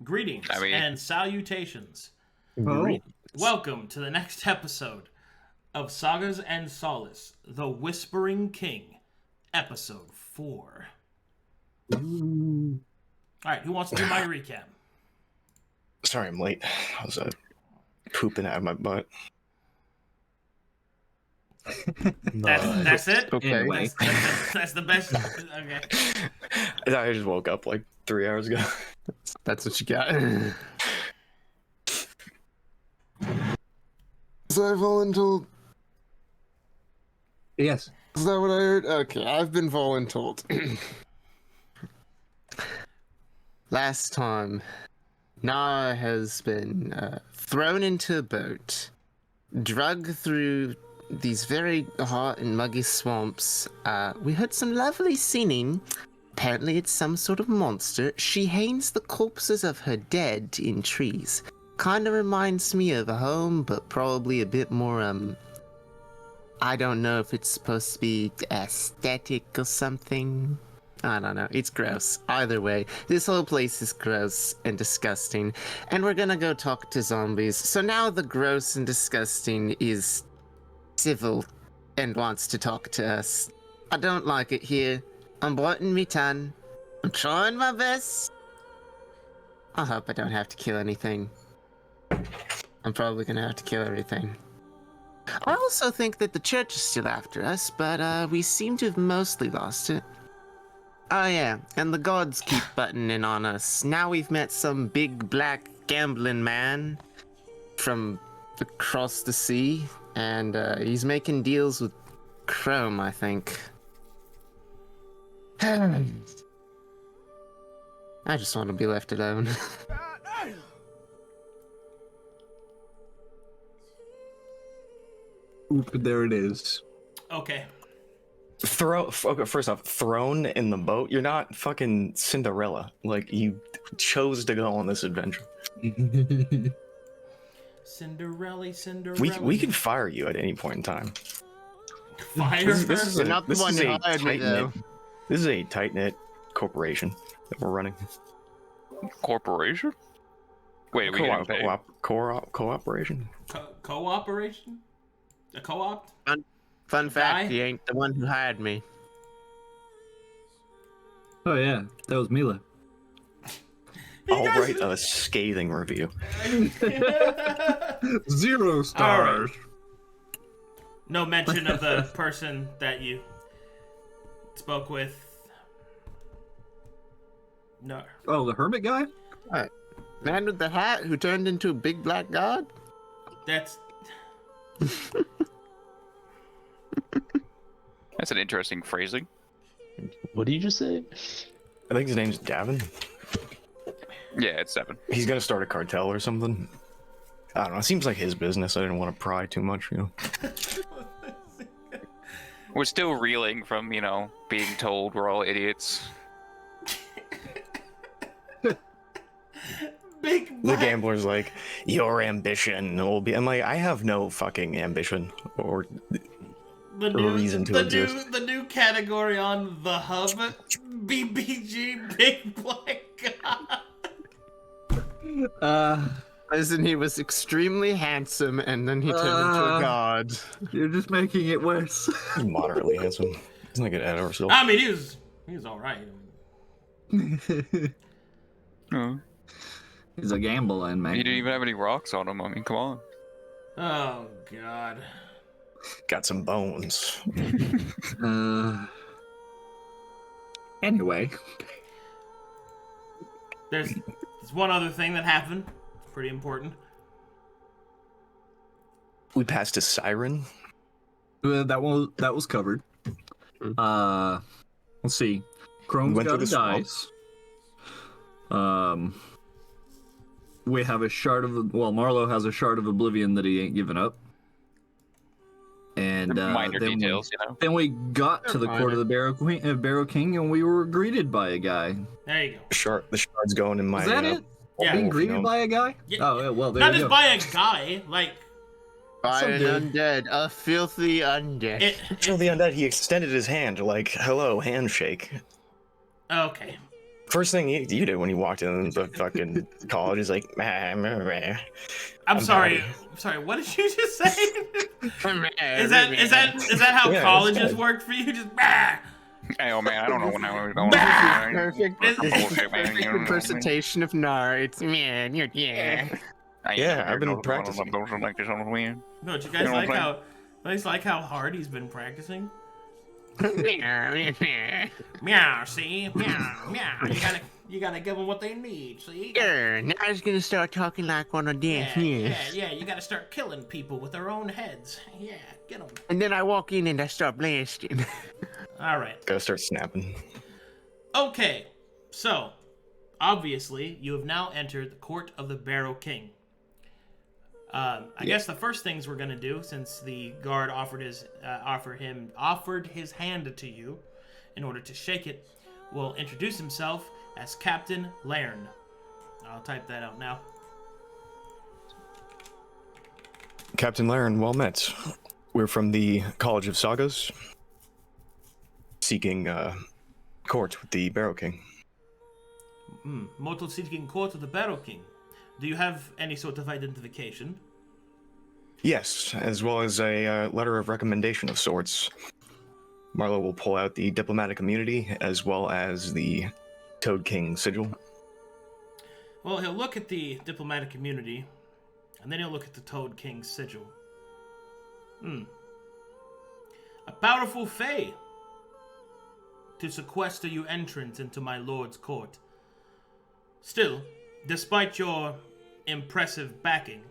Greetings and salutations. Oh. Welcome to the next episode of Sagas and Solace, The Whispering King, Episode 4. Alright, who wants to do my recap? Sorry, I'm late. I was pooping out of my butt. That's it? Okay. Anyway. That's the best. Okay. I just woke up like 3 hours ago. That's what you got. Is that voluntold? Yes. Is that what I heard? Okay, I've been voluntold. Last time, Nara has been thrown into a boat, dragged through these very hot and muggy swamps. We heard some lovely singing. Apparently it's some sort of monster. She hangs the corpses of her dead in trees. Kinda reminds me of a home, but probably a bit more, I don't know if it's supposed to be aesthetic or something. I don't know. It's gross. Either way, this whole place is gross and disgusting. And we're gonna go talk to zombies. So now the gross and disgusting is civil and wants to talk to us. I don't like it here. I'm biting me tongue. I'm trying my best. I hope I don't have to kill anything. I'm probably gonna have to kill everything. I also think that the church is still after us, but we seem to have mostly lost it. Oh yeah, and the gods keep buttoning on us. Now we've met some big black gambling man from across the sea, and he's making deals with Chrome, I think. I just want to be left alone. Oop, there it is. Okay. Okay, first off, thrown in the boat. You're not fucking Cinderella. Like, you chose to go on this adventure. Cinderella. We can fire you at any point in time. Fire This is a, Not the this one is who a hired me, tight-knit. though. This is a tight-knit corporation that we're running. Corporation? Wait, we getting paid? Cooperation. Cooperation? A co-op? Fun fact, Guy? he ain't the one who hired me. Oh yeah, that was Mila. I'll write a scathing review. 0 stars. No mention of the person that you spoke with. No. Oh, the hermit guy? Man with the hat who turned into a big black god? That's... That's an interesting phrasing. What did you just say? I think his name's Davin. Yeah, it's 7. He's gonna start a cartel or something. I don't know. It seems like his business. I didn't want to pry too much, you know. We're still reeling from, being told we're all idiots. Big The black... gambler's like, your ambition will be. I'm like, I have no fucking ambition or reason to exist. The new category on the hub, BBG, Big Black God. Listen, he was extremely handsome, and then he turned into a god. You're just making it worse. He's moderately handsome. He's not gonna add ourselves. I mean, he was all right. Oh. He's a gambling man. He didn't even have any rocks on him. I mean, come on. Oh God. Got some bones. Anyway. There's one other thing that happened. Pretty important. We passed a siren. That was covered. Let's see. Chrome's Went got through a the swamp. dice. We have a shard of Marlowe has a shard of oblivion that he ain't giving up. And Minor then details, Then we got to the court of the Barrow King, and we were greeted by a guy. There you go. The shard's going in my. Is that it? Yeah. Being greeted by a guy? Yeah. Oh, yeah, well, there Not you just go. by a guy, like By Some an dude. undead, a filthy undead. Until the undead, he extended his hand, like, hello, handshake. Okay. First thing you did when you walked in the fucking college is like, meh, meh, meh. I'm sorry. patty. I'm sorry. What did you just say? Is Is that how Yeah, it's colleges good. worked for you? Just bah! Hey, oh man, I don't know when I was going. Bah! perfect? This is Bullshit, man. Perfect You know what I mean? representation of Knarh. It's man, yeah. I Yeah, ain't I've been heard those- practicing. those like this on the wind. No, do you You guys know what I'm like how hard he's been practicing? Yeah. Meow, see? Meow, meow. You gotta give them what they need, see? Knarh's gonna start talking like one of them. Yeah. You gotta start killing people with their own heads. Yeah, get them. And then I walk in and I start blasting. All right. Gotta start snapping. Okay, so obviously you have now entered the court of the Barrow King. I guess the first things we're gonna do, since the guard offered his hand to you, in order to shake it, will introduce himself as Captain Lairn. I'll type that out now. Captain Laren, well met. We're from the College of Sagas, seeking court with the Barrow King. Mortal seeking court of the Barrow King. Do you have any sort of identification? Yes, as well as a letter of recommendation of sorts. Marlowe will pull out the diplomatic immunity as well as the Toad King sigil. Well, he'll look at the diplomatic immunity, and then he'll look at the Toad King's sigil. A powerful fey to sequester you entrance into my lord's court. Still, despite your impressive backing,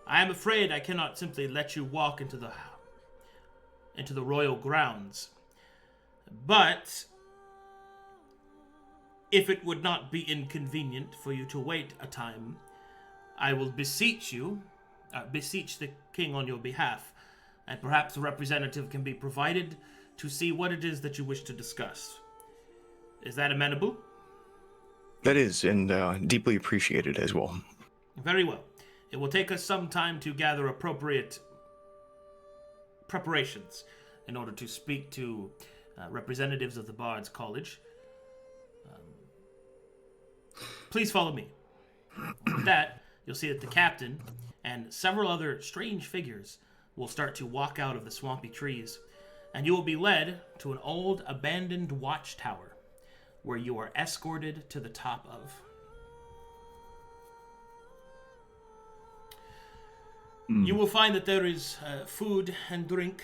I am afraid I cannot simply let you walk into the royal grounds. But if it would not be inconvenient for you to wait a time, I will beseech the king on your behalf, and perhaps a representative can be provided to see what it is that you wish to discuss. Is that amenable? That is, and deeply appreciated as well. Very well. It will take us some time to gather appropriate preparations in order to speak to representatives of the Bard's College. Please follow me. With that, you'll see that the captain and several other strange figures will start to walk out of the swampy trees, and you will be led to an old abandoned watchtower where you are escorted to the top of. You will find that there is food and drink.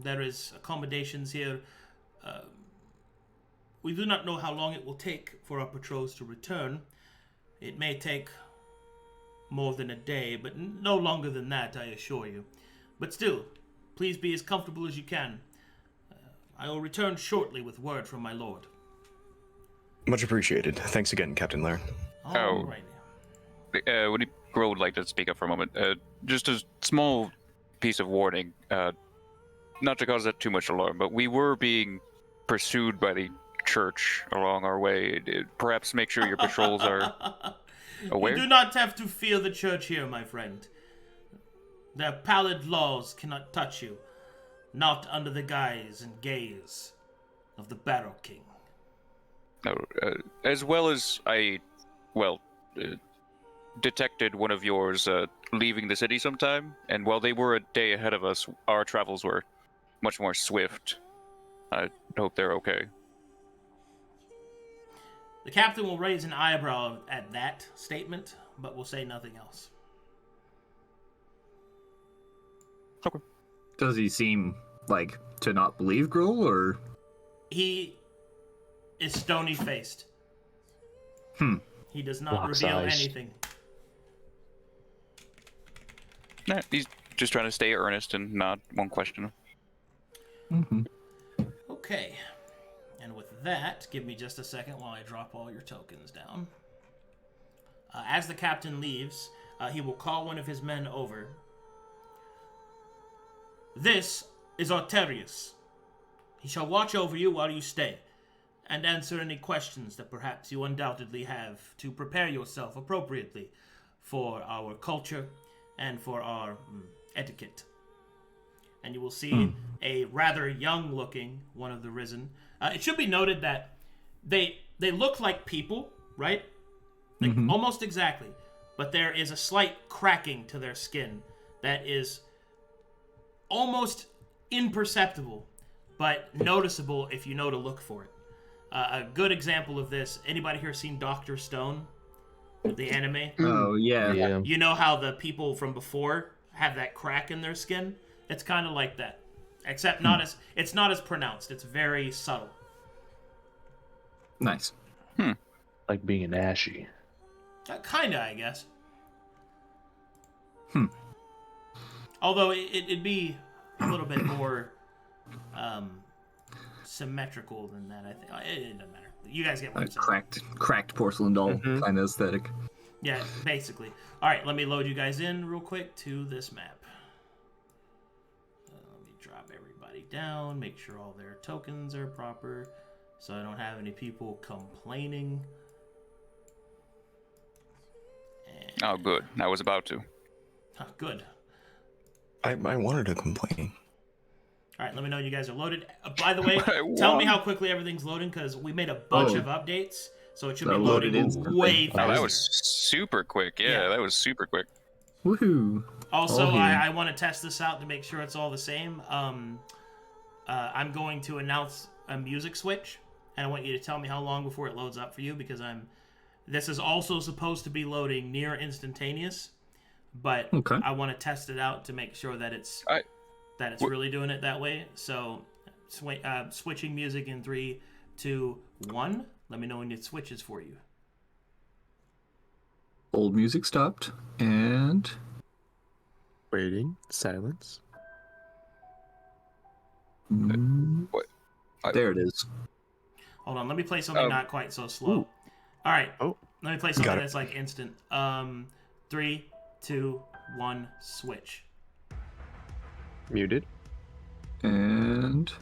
There is accommodations here. We do not know how long it will take for our patrols to return. It may take more than a day, but no longer than that, I assure you. But still, please be as comfortable as you can. I will return shortly with word from my lord. Much appreciated. Thanks again, Captain Laren. Alrighty. Would Gruul would like to speak up for a moment? Just a small piece of warning, not to cause that too much alarm, but we were being pursued by the church along our way. Perhaps make sure your patrols are aware. You do not have to fear the church here, my friend. Their pallid laws cannot touch you, not under the guise and gaze of the Barrow King. No, as well as detected one of yours leaving the city sometime, and while they were a day ahead of us, our travels were much more swift. I hope they're okay. The captain will raise an eyebrow at that statement, but will say nothing else. Okay. Does he seem like to not believe Gruul, or? He is stony-faced. He does not Locks reveal eyes. anything. Nah, he's just trying to stay earnest and not one question. Okay. And with that, give me just a second while I drop all your tokens down. As the captain leaves, he will call one of his men over. This is Arterius. He shall watch over you while you stay, and answer any questions that perhaps you undoubtedly have to prepare yourself appropriately for our culture and for our etiquette. And you will see a rather young-looking one of the risen. It should be noted that they they look like people, right? Like almost exactly, but there is a slight cracking to their skin that is almost imperceptible, but noticeable if you know to look for it. A good example of this, anybody here seen Dr. Stone? The anime? Oh, yeah. Yeah. You know how the people from before have that crack in their skin? It's kind of like that. Except it's not as pronounced. It's very subtle. Nice. Like being an ashy. Kinda, I guess. Although it'd be a little bit more symmetrical than that, I think. It doesn't matter. You guys get what I'm saying. Cracked porcelain doll kind of aesthetic. Yeah, basically. All right, let me load you guys in real quick to this map. Let me drop everybody down, make sure all their tokens are proper, so I don't have any people complaining. And... Oh, good. I was about to. Good. I wanted to complain. All right, let me know you guys are loaded. By the way, tell me how quickly everything's loading, because we made a bunch of updates, so it should be loading way faster. Oh, that was super quick. Yeah, that was super quick. Woohoo! Also, I want to test this out to make sure it's all the same. I'm going to announce a music switch, and I want you to tell me how long before it loads up for you, because this is also supposed to be loading near instantaneous, but I want to test it out to make sure that it's really doing it that way. So, switching music in 3, 2, 1. Let me know when it switches for you. Old music stopped, and... Waiting. Silence. What? There it is. Hold on, let me play something not quite so slow. All right. Oh. Let me play something that's like instant. 3, 2, 1, switch. Muted. And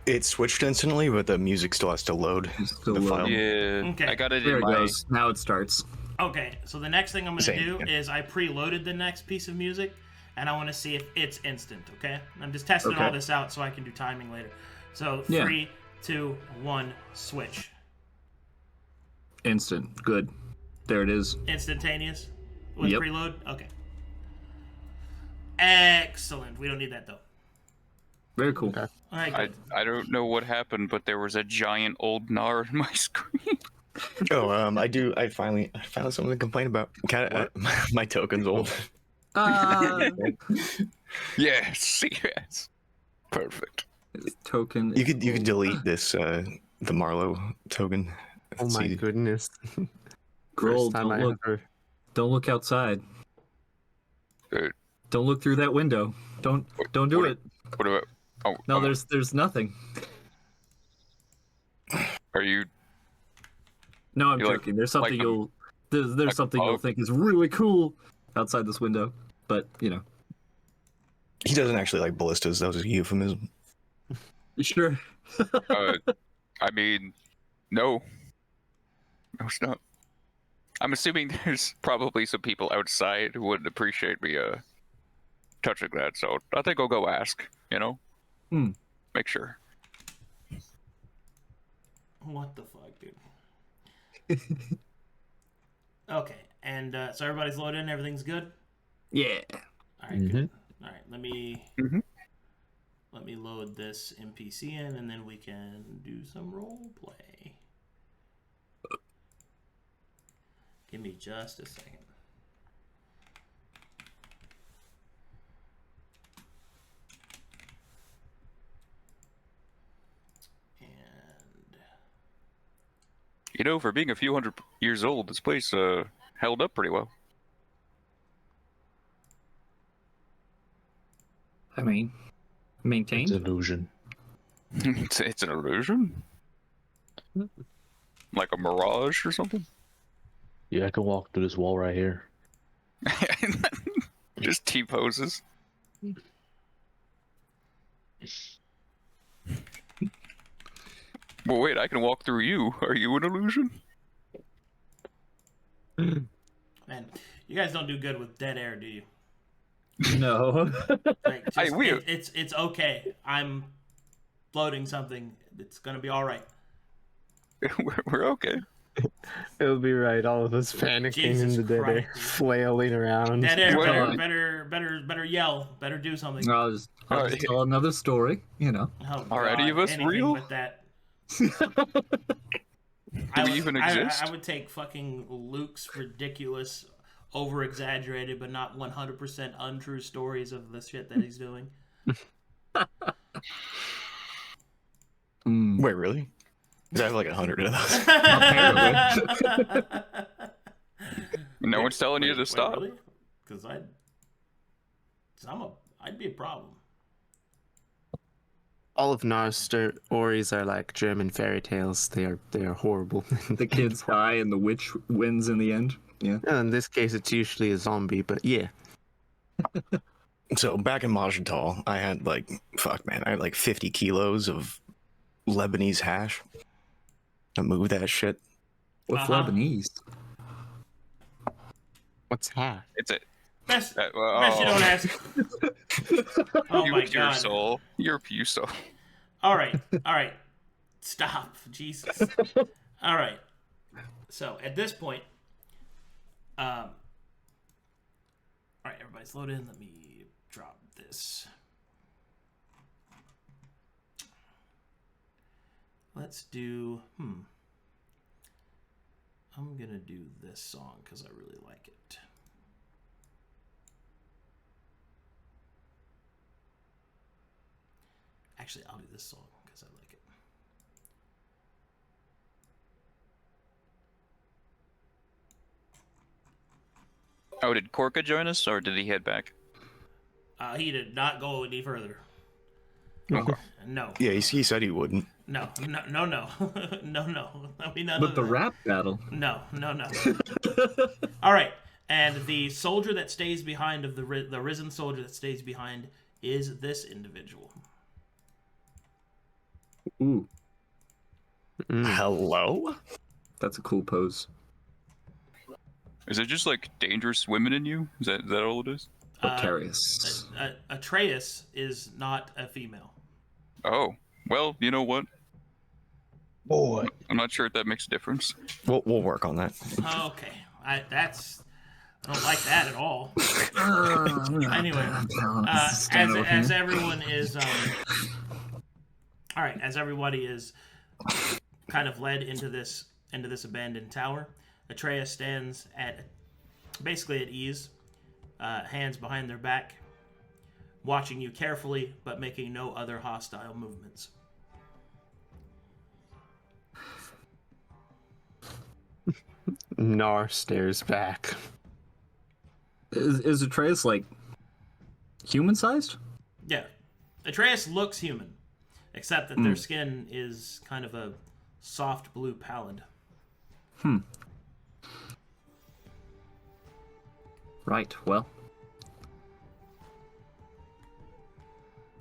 It switched instantly, but the music still has to load the file. Yeah, Okay. I got it there in it my... goes. Now it starts. Okay, so the next thing I'm going to Same, do is I preloaded the next piece of music, and I want to see if it's instant, okay? I'm just testing all this out so I can do timing later. So 3, 2, 1, switch. Instant. Good. There it is. Instantaneous with preload? Okay. Excellent. We don't need that, though. Very cool. All right, good. I don't know what happened, but there was a giant old Knarh on my screen. I finally found something to complain about. My token's old. Yes, yes. Perfect. Token. You could delete this the Marlowe token. Oh my goodness. Gruul, First time don't look outside. Dude. Don't look through that window. Don't do it. What about? Oh no, there's nothing. Are you? No, I'm joking. There's something there's something you'll think is really cool outside this window, but you know. He doesn't actually like ballistas. That was a euphemism. You sure? I mean, no, it's not. I'm assuming there's probably some people outside who wouldn't appreciate me touching that, so I think I'll go ask. You know, make sure. What the fuck, dude? Okay, and so everybody's loaded in. Everything's good. Yeah. All right. Good. All right. Let me load this NPC in, and then we can do some role play. Give me just a second. And you know, for being a few hundred years old, this place held up pretty well. I mean, maintained. It's an illusion. It's an illusion? Like a mirage or something? Yeah, I can walk through this wall right here. Just T-poses. Well, wait, I can walk through you. Are you an illusion? man, you guys don't do good with dead air, do you? No. Like, just, weird. it's okay. I'm floating something. It's gonna be all right. We're okay. It'll be right. All of us panicking Jesus in the dead air, Christ, dude. flailing around. Dead air. Well, Better yell. Better do something. I'll just tell another story, you know. Oh, Are any of us anything real? But that. Do we even exist? I would take fucking Luke's ridiculous, over-exaggerated, but not 100% untrue stories of the shit that he's doing. Wait, really? I have like 100 of those. Apparently. No one's telling you to stop. Really? Because I'd be a problem. All of Knarh's stories are like German fairy tales. They are horrible. The kids die and the witch wins in the end. Yeah. In this case, it's usually a zombie, but yeah. So back in Majantal, I had like 50 kilos of Lebanese hash. I moved that shit. What's Lebanese? What's that? It's a Best you don't ask. Oh you my pure god. soul. You're pure soul. All right. Stop. Jesus. All right. So at this point, all right, everybody's loaded in. Let me drop this. Let's do. I'm gonna do this song because I really like it. Actually, I'll do this song because I like it. Oh, did Korka join us, or did he head back? He did not go any further. Okay. No. Yeah, he said he wouldn't. No. No. I mean, none But of the that. rap battle. No. All right, and the soldier that stays behind of the risen soldier that stays behind is this individual. Ooh, Hello? that's a cool pose. Is it just like dangerous women in you? Is that all it is? Precarious. Atreus is not a female. Oh, well, you know what? Boy. I'm not sure if that makes a difference. We'll work on that. Okay, I don't like that at all. Anyway, as everyone is all right, as everybody is kind of led into this abandoned tower, Atreus stands basically at ease, hands behind their back, watching you carefully but making no other hostile movements. Knarh stares back. Is Atreus like human-sized? Yeah, Atreus looks human, except that their skin is kind of a soft blue pallid. Right. Well,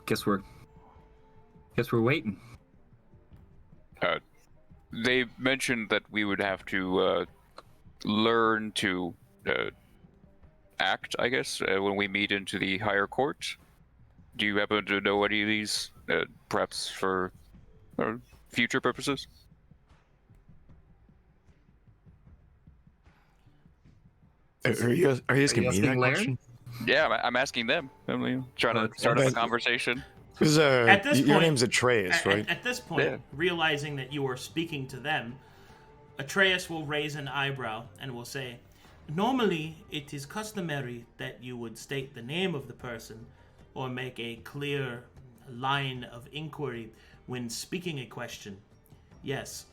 guess we're waiting. They mentioned that we would have to learn to act, I guess, when we meet into the higher court. Do you happen to know any of these, perhaps for future purposes? Are you asking me that Larry? question? Yeah, I'm asking them. I'm trying to start up a conversation. Because At this your point- name's Atreus, right? At this point, Yeah. realizing that you are speaking to them, Atreus will raise an eyebrow and will say, "Normally, it is customary that you would state the name of the person or make a clear line of inquiry when speaking a question. Yes,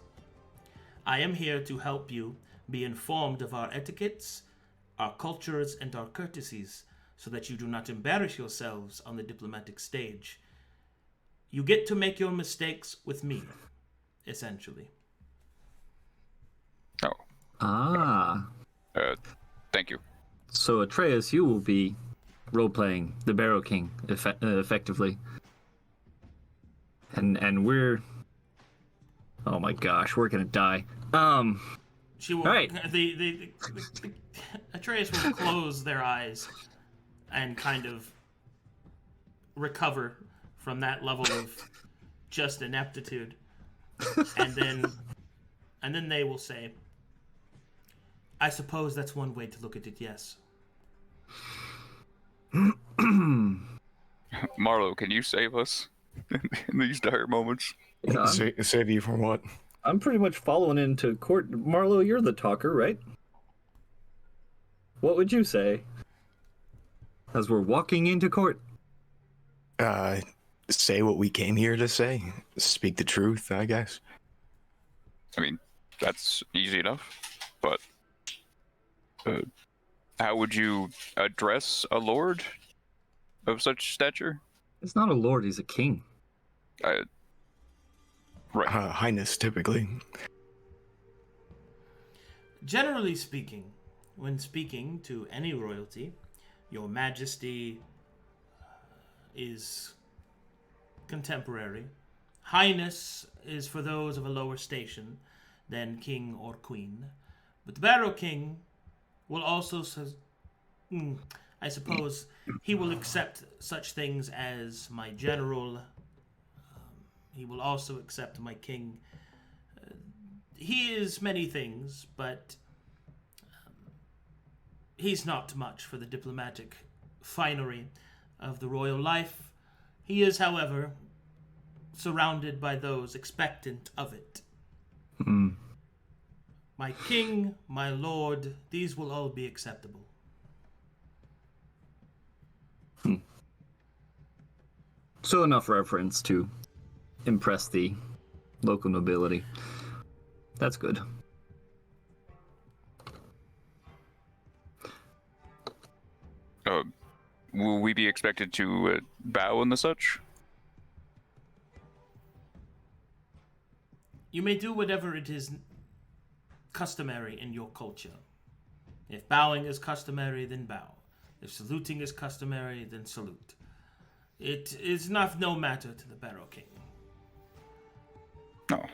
I am here to help you be informed of our etiquettes, our cultures, and our courtesies, so that you do not embarrass yourselves on the diplomatic stage. You get to make your mistakes with me, essentially." Oh, Ah. thank you. So Atreus, you will be role-playing the Barrow King effectively. And we're... Oh my gosh, we're gonna die. She will. Right. The Atreus will close their eyes and kind of recover from that level of just ineptitude. And then they will say, I suppose that's one way to look at it, yes. Marlowe, can you save us in these dire moments? Yeah, Save you from what? I'm pretty much following into court. Marlowe, you're the talker, right? What would you say as we're walking into court? Say what we came here to say. Speak the truth, I guess. I mean, that's easy enough, but how would you address a lord of such stature? He's not a lord, he's a king. Right. Highness, typically. Generally speaking, when speaking to any royalty, your majesty is contemporary. Highness is for those of a lower station than king or queen. But the Barrow King will also, I suppose, he will accept such things as my general. He will also accept my king. He is many things, but he's not much for the diplomatic finery of the royal life. He is, however, surrounded by those expectant of it. My king, my lord, these will all be acceptable. So enough reference to impress the local nobility. That's good. Will we be expected to bow and the such? You may do whatever it is customary in your culture. If bowing is customary, then bow. If saluting is customary, then salute. It is no matter to the Barrow King. No,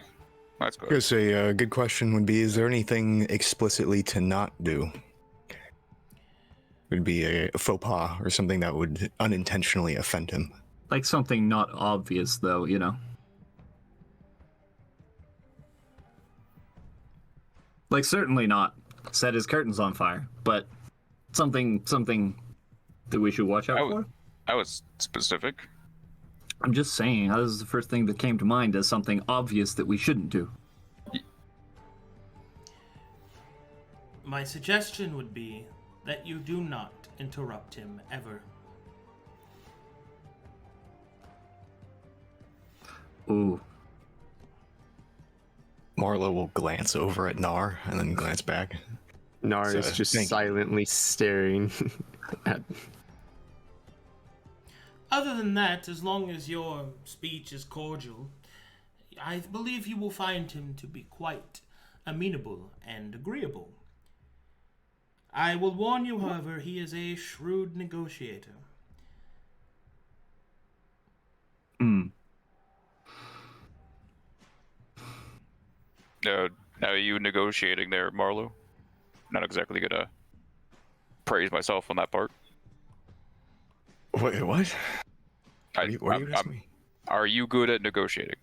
that's good. I guess a good question would be, is there anything explicitly to not do? Would be a faux pas or something that would unintentionally offend him. Like something not obvious, though, you know? Like, certainly not set his curtains on fire, but something that we should watch out for? I was specific. I'm just saying, that was the first thing that came to mind as something obvious that we shouldn't do. My suggestion would be that you do not interrupt him ever. Ooh. Marlowe will glance over at Knarh and then glance back. Knarh is just silently staring at... Other than that, as long as your speech is cordial, I believe you will find him to be quite amenable and agreeable. I will warn you, however, he is a shrewd negotiator. Now, are you negotiating there, Marlowe? Not exactly gonna praise myself on that part. Wait, what? What are you asking me? Are you good at negotiating?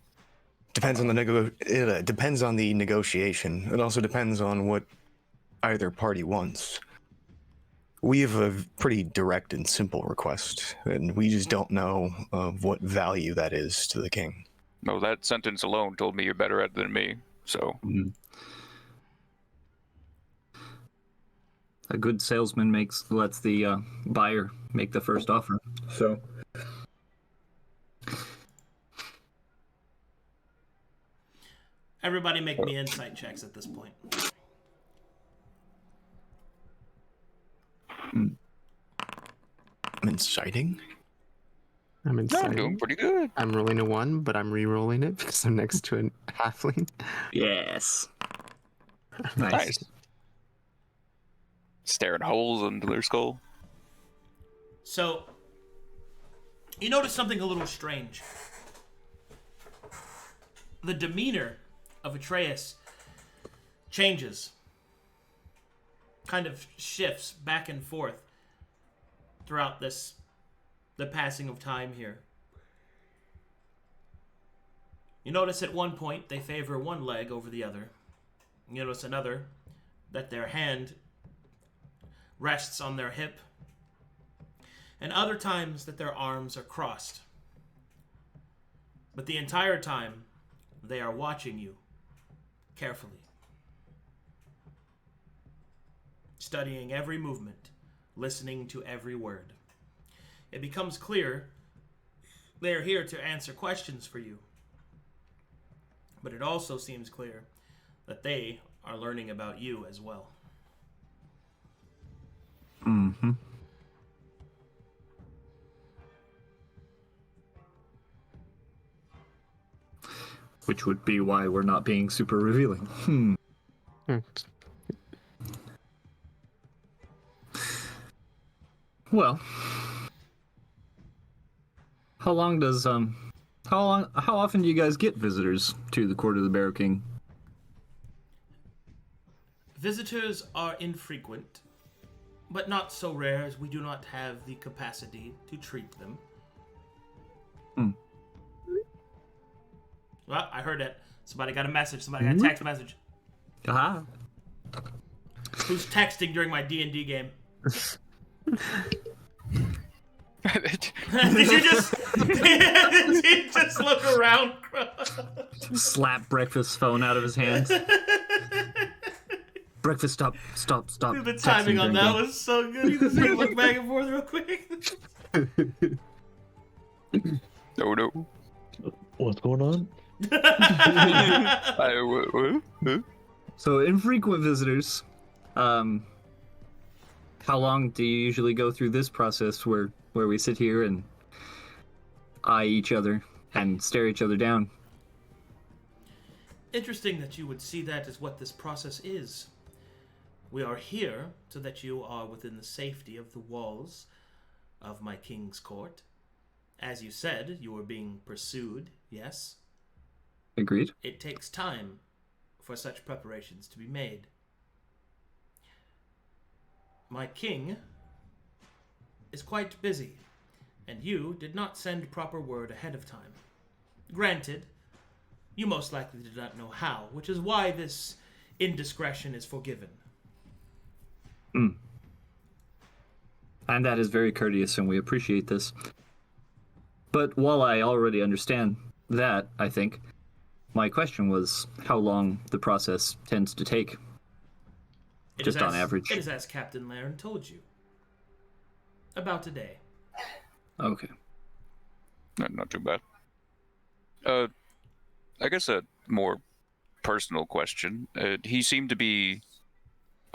Depends on the depends on the negotiation. It also depends on what either party wants. We have a pretty direct and simple request, and we just don't know of what value that is to the king. No, that sentence alone told me you're better at it than me. So. A good salesman lets the buyer make the first offer. So. Everybody make me insight checks at this point. I'm inciting? I'm inciting. I'm doing pretty good. I'm rolling a 1, but I'm re-rolling it because I'm next to a halfling. Yes. Nice. Staring holes into their skull. So, you notice something a little strange. The demeanor of Atreus changes. Kind of shifts back and forth. throughout the passing of time here. You notice at one point they favor one leg over the other. You notice another that their hand rests on their hip, and other times that their arms are crossed. But the entire time, they are watching you carefully, studying every movement, listening to every word. It becomes clear they are here to answer questions for you, but it also seems clear that they are learning about you as well. Mm-hmm. Which would be why we're not being super revealing. Well, how often do you guys get visitors to the court of the Barrow King? Visitors are infrequent, but not so rare as we do not have the capacity to treat them. Well, I heard it. Somebody got a message. Somebody got a text message. Aha. Who's texting during my D&D game? Did you just look around? Slap Breakfast's phone out of his hands. Breakfast, stop. The timing on that was so good. You just look back and forth real quick. No. What's going on? So, infrequent visitors. How long do you usually go through this process where we sit here and eye each other and stare each other down? Interesting that you would see that as what this process is. We are here so that you are within the safety of the walls of my king's court. As you said, you are being pursued, yes? Agreed. It takes time for such preparations to be made. My king is quite busy, and you did not send proper word ahead of time. Granted, you most likely did not know how, which is why this indiscretion is forgiven. And that is very courteous, and we appreciate this. But while I already understand that, I think, my question was how long the process tends to take. Just on average. It is as Captain Laren told you. About a day. Okay. Not too bad. I guess a more personal question. He seemed to be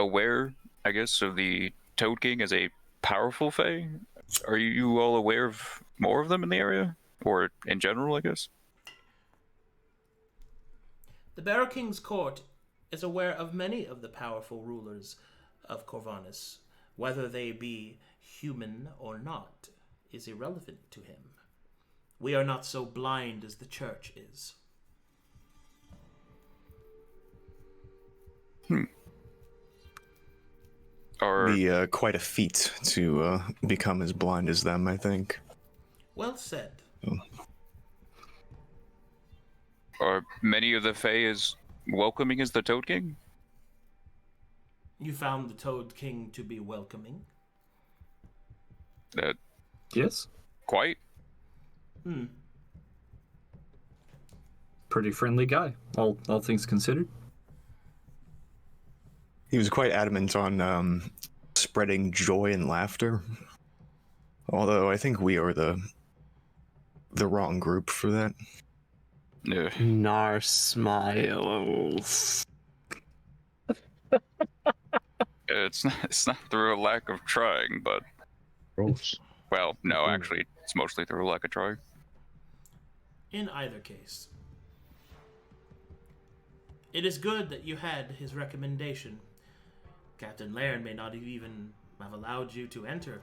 aware, I guess, of the Toad King as a powerful fae. Are you all aware of more of them in the area? Or in general, I guess? The Barrow King's court is aware of many of the powerful rulers of Corvinus. Whether they be human or not is irrelevant to him. We are not so blind as the church is. Be quite a feat to become as blind as them, I think. Well said. Are many of the Fae as welcoming as the Toad King? You found the Toad King to be welcoming? Yes. Quite. Pretty friendly guy, all things considered. He was quite adamant on spreading joy and laughter. Although I think we are the wrong group for that. Yeah. Knarh smiles. It's not through a lack of trying, but... Gross. Well, no, actually, it's mostly through a lack of trying. In either case, it is good that you had his recommendation. Captain Laren may not even have allowed you to enter.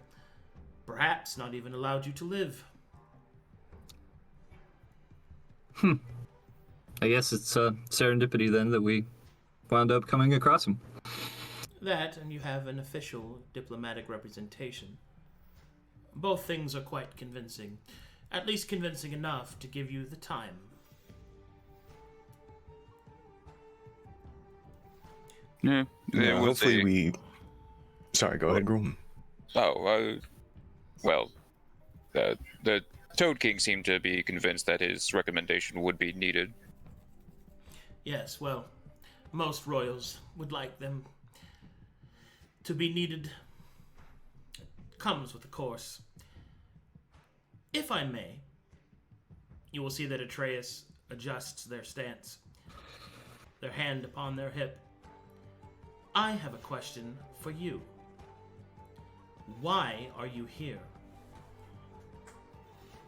Perhaps not even allowed you to live. I guess it's serendipity then that we wound up coming across him. That, and you have an official diplomatic representation. both things are quite convincing. At least convincing enough to give you the time. Yeah. Yeah, hopefully we... Sorry, go ahead, Gruul. Well, the Toad King seemed to be convinced that his recommendation would be needed. Yes, well, most royals would like them to be needed. Comes with the course. If I may, you will see that Atreus adjusts their stance, their hand upon their hip. I have a question for you. Why are you here?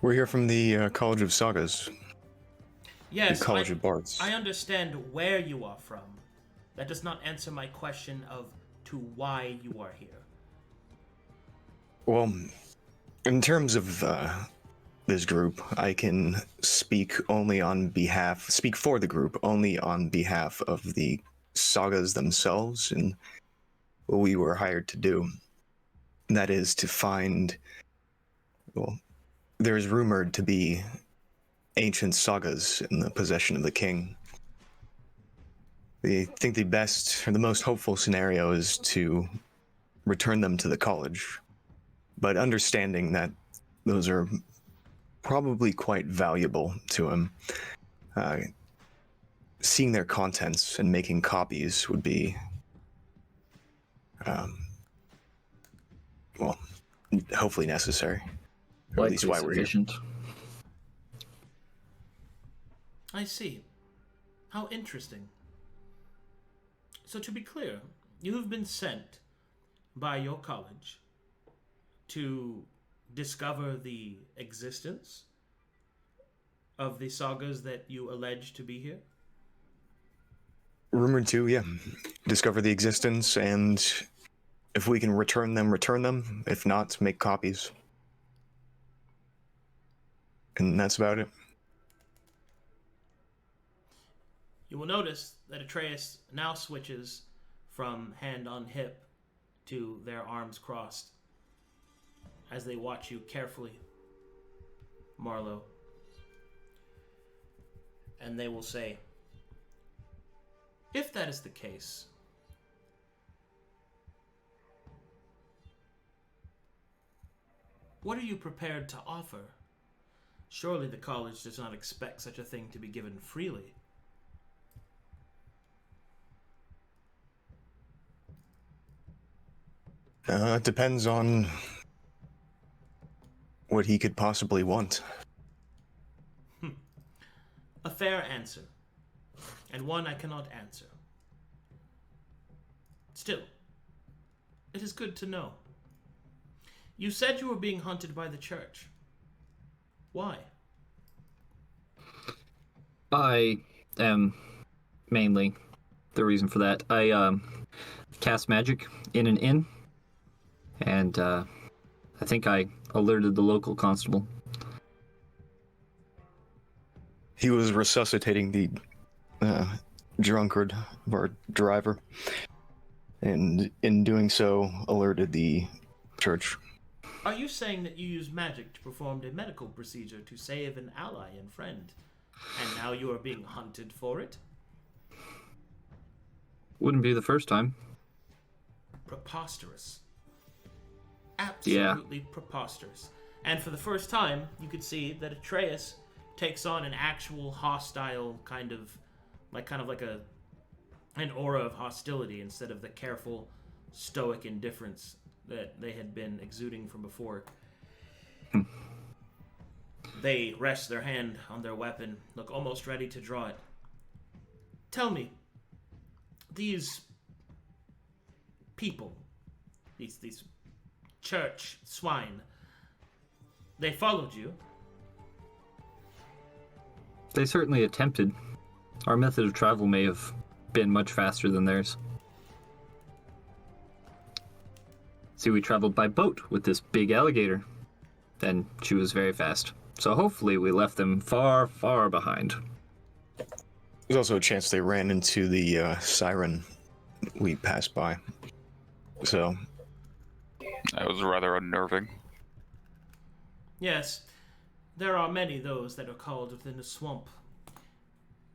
We're here from the College of Sagas. Yes, the College of Bards. I understand where you are from. That does not answer my question of to why you are here. Well, in terms of this group, I can speak for the group only on behalf of the sagas themselves and what we were hired to do. And that is to find, well, there's rumored to be ancient sagas in the possession of the king. I think the best or the most hopeful scenario is to return them to the college, but understanding that those are probably quite valuable to him. Seeing their contents and making copies would be, well, hopefully necessary. Or at least why we're here. I see. How interesting. So to be clear, you have been sent by your college to discover the existence of the sagas that you allege to be here? Rumored to, yeah. Discover the existence, and if we can return them, return them. If not, make copies. And that's about it. You will notice that Atreus now switches from hand on hip to their arms crossed as they watch you carefully, Marlowe. And they will say, if that is the case, what are you prepared to offer? Surely the college does not expect such a thing to be given freely. It depends on what he could possibly want. A fair answer, and one I cannot answer. Still, it is good to know. You said you were being hunted by the church. Why? I am mainly the reason for that. I cast magic in an inn, and I think I alerted the local constable. He was resuscitating the drunkard of our driver, and in doing so, alerted the church. Are you saying that you used magic to perform a medical procedure to save an ally and friend, and now you are being hunted for it? Wouldn't be the first time. Preposterous. Absolutely Yeah. Preposterous. And for the first time, you could see that Atreus takes on an actual hostile kind of like an aura of hostility instead of the careful, stoic indifference that they had been exuding from before. They rest their hand on their weapon, look almost ready to draw it. Tell me, these people, these church swine, they followed you. They certainly attempted. Our method of travel may have been much faster than theirs. See, we traveled by boat with this big alligator. Then she was very fast. So hopefully we left them far, far behind. There's also a chance they ran into the siren we passed by. So That was rather unnerving. Yes, there are many those that are called within the swamp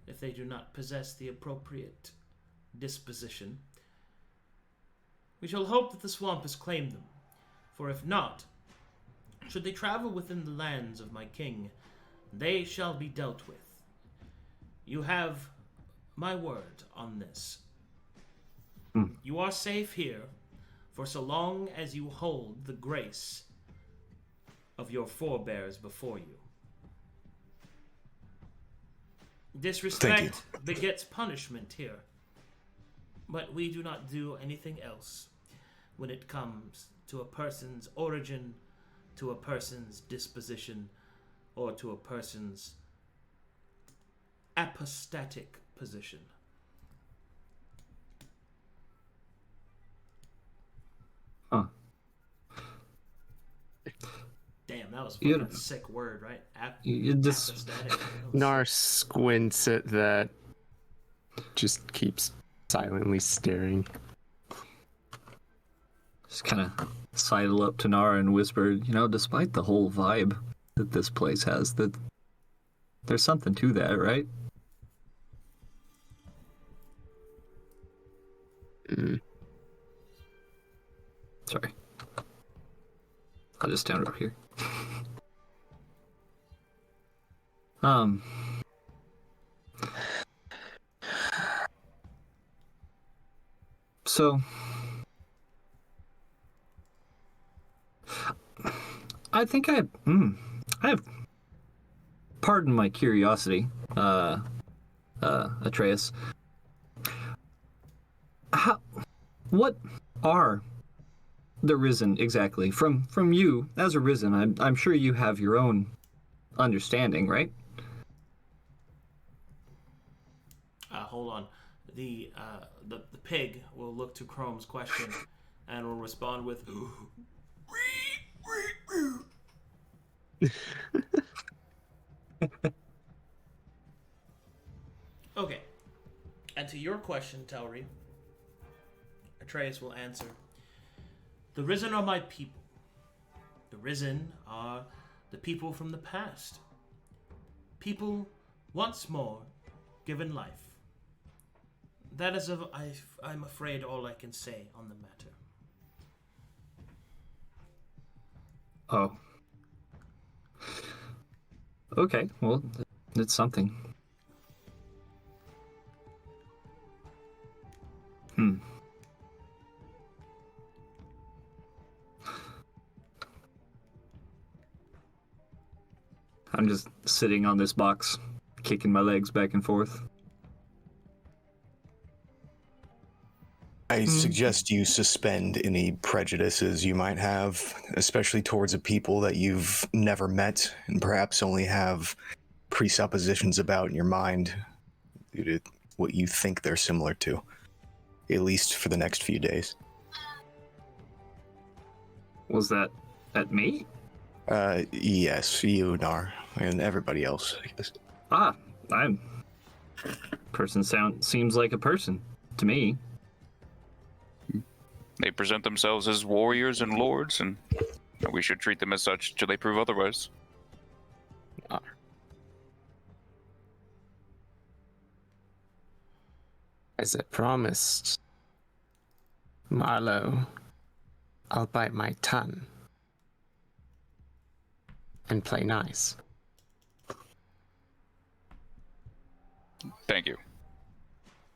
if they do not possess the appropriate disposition. We shall hope that the swamp has claimed them, for if not, should they travel within the lands of my king, they shall be dealt with. You have my word on this. You are safe here for so long as you hold the grace of your forebears before you. Disrespect begets punishment here, but we do not do anything else when it comes to a person's origin, to a person's disposition, or to a person's apostatic position. Huh. Damn, that was a fucking sick word, right? Apostatic. Knarh squints at that, just keeps silently staring. Just kind of sidle up to Nara and whisper, despite the whole vibe that this place has, that there's something to that, right? Sorry. I'll just stand over here. So I think I have, pardon my curiosity, Atreus. What are the Risen exactly? From you as a Risen, I'm sure you have your own understanding, right? Hold on. The pig will look to Chrome's question and will respond with Okay. And to your question, Telry, Atreus will answer. The Risen are my people. The Risen are the people from the past. People once more given life. That is, I'm afraid, all I can say on the matter. Oh. Okay, well, it's something. I'm just sitting on this box, kicking my legs back and forth. I suggest you suspend any prejudices you might have, especially towards a people that you've never met and perhaps only have presuppositions about in your mind due to what you think they're similar to, at least for the next few days. Was that at me? Yes, you, Knarh, and everybody else, I guess. Seems like a person to me. They present themselves as warriors and lords, and we should treat them as such till they prove otherwise. As I promised, Marlowe, I'll bite my tongue and play nice. Thank you.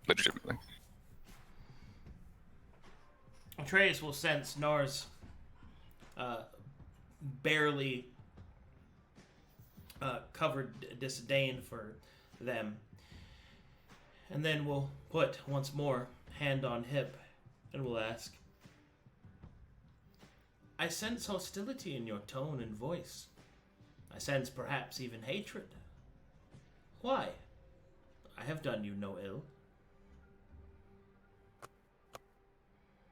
Legitimately. Atreus will sense Knarr's barely covered disdain for them, and then will put once more hand on hip and will ask, I sense hostility in your tone and voice. I sense perhaps even hatred. Why? I have done you no ill.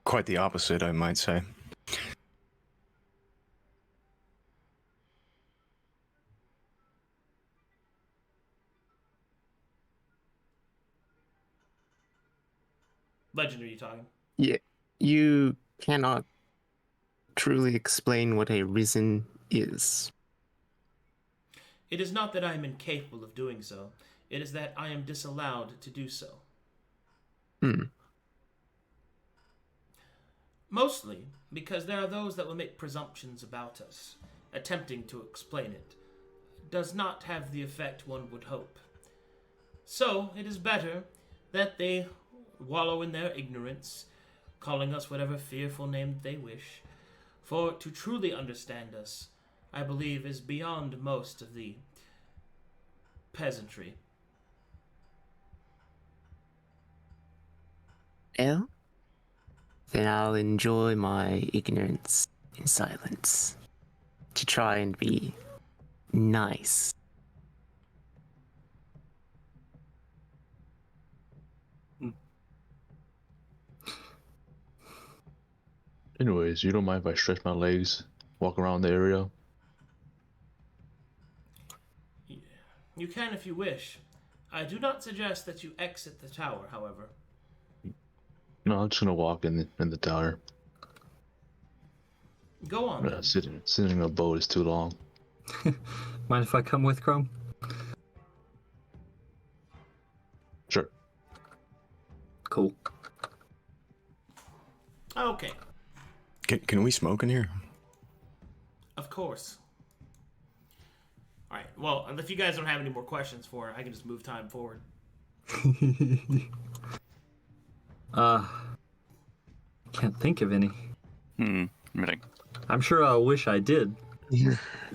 Quite the opposite, I might say. Legend, are you talking? Yeah, you cannot truly explain what a Risen is. It is not that I am incapable of doing so. It is that I am disallowed to do so. Mostly because there are those that will make presumptions about us. Attempting to explain it does not have the effect one would hope. So it is better that they wallow in their ignorance, calling us whatever fearful name they wish. For to truly understand us, I believe, is beyond most of the peasantry. Well, then I'll enjoy my ignorance in silence. To try and be nice. Anyways, you don't mind if I stretch my legs, walk around the area? You can if you wish. I do not suggest that you exit the tower, however. No, I'm just gonna walk in the tower. Go on. Then. Sitting in a boat is too long. Mind if I come with Chrome? Sure. Cool. Okay, Can we smoke in here? of course. Alright, well, if you guys don't have any more questions for it, I can just move time forward. Can't think of any. Admitting. I'm sure I'll wish I did. Yeah,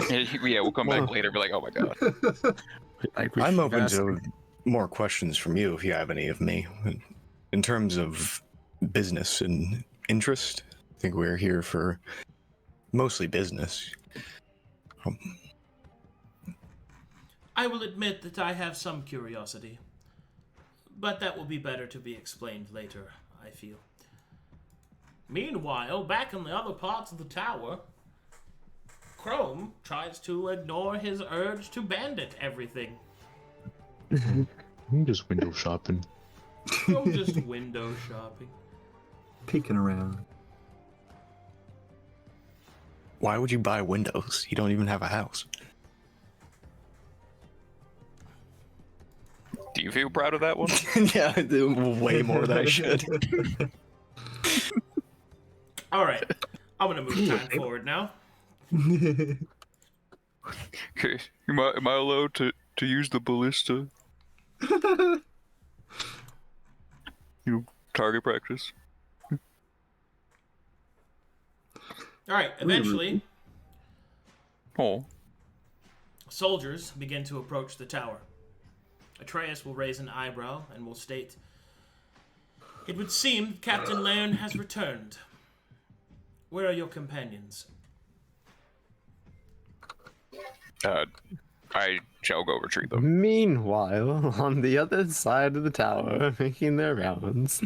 we'll come back later and be like, oh my god. I'm open to more questions from you if you have any of me. In terms of business and interest, I think we're here for mostly business. I will admit that I have some curiosity, but that will be better to be explained later, I feel. Meanwhile, back in the other parts of the tower, Chrome tries to ignore his urge to bandit everything. I'm just window shopping. Chrome just window shopping. Peeking around. Why would you buy windows? You don't even have a house. Do you feel proud of that one? Yeah, way more than I should. Alright, I'm gonna move time forward now. Okay, am I allowed to use the ballista? Target practice. Alright, eventually, Oh. soldiers begin to approach the tower. Atreus will raise an eyebrow and will state, "It would seem Captain Lairn has returned. Where are your companions?" I shall go retrieve them. Meanwhile, on the other side of the tower, making their rounds.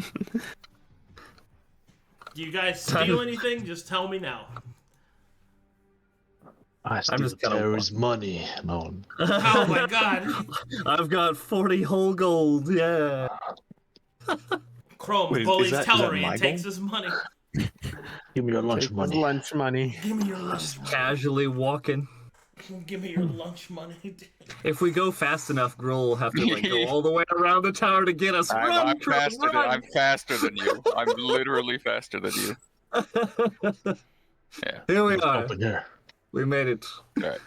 Do you guys steal anything? Just tell me now. I steal just gonna Terry's money. No. Oh my god. I've got 40 whole gold, yeah. Chrome Wait, bullies is that Telry my and takes goal? his money. Give me your lunch Take his money. lunch money. Give me your lunch money. Casually walking. Give me your lunch money. If we go fast enough, Gruul will have to go all the way around the tower to get us. Run, I'm Chrome, faster. run! I'm faster than you. I'm literally faster than you. Yeah. Here we are. Open here. We made it. All right.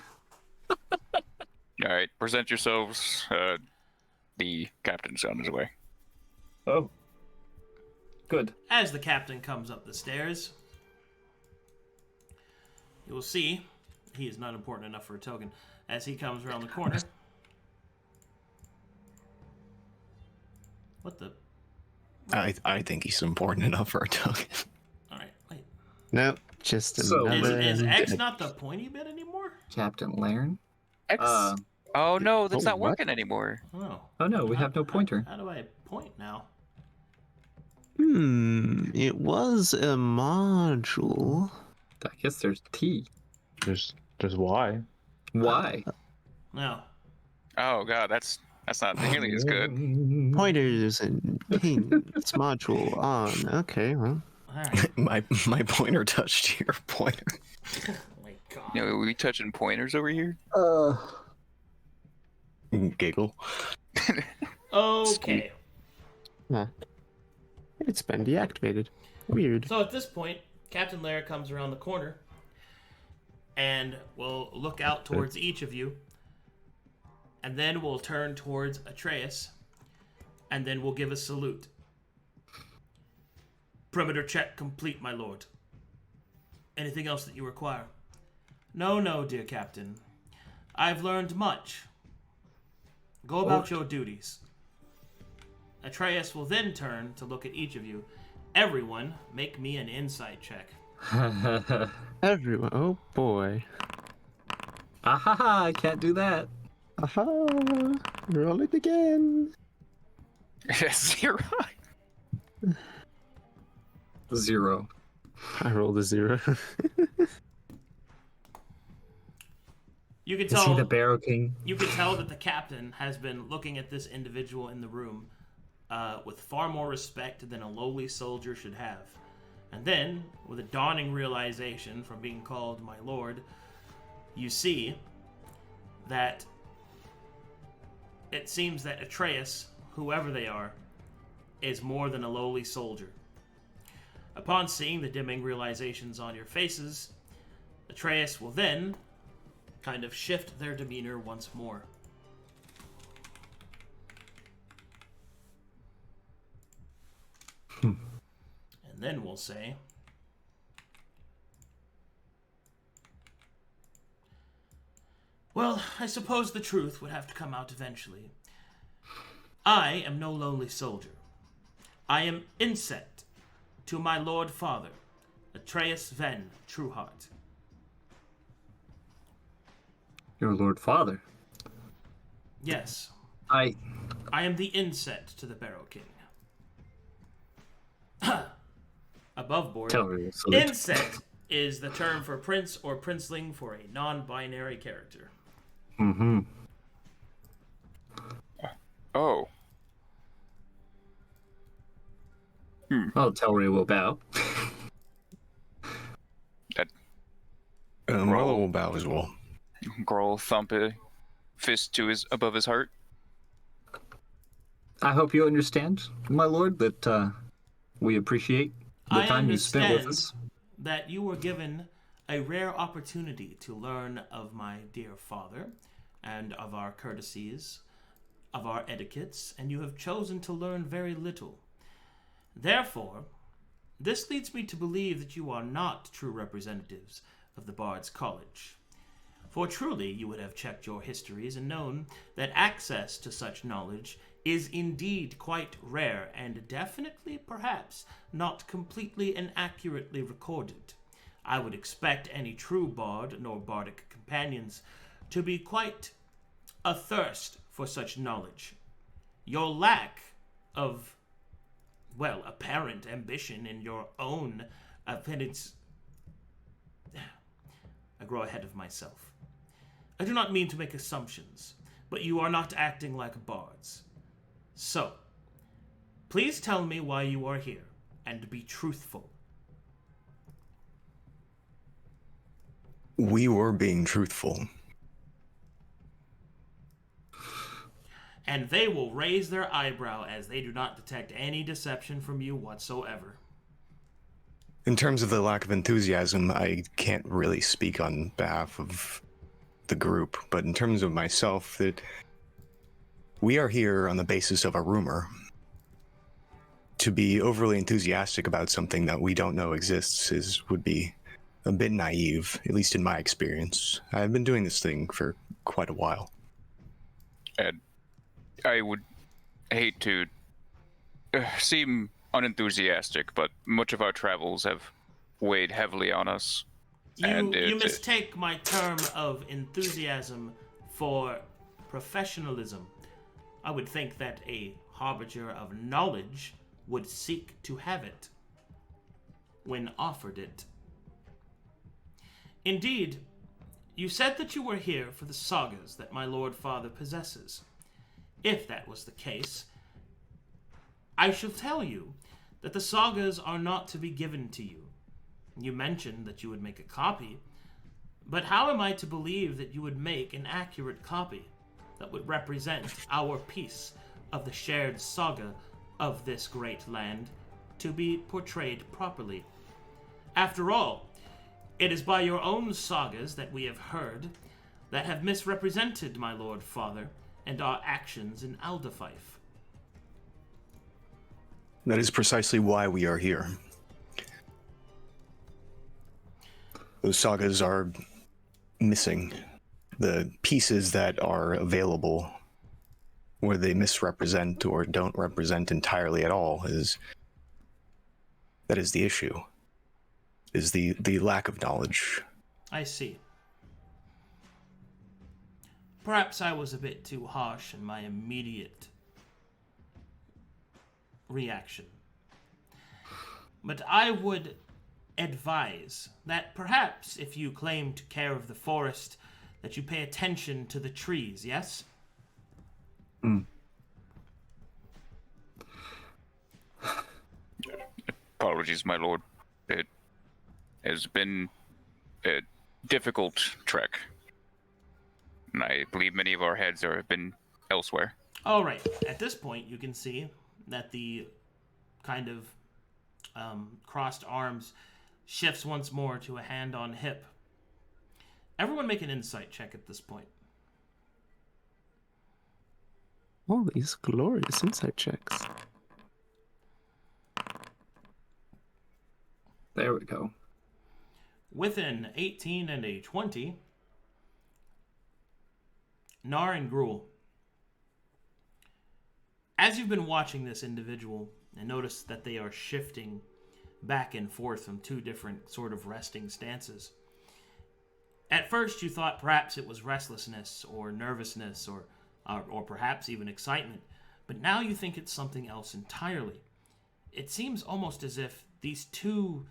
All right. Present yourselves. The captain's on his way. Oh. Good. As the captain comes up the stairs, you will see he is not important enough for a token. As he comes around the corner. What the? I think he's important enough for a token. Alright, wait. Nope, just So- another. Is X not the pointy bit anymore? Captain Lairn? X? Oh no, that's not what? working anymore. Oh. Oh no, we have no pointer. How do I point now? It was a module. I guess there's T. There's Y. Why? No. Oh god, that's not nearly as good. Pointers and pings module on. Okay, well. Alright. My pointer touched your pointer. Oh my god. You know, are we touching pointers over here? Giggle. Okay. Huh. It's been deactivated. Weird. So at this point, Captain Lair comes around the corner and will look out towards each of you, and then we'll turn towards Atreus, and then we'll give a salute. Perimeter check complete, my lord. Anything else that you require? No, dear Captain. I've learned much. Go about your duties. Atreus will then turn to look at each of you. Everyone, make me an insight check. Everyone. Oh boy. Ahaha, I can't do that. Aha! Roll it again. 0. 0. I rolled a 0. You can Is he tell. the Barrow King? You can tell that the captain has been looking at this individual in the room with far more respect than a lowly soldier should have. And then, with a dawning realization from being called my lord, you see that it seems that Atreus, whoever they are, is more than a lowly soldier. Upon seeing the dimming realizations on your faces, Atreus will then kind of shift their demeanor once more. And then we'll say, well, I suppose the truth would have to come out eventually. I am no lonely soldier. I am insect to my lord father, Atreus Ven Trueheart. Your Lord Father. Yes, I am the inset to the Barrow King. Above board, Telry, salute. inset is the term for prince or princeling for a non-binary character. Mm-hmm. Oh. Oh, Telry will bow. That Marlowe will bow as well. Gruul thump a fist to above his heart. I hope you understand, my lord, that we appreciate the time you spent with us. That you were given a rare opportunity to learn of my dear father and of our courtesies, of our etiquettes, and you have chosen to learn very little. Therefore, this leads me to believe that you are not true representatives of the Bard's College. For truly you would have checked your histories and known that access to such knowledge is indeed quite rare and definitely, perhaps, not completely and accurately recorded. I would expect any true bard nor bardic companions to be quite athirst for such knowledge. Your lack of, well, apparent ambition in your own appendix... I grow ahead of myself. I do not mean to make assumptions, but you are not acting like bards. So, please tell me why you are here, and be truthful. We were being truthful. And they will raise their eyebrow as they do not detect any deception from you whatsoever. In terms of the lack of enthusiasm, I can't really speak on behalf of the group, but in terms of myself, that we are here on the basis of a rumor. To be overly enthusiastic about something that we don't know exists would be a bit naive, at least in my experience. I've been doing this thing for quite a while. And I would hate to seem unenthusiastic, but much of our travels have weighed heavily on us. You mistake my term of enthusiasm for professionalism. I would think that a harbinger of knowledge would seek to have it when offered it. Indeed, you said that you were here for the sagas that my lord father possesses. If that was the case, I shall tell you that the sagas are not to be given to you. You mentioned that you would make a copy, but how am I to believe that you would make an accurate copy? that would represent our piece of the shared saga of this great land to be portrayed properly. After all, it is by your own sagas that we have heard that have misrepresented my Lord Father and our actions in Aldafife. That is precisely why we are here. Those sagas are missing. The pieces that are available, where they misrepresent or don't represent entirely at all, that is the issue. Is the lack of knowledge. I see. Perhaps I was a bit too harsh in my immediate reaction. But I would advise that perhaps if you claimed care of the forest, that you pay attention to the trees, yes? Apologies, my lord. It has been a difficult trek. And I believe many of our heads have been elsewhere. All right. At this point, you can see that the kind of crossed arms shifts once more to a hand on hip. Everyone make an insight check at this point. All these glorious insight checks. There we go. With an 18 and a 20, Knarh and Gruul, as you've been watching this individual and notice that they are shifting back and forth from two different sort of resting stances, at first you thought perhaps it was restlessness or nervousness or perhaps even excitement, but now you think it's something else entirely. It seems almost as if these two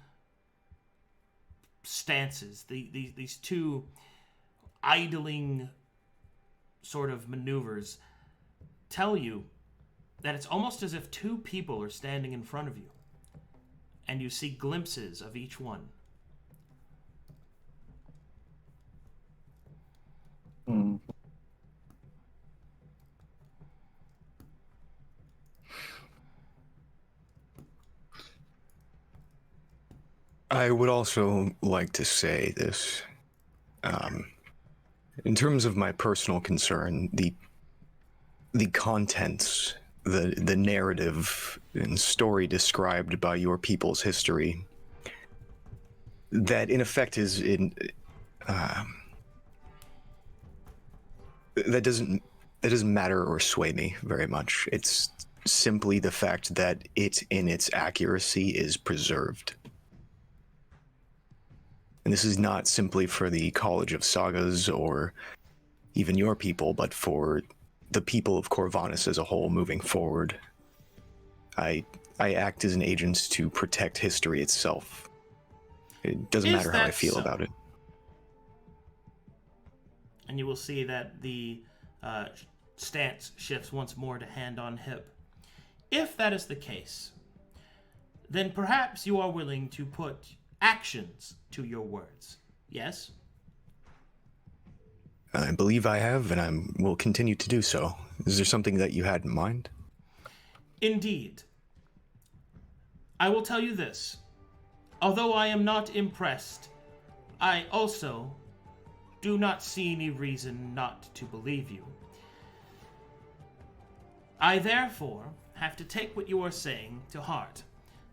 stances, these two idling sort of maneuvers, tell you that it's almost as if two people are standing in front of you, and you see glimpses of each one. I would also like to say this. In terms of my personal concern, the contents, the narrative and story described by your people's history, that in effect is that doesn't matter or sway me very much. It's simply the fact that it in its accuracy is preserved. And this is not simply for the College of Sagas or even your people, but for the people of Corvinus as a whole moving forward. I act as an agent to protect history itself. It doesn't matter how I feel about it. And you will see that the stance shifts once more to hand on hip. If that is the case, then perhaps you are willing to put actions to your words, yes? I believe I have, and I will continue to do so. Is there something that you had in mind? Indeed. I will tell you this. Although I am not impressed, I also do not see any reason not to believe you. I therefore have to take what you are saying to heart,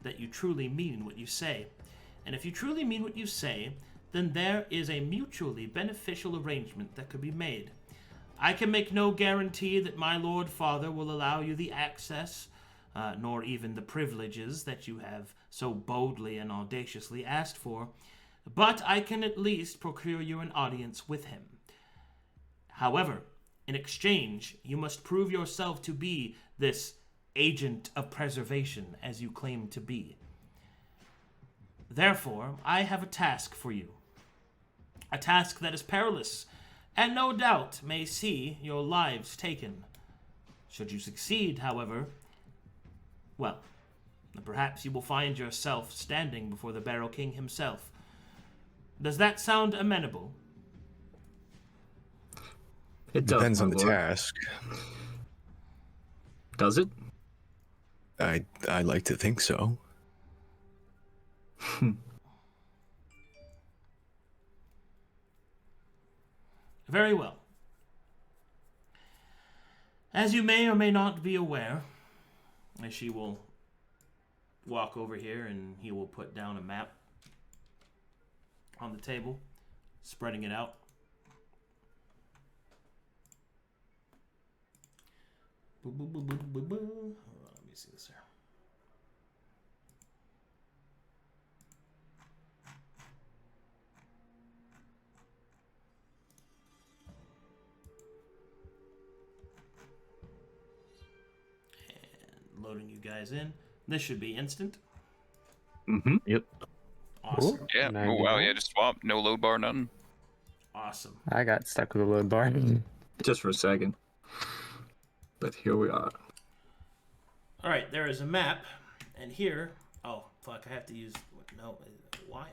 that you truly mean what you say. And if you truly mean what you say, then there is a mutually beneficial arrangement that could be made. I can make no guarantee that my Lord Father will allow you the access, nor even the privileges that you have so boldly and audaciously asked for, but I can at least procure you an audience with him. However, in exchange, you must prove yourself to be this agent of preservation as you claim to be. Therefore, I have a task for you. A task that is perilous, and no doubt may see your lives taken. Should you succeed, however, well, perhaps you will find yourself standing before the Barrow King himself. Does that sound amenable? It does, Depends my on the lord. task. Does it? I like to think so. Very well. As you may or may not be aware, as she will walk over here and he will put down a map on the table, spreading it out. Hold on, let me see this here. And loading you guys in. This should be instant. Mm-hmm. Yep. Awesome. Yeah. Now Oh you wow. know. Yeah. Just swap. No load bar. None. Awesome. I got stuck with a load bar. Just for a second. But here we are. All right, there is a map, and here. Oh fuck! I have to use. No, why?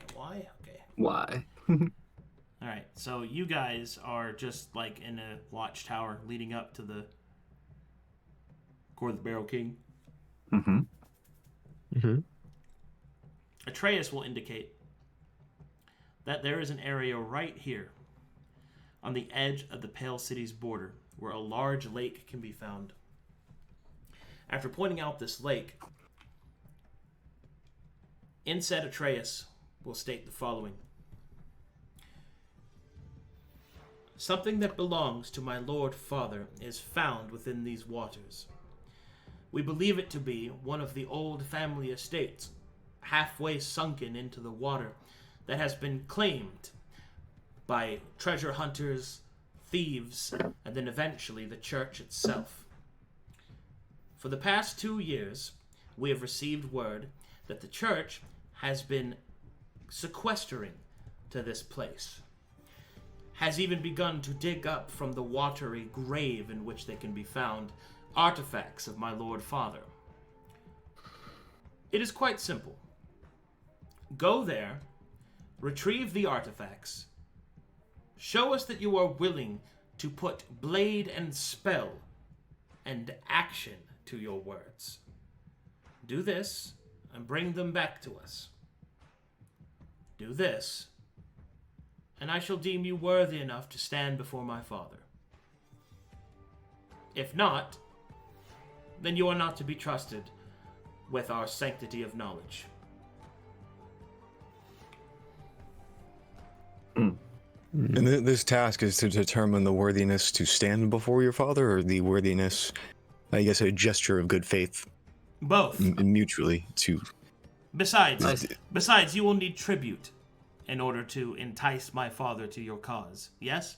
Okay. Why? All right, so you guys are just like in a watchtower leading up to the Core of the Barrel King. Mm-hmm. Mm-hmm. Atreus will indicate that there is an area right here on the edge of the Pale City's border where a large lake can be found. After pointing out this lake, instead Atreus will state the following. Something that belongs to my Lord Father is found within these waters. We believe it to be one of the old family estates, halfway sunken into the water, that has been claimed by treasure hunters, thieves, and then eventually the church itself. For the past 2 years, we have received word that the church has been sequestering to this place, has even begun to dig up from the watery grave in which they can be found artifacts of my Lord Father. It is quite simple. Go there, retrieve the artifacts, show us that you are willing to put blade and spell and action to your words. Do this and bring them back to us. Do this, and I shall deem you worthy enough to stand before my Father. If not, then you are not to be trusted with our sanctity of knowledge. And this task is to determine the worthiness to stand before your father, or the worthiness, I guess, a gesture of good faith Both. mutually to. Besides, you will need tribute in order to entice my father to your cause. Yes?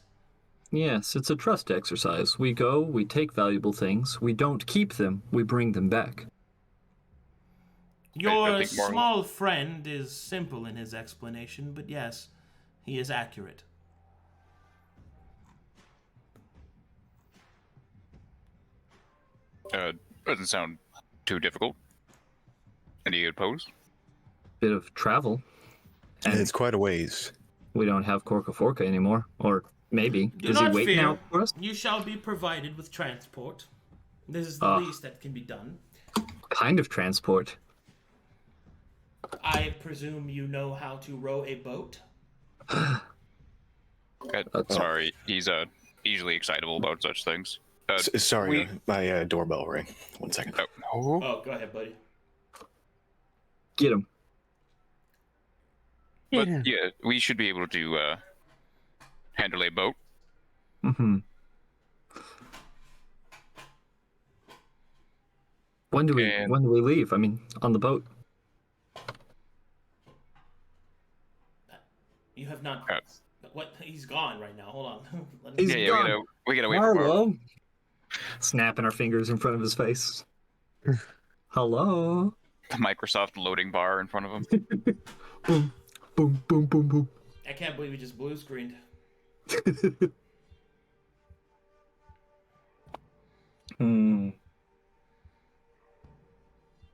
Yes, it's a trust exercise. We go, we take valuable things, we don't keep them, we bring them back. Your think Marlowe- small friend is simple in his explanation, but yes, he is accurate. Doesn't sound too difficult. Any opposed? Bit of travel. And it's quite a ways. We don't have Corca anymore. Or maybe. Do Is he not waiting fear. out for us? You shall be provided with transport. This is the least that can be done. Kind of transport. I presume you know how to row a boat? Sorry, he's easily excitable about such things. Sorry, my doorbell rang. 1 second. Oh, go ahead, buddy. Get him. But yeah, we should be able to handle a boat. Mm-hmm. When do we leave? I mean, on the boat. You have not... What? He's gone right now. Hold on. Let He's me... gone. We gotta wait for Marlowe. Marlowe. Snapping our fingers in front of his face. Hello. The Microsoft loading bar in front of him. Boom, boom, boom, boom, boom. I can't believe he just blue screened.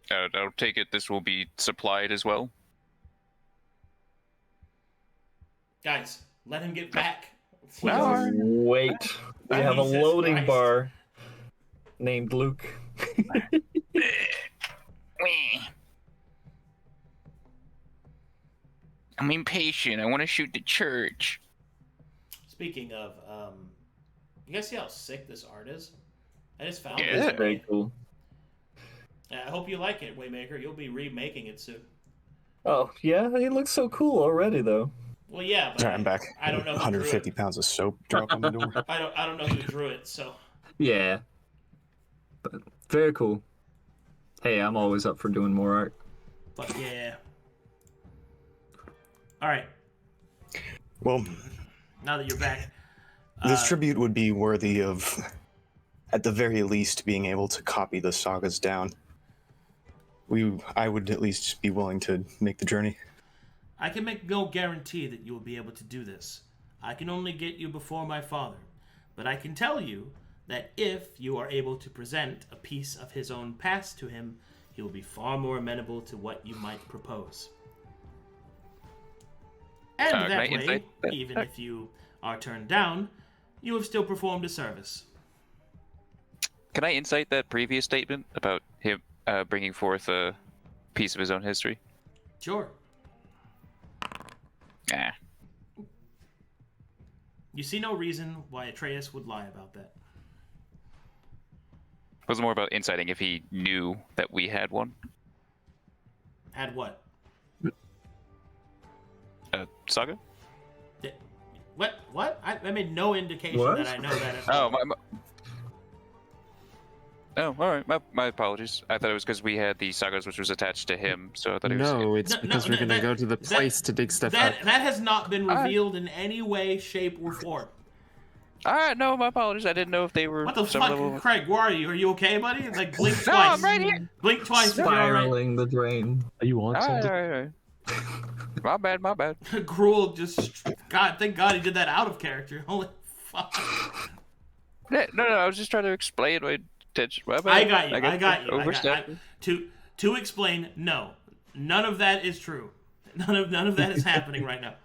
I'll take it this will be supplied as well. Guys, let him get back. Wait. We have a Jesus loading Christ. bar named Luke. I'm impatient. I want to shoot the church. Speaking of, you guys see how sick this art is? I just found Yeah. it. It's today. very cool. I hope you like it, Waymaker. You'll be remaking it soon. Oh, yeah? It looks so cool already, though. Well, yeah, but Sorry, I'm back. I don't know who 150 drew it. pounds of soap drop on the door. I don't know who drew it, so Yeah. But very cool. Hey, I'm always up for doing more art. but yeah. All right, Well, now that you're back, this tribute would be worthy of, at the very least, being able to copy the sagas down. I would at least be willing to make the journey. I can make no guarantee that you will be able to do this. I can only get you before my father, but I can tell you that if you are able to present a piece of his own past to him, he will be far more amenable to what you might propose. And Can I that way, insight that? even if you are turned down, you have still performed a service. Can I insight that previous statement about him bringing forth a piece of his own history? Sure. Nah. You see no reason why Atreus would lie about that. It was more about inciting if he knew that we had one. Had what? Saga? What? What? I made no indication What? that I know that at Oh, all. Oh, all right. My apologies. I thought it was because we had the sagas, which was attached to him. So I thought it was. No, it's No, because no, we're gonna that- go to the place to dig stuff That up. that has not been revealed in any way, shape, or form. All right. No, my apologies. I didn't know if they were What the some fuck, level. Craig? Where are you? Are you okay, buddy? Like blink No, twice. I'm right here. Blink twice. If you're all right. Spiraling the drain. Are you on All right, something? all right, all right. My bad. My bad. Gruul just. God, thank God he did that out of character. Holy fuck. No. I was just trying to explain my intention. My bad. I got you. I got you. Overstepped. To explain, no, none of that is true. None of that is happening right now.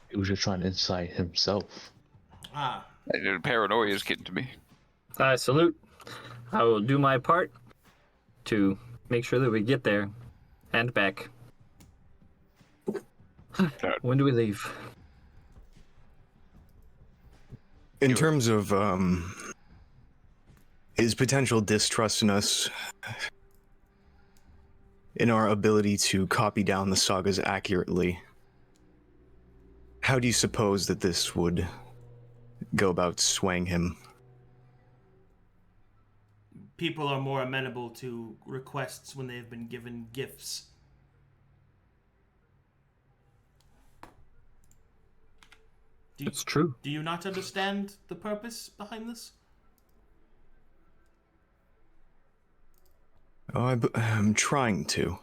He was just trying to incite himself. Ah, Paranoia is getting to me. I salute. I will do my part to make sure that we get there and back. When do we leave? In terms of his potential distrust in us, in our ability to copy down the sagas accurately, how do you suppose that this would go about swaying him? people are more amenable to requests when they have been given gifts. It's true. Do you not understand the purpose behind this? Oh, I'm trying to.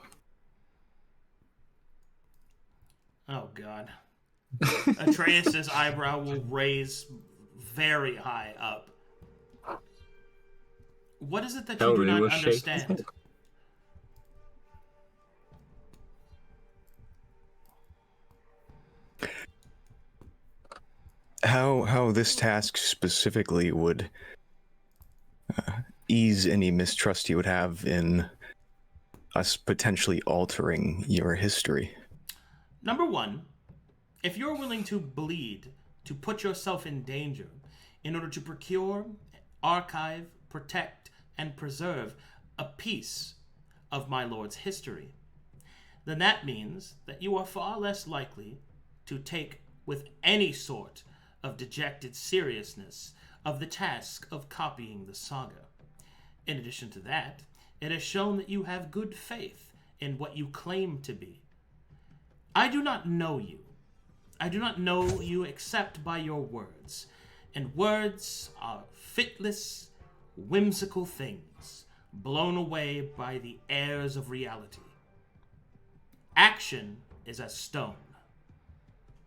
Oh, God. Atreus's eyebrow will raise very high up. What is it that you do Telry not was shaking his understand? head. How this task specifically would ease any mistrust you would have in us potentially altering your history. Number one, if you're willing to bleed, to put yourself in danger, in order to procure, archive, protect, and preserve a piece of my lord's history, then that means that you are far less likely to take with any sort of dejected seriousness of the task of copying the saga. In addition to that, it has shown that you have good faith in what you claim to be. I do not know you. I do not know you except by your words. And words are fitless, whimsical things, blown away by the airs of reality. Action is as stone.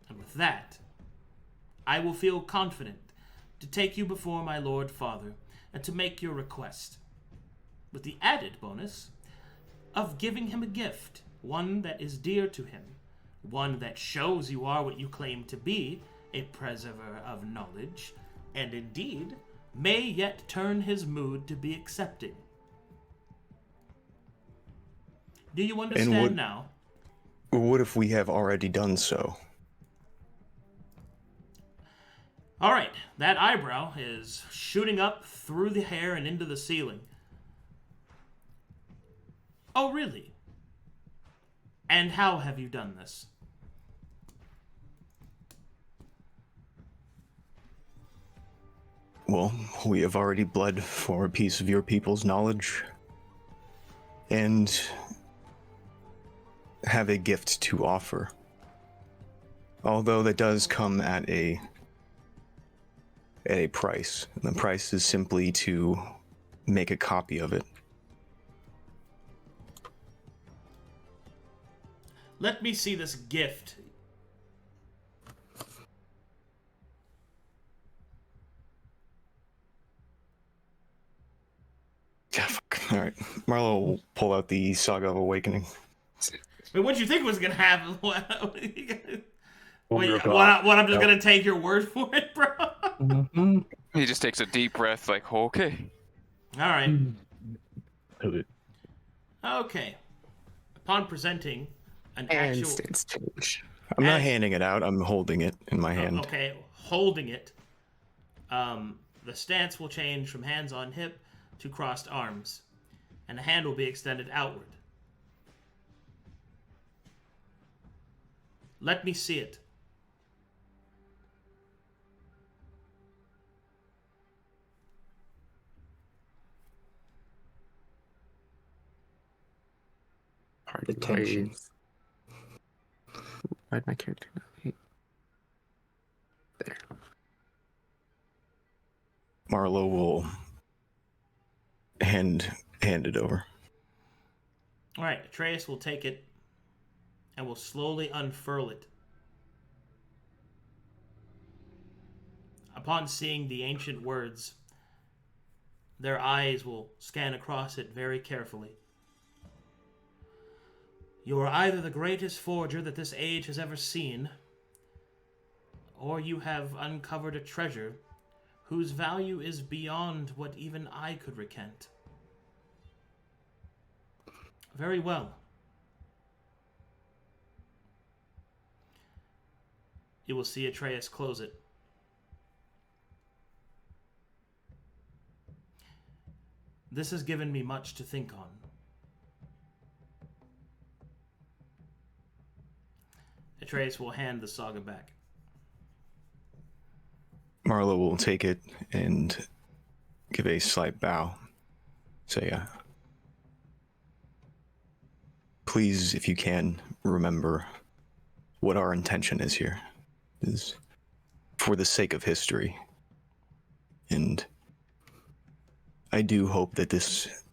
And with that, I will feel confident to take you before my Lord Father and to make your request, with the added bonus of giving him a gift, one that is dear to him, one that shows you are what you claim to be, a preserver of knowledge, and indeed may yet turn his mood to be accepting. Do you understand now? What if we have already done so? All right, that eyebrow is shooting up through the hair and into the ceiling. Oh, really? And how have you done this? Well, we have already bled for a piece of your people's knowledge, and have a gift to offer. Although that does come at a price. And the price is simply to make a copy of it. Let me see this gift. Yeah, fuck. All right. Marlowe will pull out the Saga of Awakening. Wait, what'd you think was gonna happen? What, God. I'm just gonna take your word for it, bro? Mm-hmm. He just takes a deep breath, like, okay. All right. Okay. Okay. Upon presenting an And actual... stance change. I'm not And- handing it out, I'm holding it in my hand. Okay, holding it. The stance will change from hands on hip to crossed arms, and the hand will be extended outward. Let me see it. Pardon The tension. Why'd my character not hit? There. Marlowe will hand it over. All right, Atreus will take it and will slowly unfurl it. Upon seeing the ancient words, their eyes will scan across it very carefully. You are either the greatest forger that this age has ever seen, or you have uncovered a treasure whose value is beyond what even I could recant. Very well. You will see Atreus close it. This has given me much to think on. Atreus will hand the saga back. Marlowe will take it and give a slight bow. Say, please, if you can, remember what our intention is here. It is for the sake of history. And I do hope that this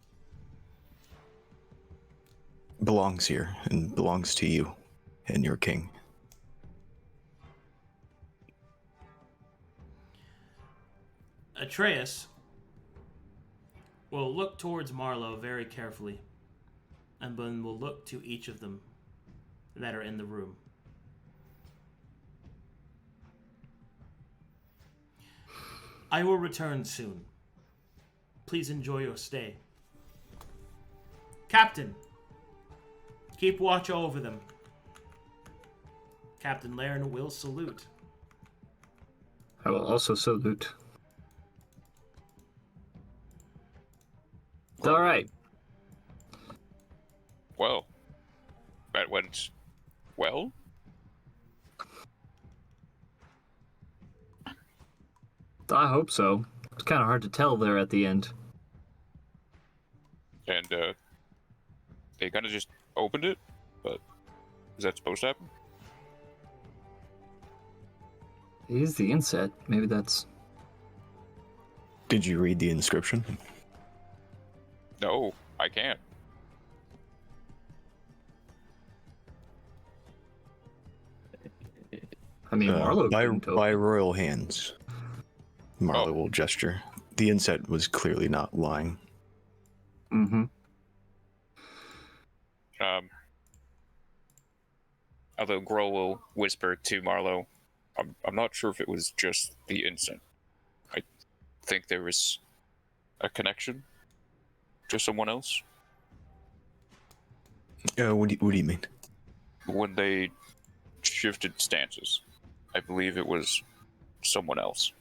belongs here and belongs to you and your king. Atreus will look towards Marlowe very carefully, and then will look to each of them that are in the room. I will return soon. Please enjoy your stay. Captain, keep watch over them. Captain Laren will salute. I will also salute. All right. Well, that went well. I hope so. It's kind of hard to tell there at the end. And they kind of just opened it, but is that supposed to happen? He's the inset. Maybe that's... Did you read the inscription? No, I can't. I mean, Marlowe by couldn't open. royal hands. Marlowe will gesture. The inset was clearly not lying. Mm-hmm. Although Gruul will whisper to Marlowe, I'm not sure if it was just the instant. I think there was a connection to someone else. What do you mean? When they shifted stances, I believe it was someone else.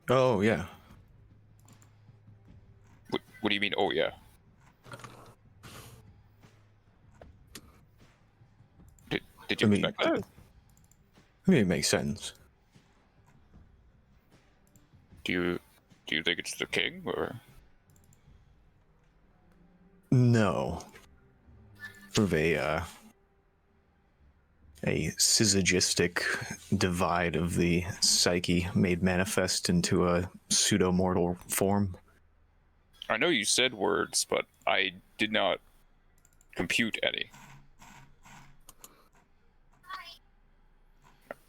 Oh, yeah. What do you mean, oh yeah? Did you expect that? I mean, it makes sense. Do you think it's the king, or? No. Sort of a syzygistic divide of the psyche made manifest into a pseudo-mortal form. I know you said words, but I did not compute any.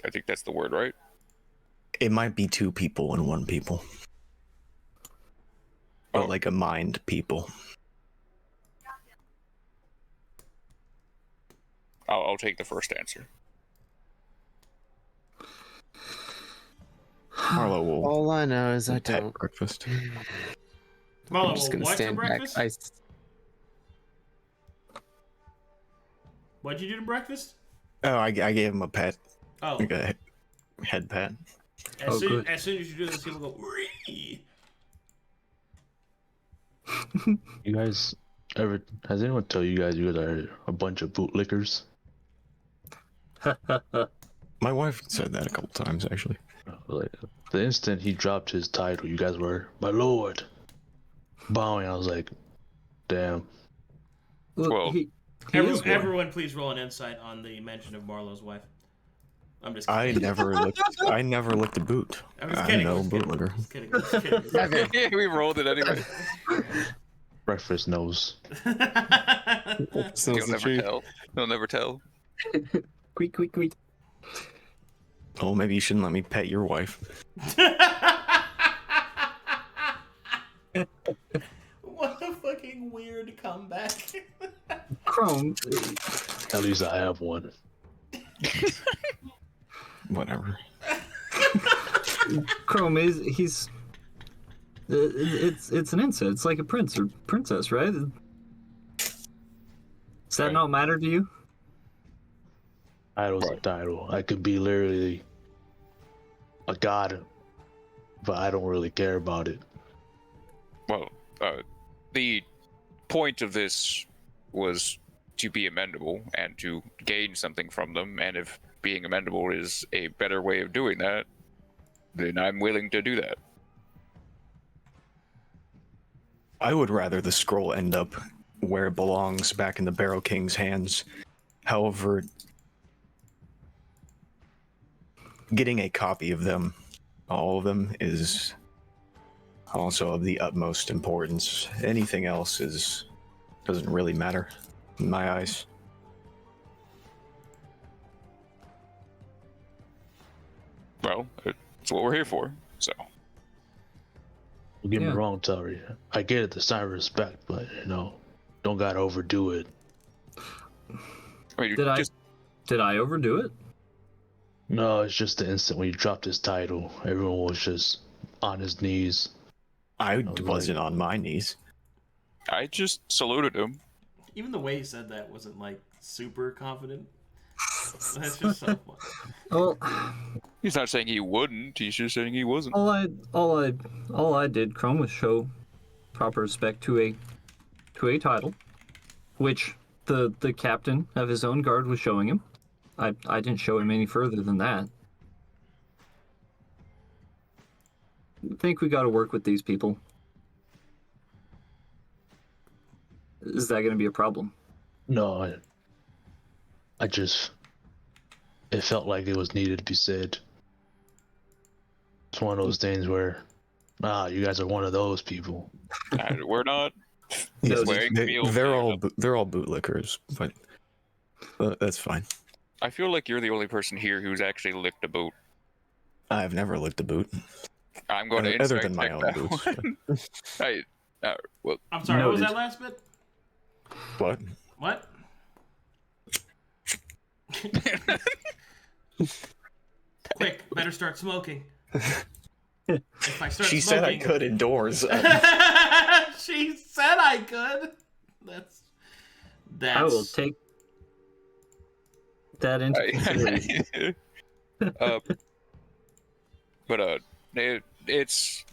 I think that's the word, right? It might be two people and one people. But like a mind people. I'll take the first answer. Marlowe will All I know is I pet don't. breakfast. Marlowe, I'm just gonna what for stand back. breakfast? What'd you do to breakfast? Oh, I gave him a pet. Oh. Like a head pet. As soon good. as you do this, he'll go, "Wee." You guys ever? Has anyone tell you guys are a bunch of bootlickers? My wife said that a couple times, actually. Like the instant he dropped his title, you guys were, "My lord," bowing. I was like, "Damn." Well, he is one. Everyone, please roll an insight on the mention of Marlowe's wife. I'm just kidding. I never licked a boot. I'm just kidding. No I'm just kidding. bootlicker. Just kidding. Just kidding. yeah, we rolled it anyway. Breakfast knows. You'll never tell. You'll never tell. Quick. Oh, maybe you shouldn't let me pet your wife. What a fucking weird comeback. Chrome, At least I have one. Whatever. Chrome he's it's an insect. It's like a prince or princess, right? Does that not matter to you? Title's a title. I could be literally a god, but I don't really care about it. Well, the point of this was to be amendable and to gain something from them, and if being amendable is a better way of doing that, then I'm willing to do that. I would rather the scroll end up where it belongs, back in the Barrow King's hands. However, getting a copy of them, all of them, is also of the utmost importance. Anything else doesn't really matter in my eyes. Well, it's what we're here for, so. Don't get me Yeah. wrong, Telry. I get it, the sign of respect, but don't gotta overdo it. I mean, Did I overdo it? No, it's just the instant when you dropped his title, everyone was just on his knees. I was wasn't on my knees. I just saluted him. Even the way he said that wasn't like super confident. That's just so fun. Well, He's not saying he wouldn't. He's just saying he wasn't. all I did, Chrome, was show proper respect to a title, which the captain of his own guard was showing him. I didn't show him any further than that. I think we got to work with these people. Is that going to be a problem? No, I just, it felt like it was needed to be said. It's one of those things where, you guys are one of those people. We're not. Yes, Wearing field they're gear. all bootlickers, but that's fine. I feel like you're the only person here who's actually licked a boot. I've never licked a boot. I'm going to Other insight than my check own that boots. one. Well, I'm sorry, what was Noted. that last bit? What? What? Quick, better start smoking. If I start She smoking... said I could indoors. She said I could. That's... I will take that into consideration. But it's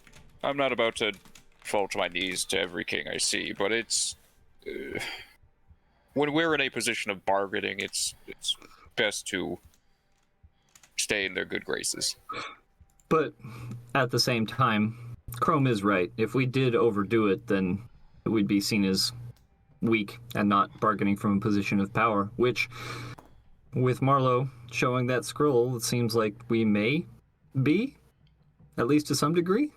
I'm not about to fall to my knees to every king I see, but it's when we're in a position of bargaining, it's best to stay in their good graces. But at the same time, Chrome is right. If we did overdo it, then we'd be seen as weak and not bargaining from a position of power, which, with Marlowe showing that scroll, it seems like we may be, at least to some degree.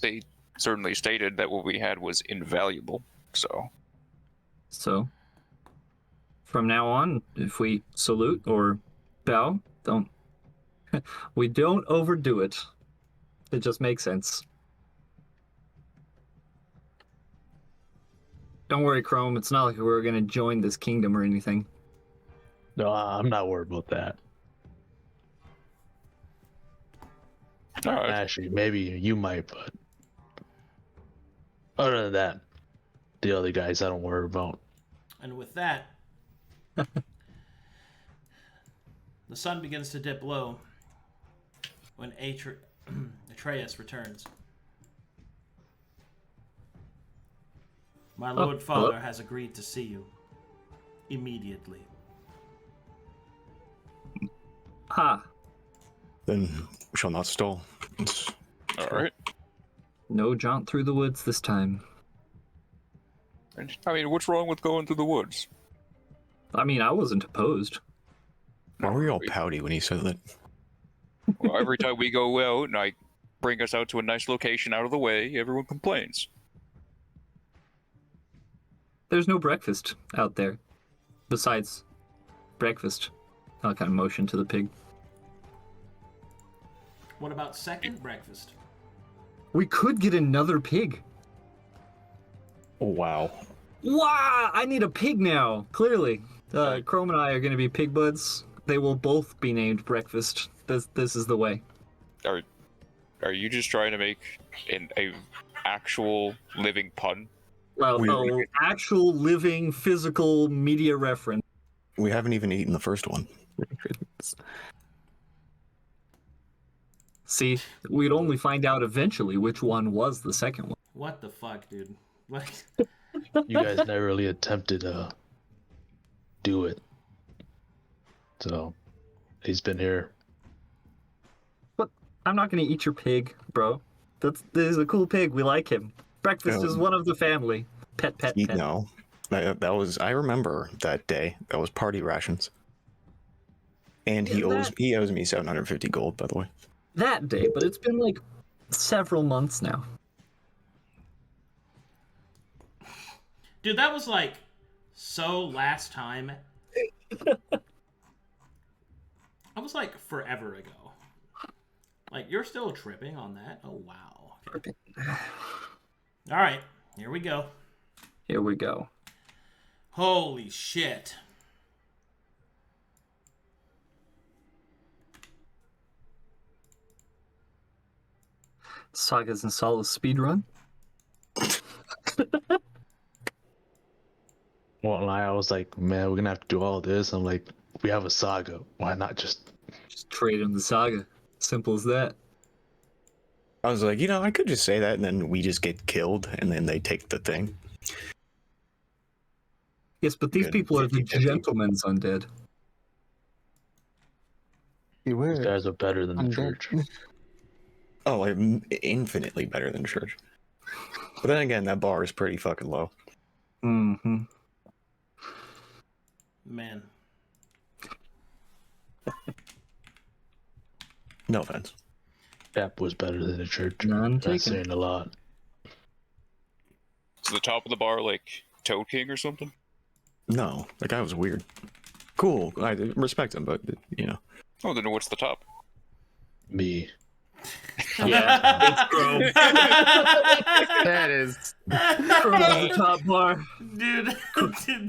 They certainly stated that what we had was invaluable, so... So, from now on, if we salute or bow, we don't overdo it. It just makes sense. Don't worry, Chrome. It's not like we're going to join this kingdom or anything. No, I'm not worried about that. All right. Actually, maybe you might, but other than that, the other guys I don't worry about. And with that, the sun begins to dip low when Atreus returns. My Lord Father has agreed to see you immediately. Ha! Then we shall not stall. All right. No jaunt through the woods this time. I mean, what's wrong with going through the woods? I mean, I wasn't opposed. Why were you all pouty when he said that? Well, every time we go out and I bring us out to a nice location out of the way, everyone complains. There's no breakfast out there. Besides breakfast. I'll kind of motion to the pig. What about second breakfast? We could get another pig. Oh, wow. Wow! I need a pig now. Clearly, Chrome and I are going to be pig buds. They will both be named Breakfast. This is the way. Are you just trying to make a actual living pun? Well, actual living physical media reference. We haven't even eaten the first one. See, we'd only find out eventually which one was the second one. What the fuck, dude? Like, You guys never really attempted to do it. So, he's been here. But I'm not going to eat your pig, bro. This is a cool pig. We like him. Breakfast is one of the family. Pet. No. That was, I remember that day. That was party rations. And he owes me 750 gold, by the way. That day, but it's been like several months now. dude, that was like so last time. I was like forever ago. Like, you're still tripping on that? Oh, wow. Okay. All right, here we go. Here we go. Holy shit. Sagas and Solace speedrun. Well, and I was like, man, we're gonna have to do all this. I'm like, we have a saga. Why not just trade in the saga? Simple as that. I was like, I could just say that, and then we just get killed, and then they take the thing. Yes, but these people are the gentlemen's undead. these guys are better than the church? Oh, like, infinitely better than church. But then again, that bar is pretty fucking low. Mm-hmm. Man. No offense. That was better than the church. None taken. That's saying a lot. Is the top of the bar like Toad King or something? No, that guy was weird. Cool, I respect him, but, Oh, then what's the top? Me. Yeah, it's Grove. That is. Grove's the top bar. Dude,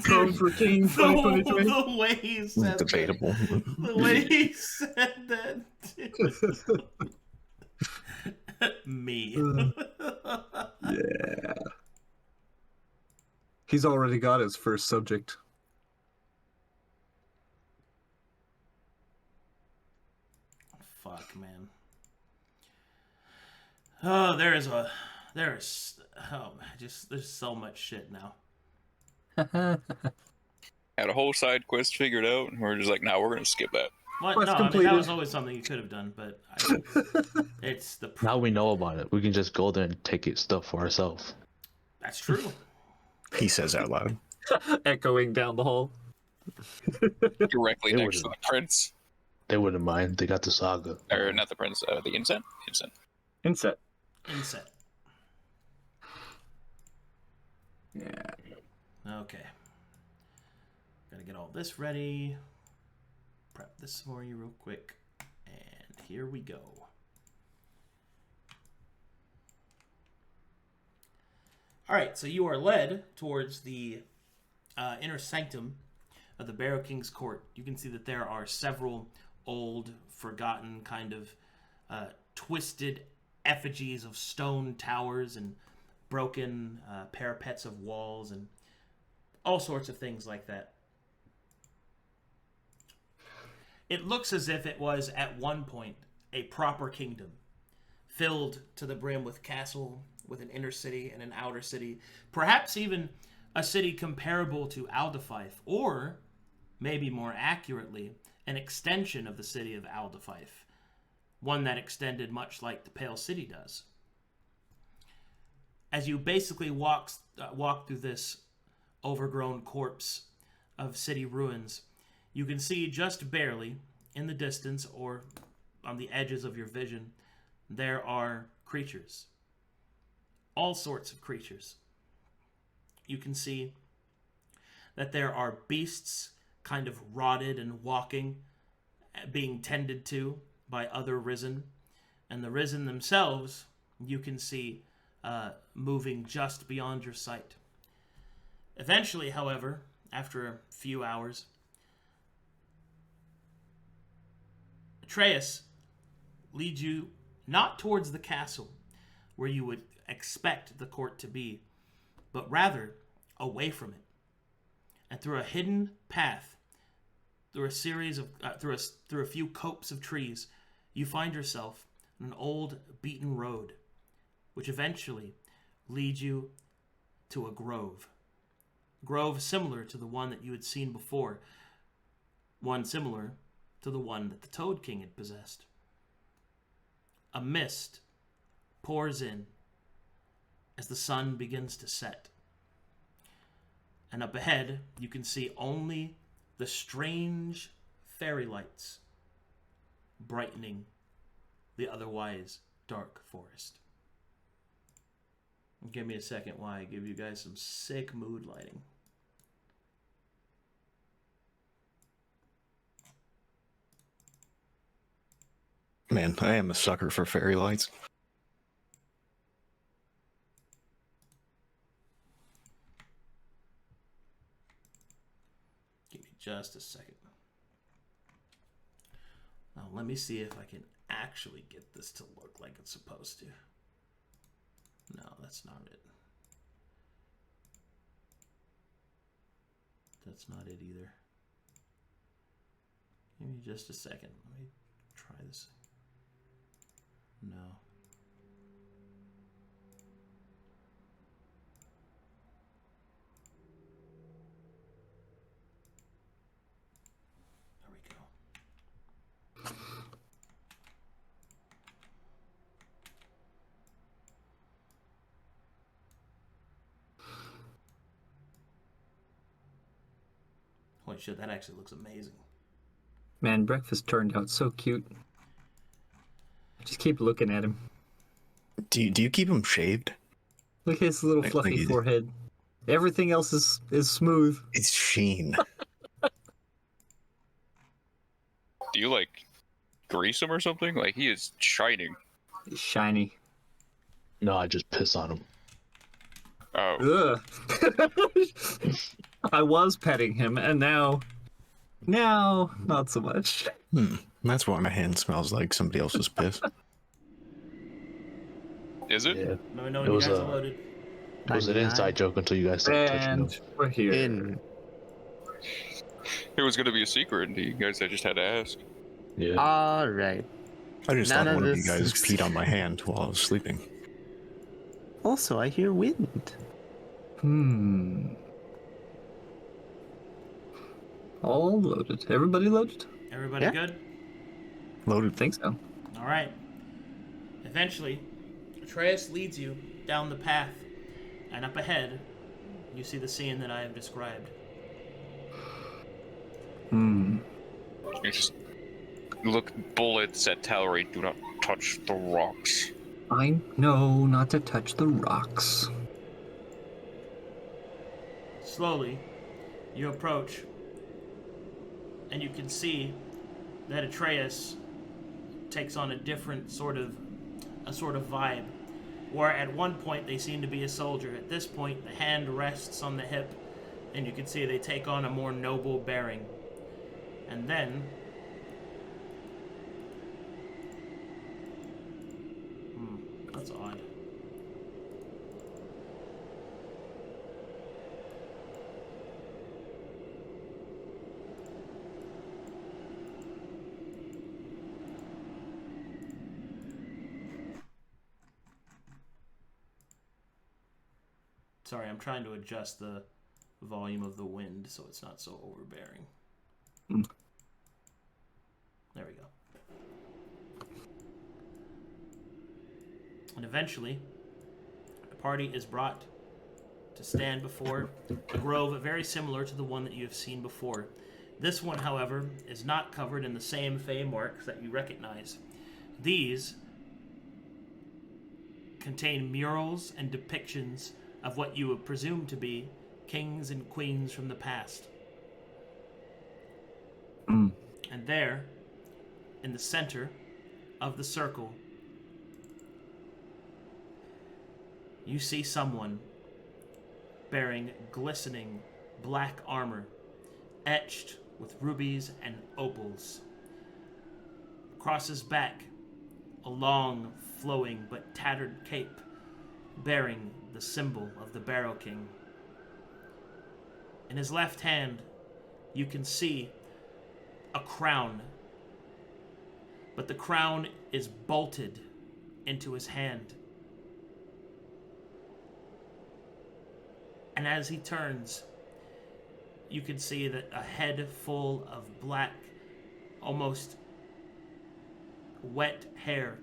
Grove for King 2023. the way he said Debatable. that. The way he said that. Dude. Me. Yeah. He's already got his first subject. Fuck, man. Oh, there's so much shit now. Had a whole side quest figured out, and we're just like, nah, we're gonna skip that. What? Quest No, I mean, that completed. was always something you could have done, but it's the. Now we know about it. We can just go there and take it stuff for ourselves. That's true. He says out loud. Echoing down the hall. Directly It next to would've- the prince. They wouldn't mind. They got the saga. Or not the prince, the incense? Incense. Inset. Inset. Yeah. Okay. Gotta get all this ready. Prep this for you real quick. And here we go. Alright, so you are led towards the inner sanctum of the Barrow King's court. You can see that there are several old, forgotten, kind of twisted effigies of stone towers and broken parapets of walls and all sorts of things like that. It looks as if it was at one point a proper kingdom, filled to the brim with castle, with an inner city and an outer city, perhaps even a city comparable to Aldafife, or maybe more accurately, an extension of the city of Aldafife, one that extended much like the Pale City does. As you basically walk through this overgrown corpse of city ruins, you can see just barely in the distance or on the edges of your vision, there are creatures. All sorts of creatures. You can see that there are beasts kind of rotted and walking, being tended to by other risen. And the risen themselves, you can see moving just beyond your sight. Eventually, however, after a few hours, Atreus leads you not towards the castle, where you would expect the court to be, but rather away from it, and through a hidden path, through a series of through a few copses of trees, you find yourself on an old beaten road, which eventually leads you to a grove similar to the one that you had seen before, one similar to the one that the Toad King had possessed. A mist pours in as the sun begins to set. And up ahead, you can see only the strange fairy lights brightening the otherwise dark forest. Give me a second while I give you guys some sick mood lighting. Man, I am a sucker for fairy lights. Give me just a second. Now let me see if I can actually get this to look like it's supposed to. No, that's not it. That's not it either. Give me just a second. Let me try this. No. There we go. Holy shit, that actually looks amazing. Man, breakfast turned out so cute. I just keep looking at him. Do you keep him shaved? Look at his little Like fluffy he- forehead. Everything else is smooth. It's sheen. Do you like grease him or something? Like he is shining. He's shiny. No, I just piss on him. Oh, Ugh. I was petting him, and now, not so much. That's why my hand smells like somebody else's piss. is it? Yeah. Let me know It when you was guys a- are loaded. It was an 99. inside joke until you guys started touching him. And we're here. In. It was gonna be a secret, and you guys, I just had to ask. Yeah. All right. I just None thought of one of you this guys is- peed on my hand while I was sleeping. Also, I hear wind. All loaded. Everybody loaded? Everybody Yeah. good? Loaded. I think so. All right. Eventually, Atreus leads you down the path, and up ahead, you see the scene that I have described. You just look bullets at Telry. Do not touch the rocks. I know not to touch the rocks. Slowly, you approach, and you can see that Atreus takes on a different sort of vibe. Where at one point they seem to be a soldier, at this point the hand rests on the hip, and you can see they take on a more noble bearing. And then that's odd. Sorry, I'm trying to adjust the volume of the wind so it's not so overbearing. There we go. And eventually, the party is brought to stand before a grove very similar to the one that you have seen before. This one, however, is not covered in the same fey marks that you recognize. These contain murals and depictions of what you would presume to be kings and queens from the past. And there, in the center of the circle, you see someone bearing glistening black armor, etched with rubies and opals. Across his back, a long, flowing but tattered cape bearing the symbol of the Barrow King. In his left hand, you can see a crown, but the crown is bolted into his hand. And as he turns, you can see that a head full of black, almost wet hair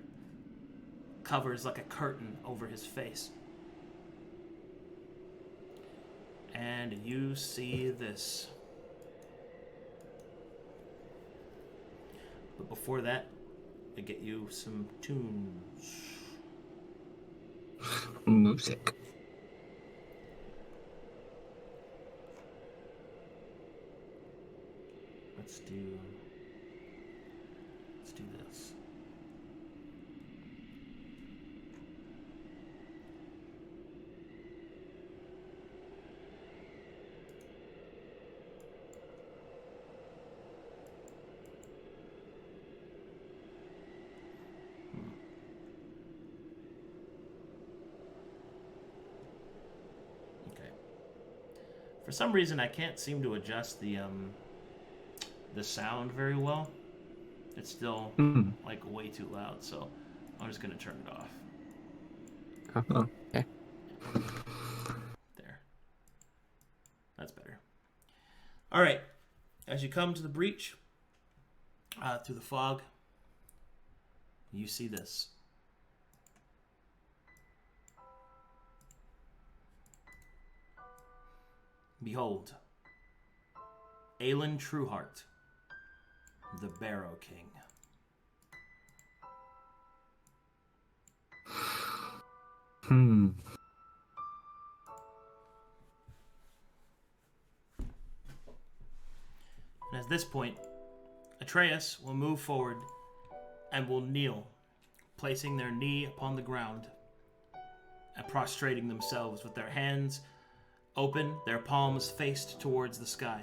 covers like a curtain over his face. And you see this. But before that, I get you some tunes. Music. Let's do this. Okay. For some reason, I can't seem to adjust the sound very well. It's still like way too loud, so I'm just gonna turn it off. Oh. Okay. There. That's better. All right. As you come to the breach, through the fog, you see this. Behold, Aelin Trueheart, the Barrow King. And at this point, Atreus will move forward and will kneel, placing their knee upon the ground and prostrating themselves with their hands open, their palms faced towards the sky.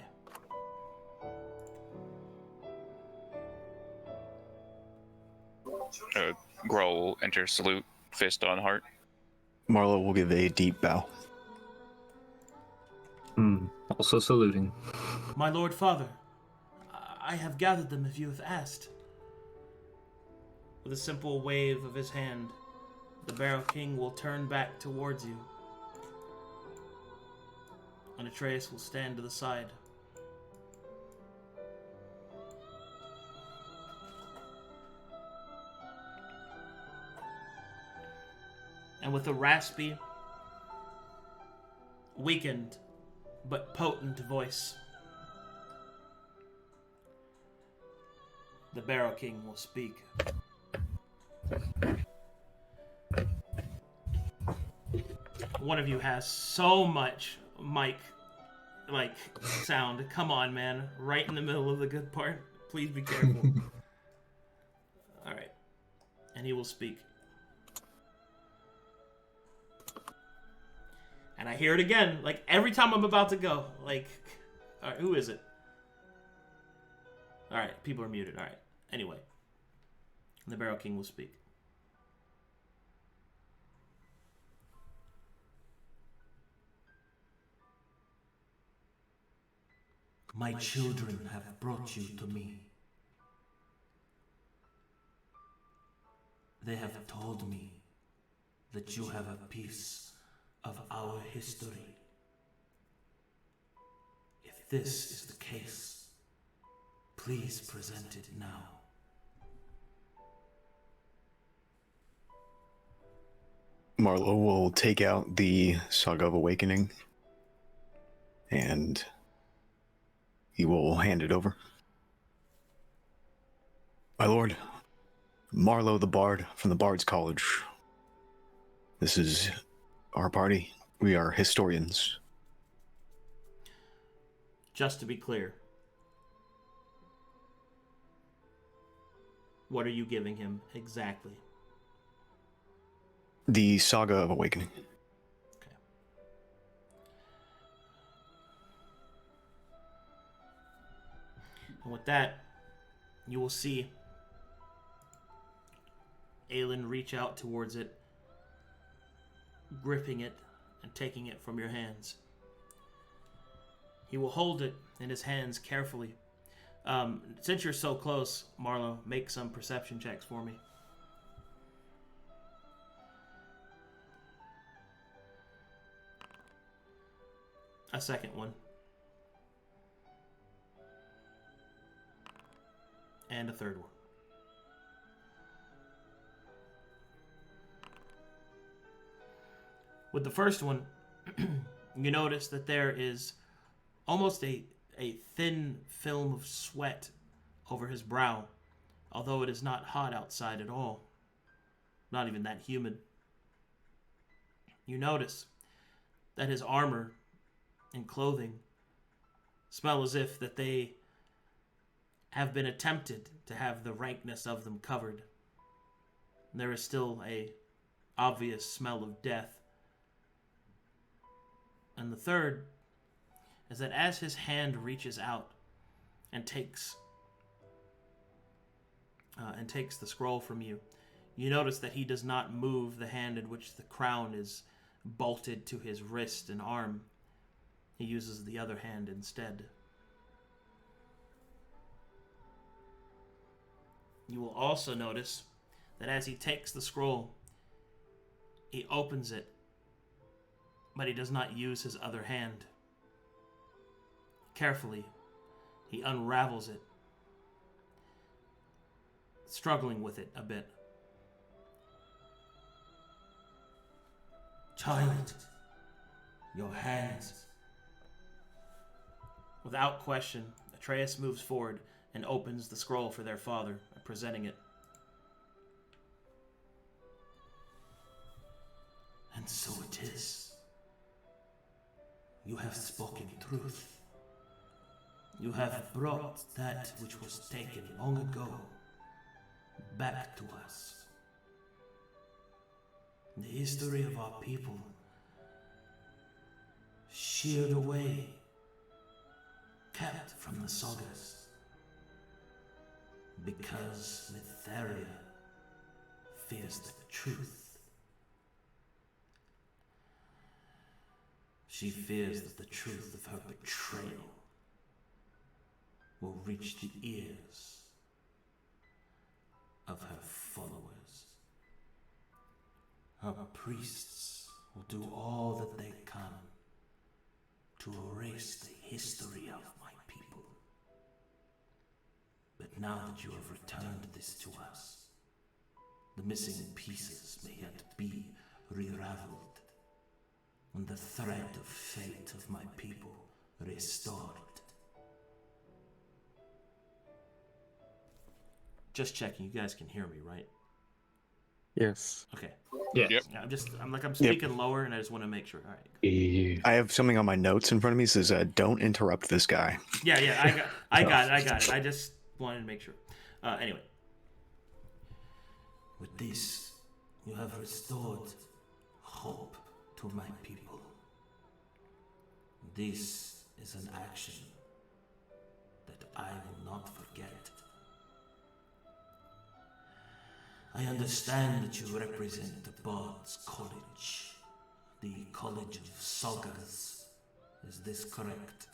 Gruul enters salute, fist on heart. Marlowe will give a deep bow. Also saluting. My Lord Father, I have gathered them if you have asked. With a simple wave of his hand, the Barrow King will turn back towards you, and Atreus will stand to the side. And with a raspy, weakened, but potent voice, the Barrow King will speak. One of you has so much mic, sound. Come on, man. Right in the middle of the good part. Please be careful. Alright. And he will speak. And I hear it again, every time I'm about to go. Alright, who is it? Alright, people are muted. Alright. Anyway. The Barrow King will speak. My children have brought you to me. They have told me that you have a piece of our history. If this is the case, please present it now. Marlowe will take out the Saga of Awakening, and he will hand it over. My lord, Marlowe the Bard from the Bard's College. This is our party. We are historians. Just to be clear, what are you giving him exactly? The Saga of Awakening. Okay. And with that, you will see Aelin reach out towards it, gripping it and taking it from your hands. He will hold it in his hands carefully. Since you're so close, Marlowe, make some perception checks for me. A second one. And a third one. With the first one, you notice that there is almost a thin film of sweat over his brow, although it is not hot outside at all. Not even that humid. You notice that his armor and clothing smell as if that they have been attempted to have the rankness of them covered. There is still a obvious smell of death. And the third is that as his hand reaches out and takes the scroll from you, you notice that he does not move the hand in which the crown is bolted to his wrist and arm. He uses the other hand instead. You will also notice that as he takes the scroll, he opens it, but he does not use his other hand. Carefully, he unravels it, struggling with it a bit. Child, your hands. Without question, Atreus moves forward and opens the scroll for their father, presenting it. And so it is. You have spoken truth. You have brought that which was taken long ago back to us. the history of our people sheared away, kept from the Sagas, because Mytheria fears the truth. She fears that the truth of her betrayal will reach the ears of her followers. Her priests will do all that they can to erase the history of my people. But now that you have returned this to us, the missing pieces may yet be re-raveled, and the thread of fate of my people restored. Just checking, you guys can hear me, right? Yes. Okay. Yeah. Yep. I'm speaking lower, and I just want to make sure. All right. Yeah. I have something on my notes in front of me that says, don't interrupt this guy. Yeah, I got it. I just wanted to make sure. Anyway. With this, you have restored hope to my people. This is an action that I will not forget. I understand that you represent the Bard's College, the College of Sagas. Is this correct?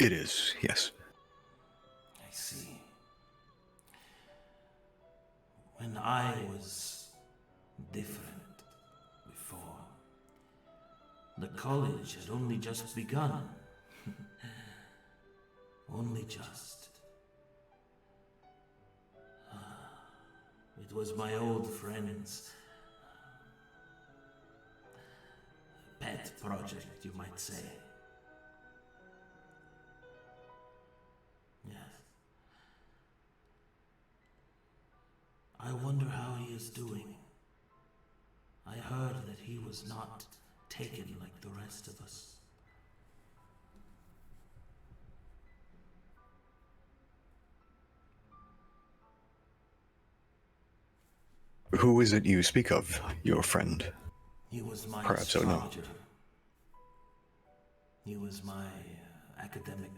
It is, yes. I see. When I was different before, the college had only just begun. Only just. It was my old friend's pet project, you might say. Yes. I wonder how he is doing. I heard that he was not taken like the rest of us. Who is it you speak of, your friend? He was my Perhaps I know. astrologer. He was my academic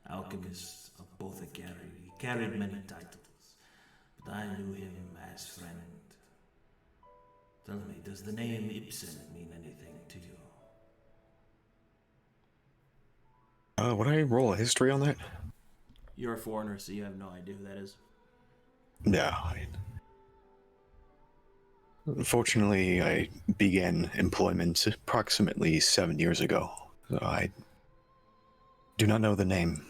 alchemist of both a carry. He carried many titles, but I knew him as friend. Tell me, does the name Ibsen mean anything to you? Would I roll a history on that? You're a foreigner, so you have no idea who that is. Yeah. Unfortunately, I began employment approximately 7 years ago. So I do not know the name.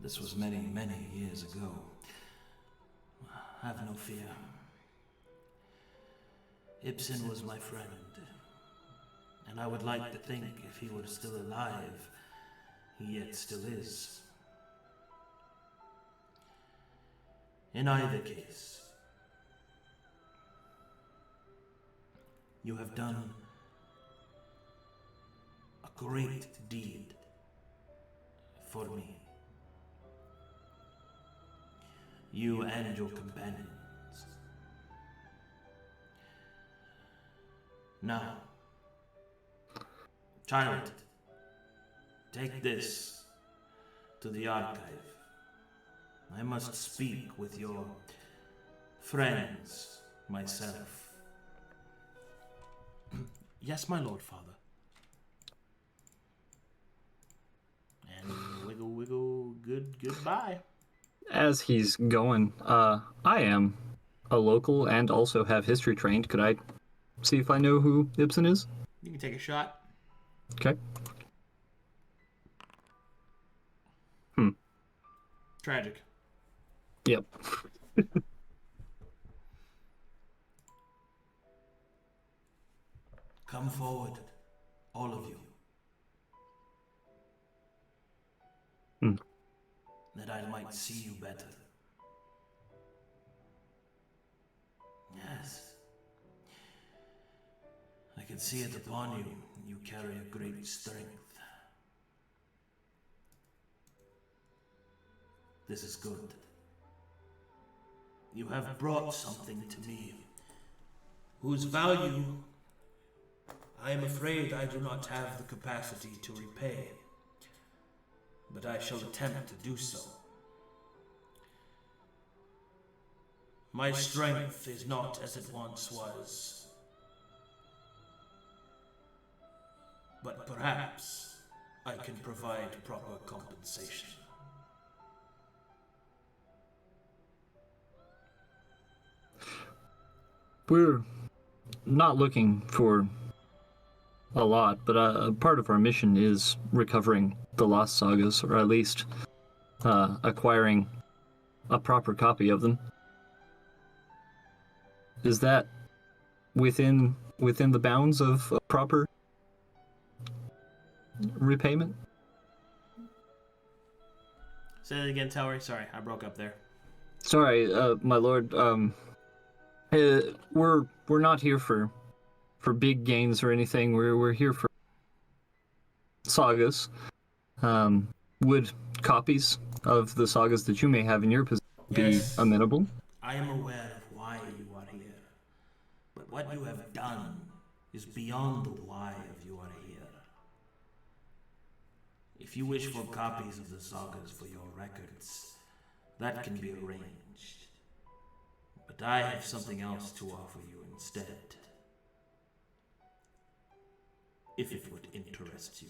This was many, many years ago. Have no fear. Ibsen was my friend, and I would like to think if he were still alive, he yet still is. In either case, you have done a great deed for me. You and your companions. Now, child, take this to the archive. I must speak with your friends myself. Yes, my lord, father. And wiggle, wiggle, goodbye. As he's going, I am a local and also have history trained. Could I see if I know who Ibsen is? You can take a shot. Okay. Tragic. Yep. Come forward, all of you. That I might see you better. Yes. I can see it upon you. You carry a great strength. This is good. You have brought something to me, whose value I am afraid I do not have the capacity to repay, but I shall attempt to do so. My strength is not as it once was, but perhaps I can provide proper compensation. We're not looking for a lot, but a part of our mission is recovering the lost sagas, or at least acquiring a proper copy of them. Is that within the bounds of a proper repayment? Say that again, Telry. Sorry, I broke up there. Sorry, my lord. We're not here for big gains or anything. We're here for sagas. Would copies of the sagas that you may have in your possession be amenable? I am aware of why you are here, but what you have done is beyond the why of you are here. If you wish for copies of the sagas for your records, that can be arranged. But I have something else to offer you instead. If it would interest you.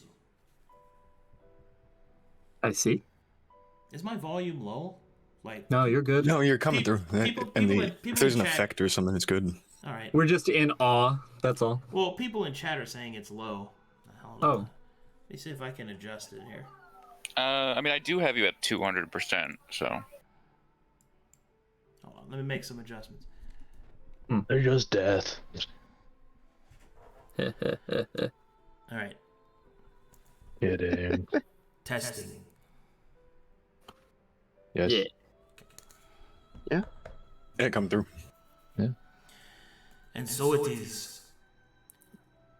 I see. Is my volume low? Like, No, you're good. No, you're coming through. If there's an in chat- effect or something, it's good. All right. We're just in awe. That's all. Well, people in chat are saying it's low. Hold Oh. on. Let me see if I can adjust it here. I mean, I do have you at 200%, so. Hold on. Let me make some adjustments. They're just death. All right. Kidding. Testing. Yes. Yeah. Yeah, come through. And so it is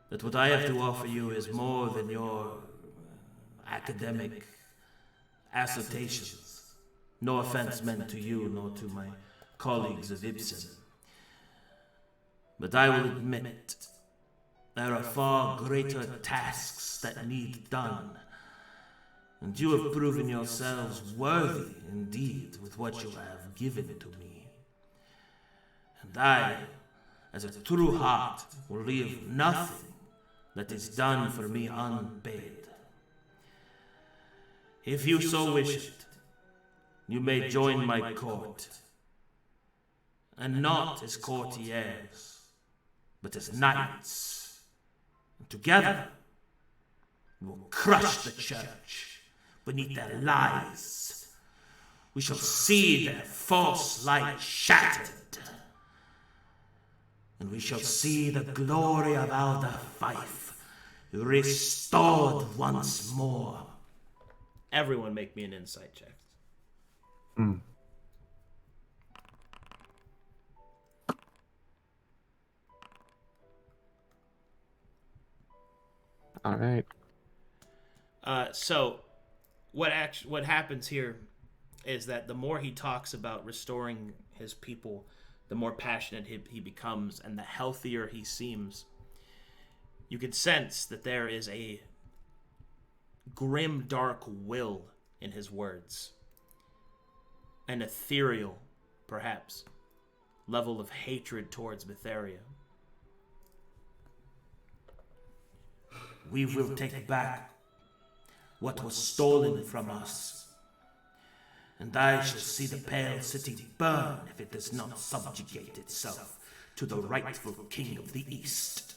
that what I have to offer you is more than your academic assertions. No offense meant to you nor to my colleagues of Ibsen. But I will admit, there are far greater tasks that need done. And you have proven yourselves worthy indeed with what you have given to me. And I, as a true heart, will leave nothing that is done for me unpaid. If you so wish it, you may join my court. And not as courtiers, but as knights. And together, we will crush the church beneath their lies. We shall see their false light shattered. And we shall see the glory of Aldafife restored once more. Everyone make me an insight check. All right. So, what happens here is that the more he talks about restoring his people, the more passionate he becomes, and the healthier he seems. You can sense that there is a grim, dark will in his words. An ethereal, perhaps, level of hatred towards Betheria. We will take back what was stolen from us, and I shall see the Pale City burn if it does not subjugate itself to the rightful king of the East.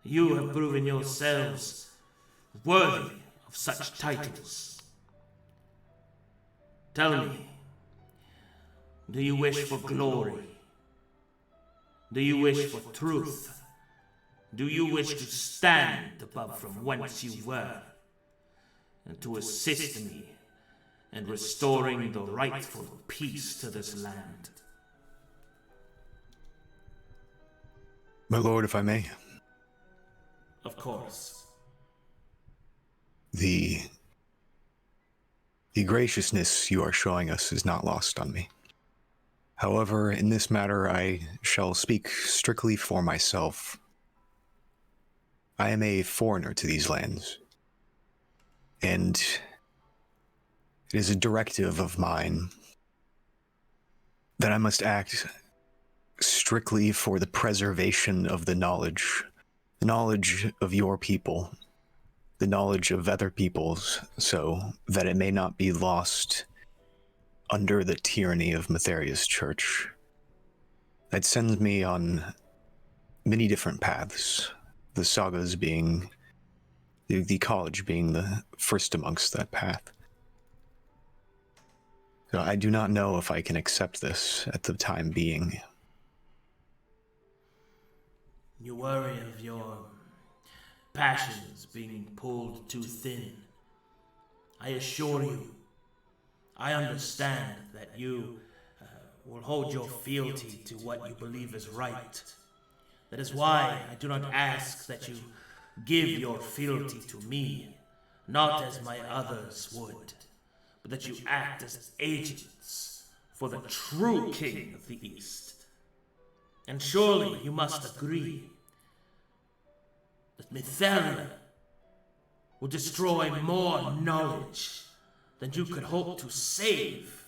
You have proven yourselves worthy of such titles. Tell me, do you wish for glory? Do you wish for truth? Do you wish to stand above from whence you were, and to assist me in restoring the rightful peace to this land? My lord, if I may. Of course. The graciousness you are showing us is not lost on me. However, in this matter, I shall speak strictly for myself. I am a foreigner to these lands, and it is a directive of mine that I must act strictly for the preservation of the knowledge of your people, the knowledge of other peoples, so that it may not be lost under the tyranny of Matheria's church. That sends me on many different paths, the sagas being, the college being the first amongst that path. So I do not know if I can accept this at the time being. You worry of your passions being pulled too thin. I assure you, I understand that you will hold your fealty to what you believe is right. That is why I do not ask that you give your fealty to me, not as my others would, but that you act as agents for the true king of the East. And surely you must agree that Matheria will destroy more knowledge than you could hope to save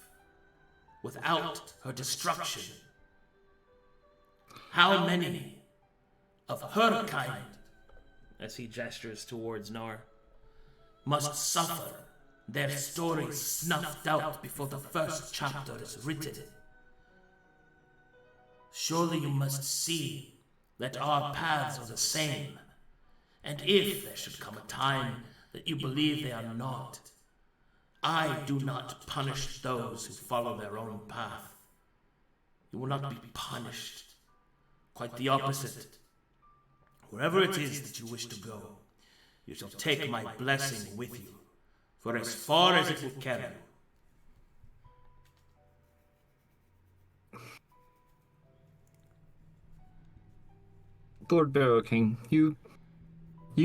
without her destruction. How many of her kind, as he gestures towards Knarh, must suffer their stories snuffed out before the first chapter is written? Surely you must see that our paths are the same, and if there should come a time that you believe they are not, I do not punish those who follow their own path. You will not be punished. Quite the opposite. Wherever it is that you wish to go, you shall take my blessing with you, for as far as it will carry you. Lord Barrow King, you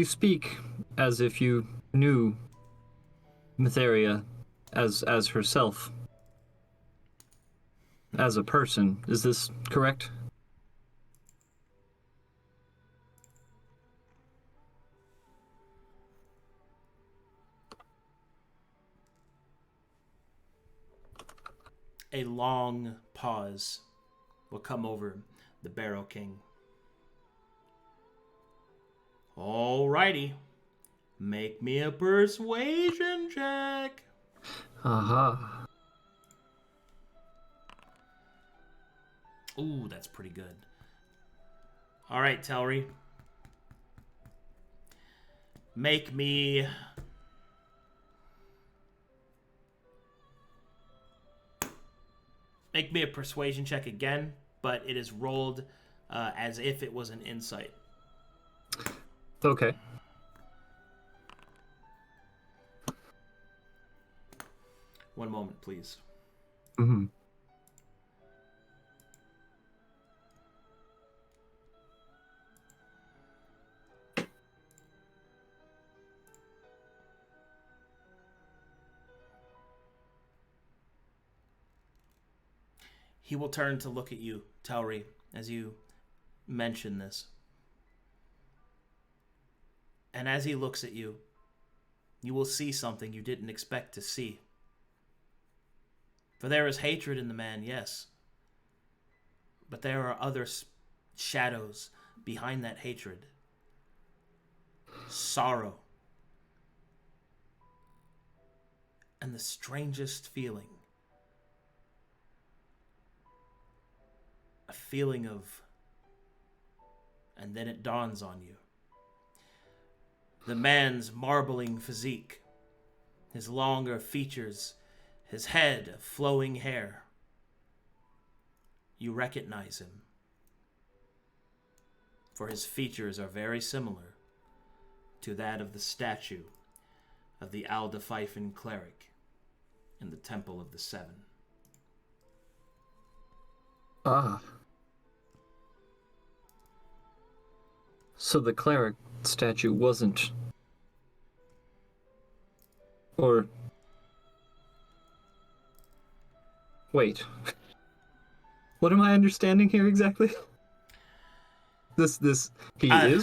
speak as if you knew Matheria as herself, as a person. Is this correct? A long pause will come over the Barrow King. Alrighty. Make me a persuasion check. Aha. Ooh, that's pretty good. Alright, Telry. Make me... Make me a persuasion check again, but it is rolled as if it was an insight. Okay. One moment, please. Mm-hmm. He will turn to look at you, Telry, as you mention this. And as he looks at you, you will see something you didn't expect to see. For there is hatred in the man, yes. But there are other shadows behind that hatred. Sorrow. And the strangest feeling. A feeling of... And then it dawns on you. The man's marbling physique, his longer features, his head of flowing hair. You recognize him, for his features are very similar to that of the statue of the Aldafife cleric in the Temple of the Seven. Ah. So the cleric statue wasn't... Or... Wait. What am I understanding here exactly? He is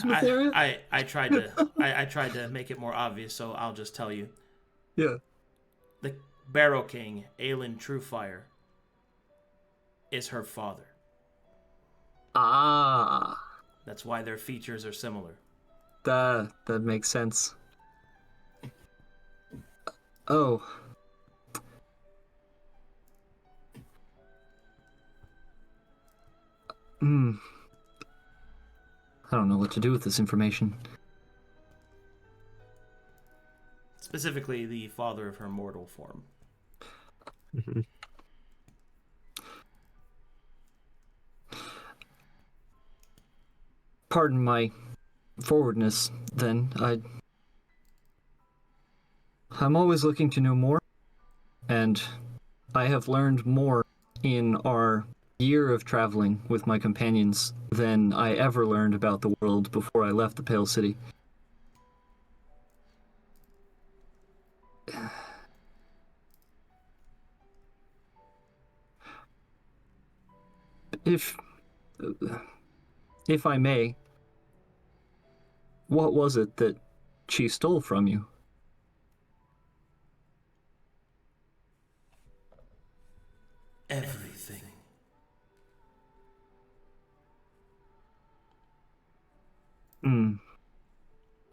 Matheria? I tried to make it more obvious, so I'll just tell you. Yeah. The Barrow King, Aelin Truefire, is her father. Ah. That's why their features are similar. That makes sense. Oh. I don't know what to do with this information. Specifically, the father of her mortal form. Pardon my forwardness, then. I'm always looking to know more, and I have learned more in our year of traveling with my companions than I ever learned about the world before I left the Pale City. If I may, what was it that she stole from you? Everything.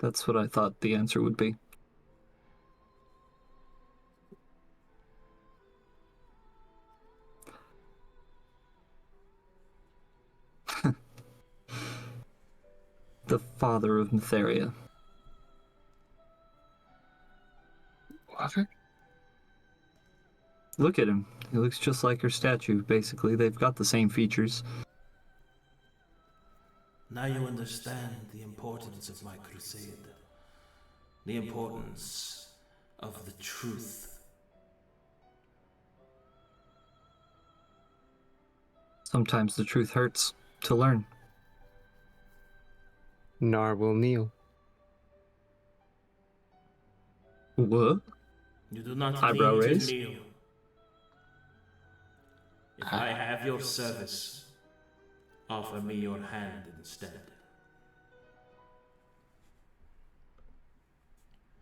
That's what I thought the answer would be. The father of Matheria. What? Look at him. He looks just like her statue, basically. They've got the same features. Now you understand the importance of my crusade. The importance of the truth. Sometimes the truth hurts to learn. Knarh will kneel. What? You do not Eyebrow need raise? to kneel. If I have your service, offer me your hand instead.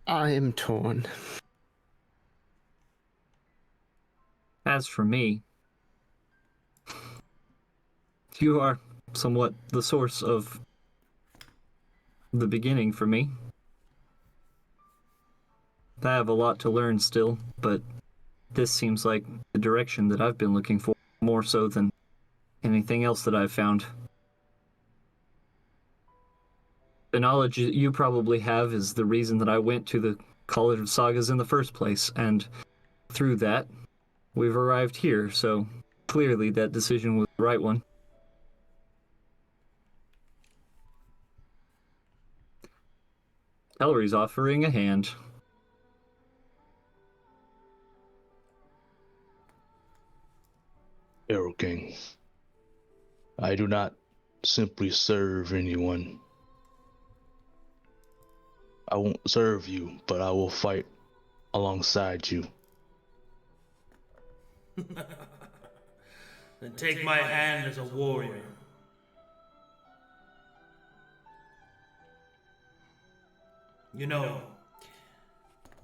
I am torn. As for me, you are somewhat the source of the beginning for me. I have a lot to learn still, but this seems like the direction that I've been looking for, more so than anything else that I've found. The knowledge you probably have is the reason that I went to the College of Sagas in the first place, and through that, we've arrived here, so clearly that decision was the right one. Telry's offering a hand. Arrow King, I do not simply serve anyone. I won't serve you, but I will fight alongside you. Then take my hand as a warrior. You know,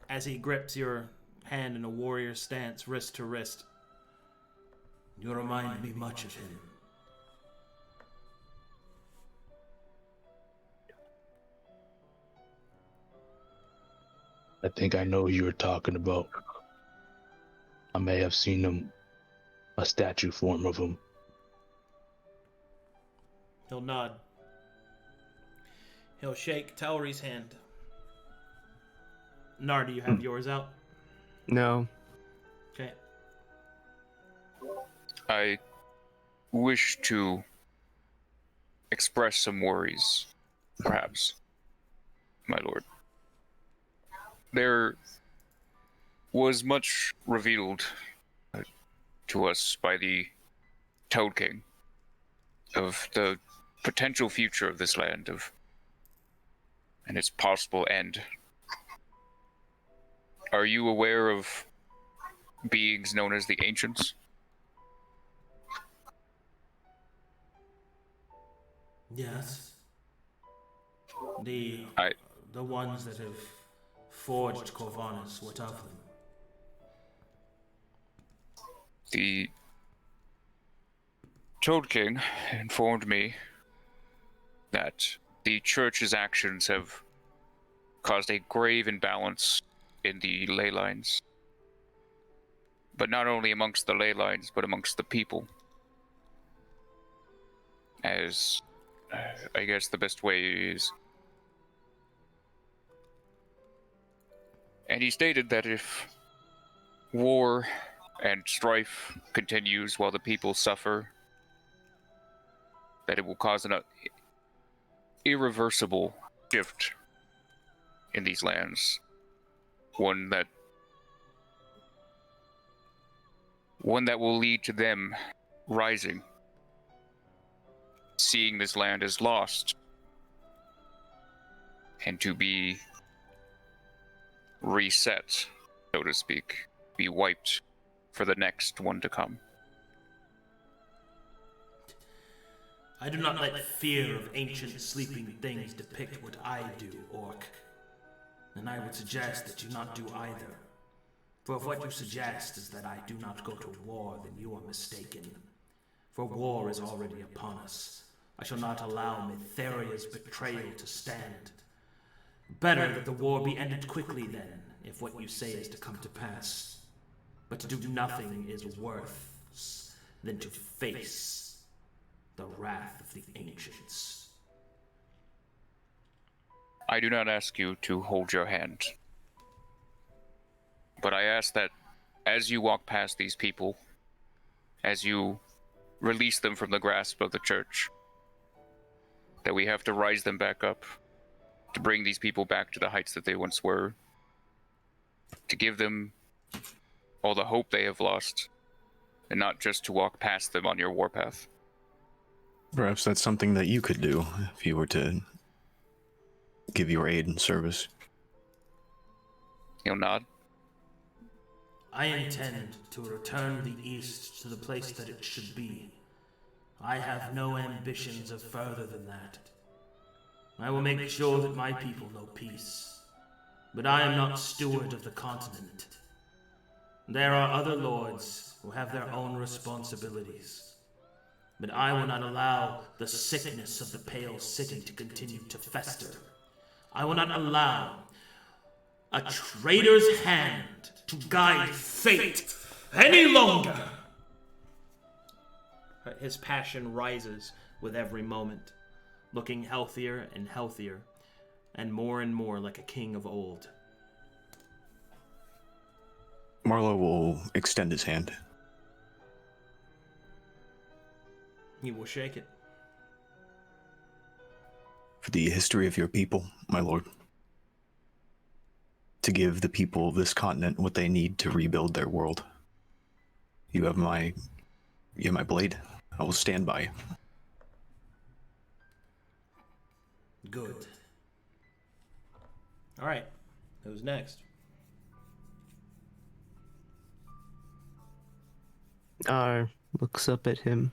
as he grips your hand in a warrior stance, wrist to wrist, you remind me much of him. I think I know who you're talking about. I may have seen him, a statue form of him. He'll nod. He'll shake Telry's hand. Knarh, do you have yours out? No. Okay. I wish to express some worries, perhaps, my lord. There was much revealed to us by the Toad King of the potential future of this land, and its possible end. Are you aware of beings known as the Ancients? Yes. I- The ones that have forged Corvanus, what of them? The Toad King informed me that the church's actions have caused a grave imbalance in the ley lines. But not only amongst the ley lines, but amongst the people. As I guess the best way is. And he stated that if war and strife continues while the people suffer, that it will cause an irreversible shift in these lands. One that will lead to them rising, seeing this land as lost, and to be reset, so to speak, be wiped for the next one to come. I do not let fear of ancient sleeping things depict what I do, Orc. And I would suggest that you not do either. For if what you suggest is that I do not go to war, then you are mistaken. For war is already upon us. I shall not allow Mytheria's betrayal to stand. Better that the war be ended quickly then, if what you say is to come to pass. But to do nothing is worse than to face the wrath of the ancients. I do not ask you to hold your hand. But I ask that as you walk past these people, as you release them from the grasp of the church, that we have to rise them back up, to bring these people back to the heights that they once were, to give them all the hope they have lost, and not just to walk past them on your warpath. Perhaps that's something that you could do if you were to give your aid and service. He'll nod. I intend to return the East to the place that it should be. I have no ambitions of further than that. I will make sure that my people know peace. But I am not steward of the continent. There are other lords who have their own responsibilities. But I will not allow the sickness of the Pale City to continue to fester. I will not allow a traitor's hand to guide fate any longer. His passion rises with every moment, looking healthier and healthier, and more like a king of old. Marlowe will extend his hand. He will shake it. For the history of your people, my lord. To give the people of this continent what they need to rebuild their world. You have my blade. I will stand by you. Good. All right. Who's next? Knarh looks up at him.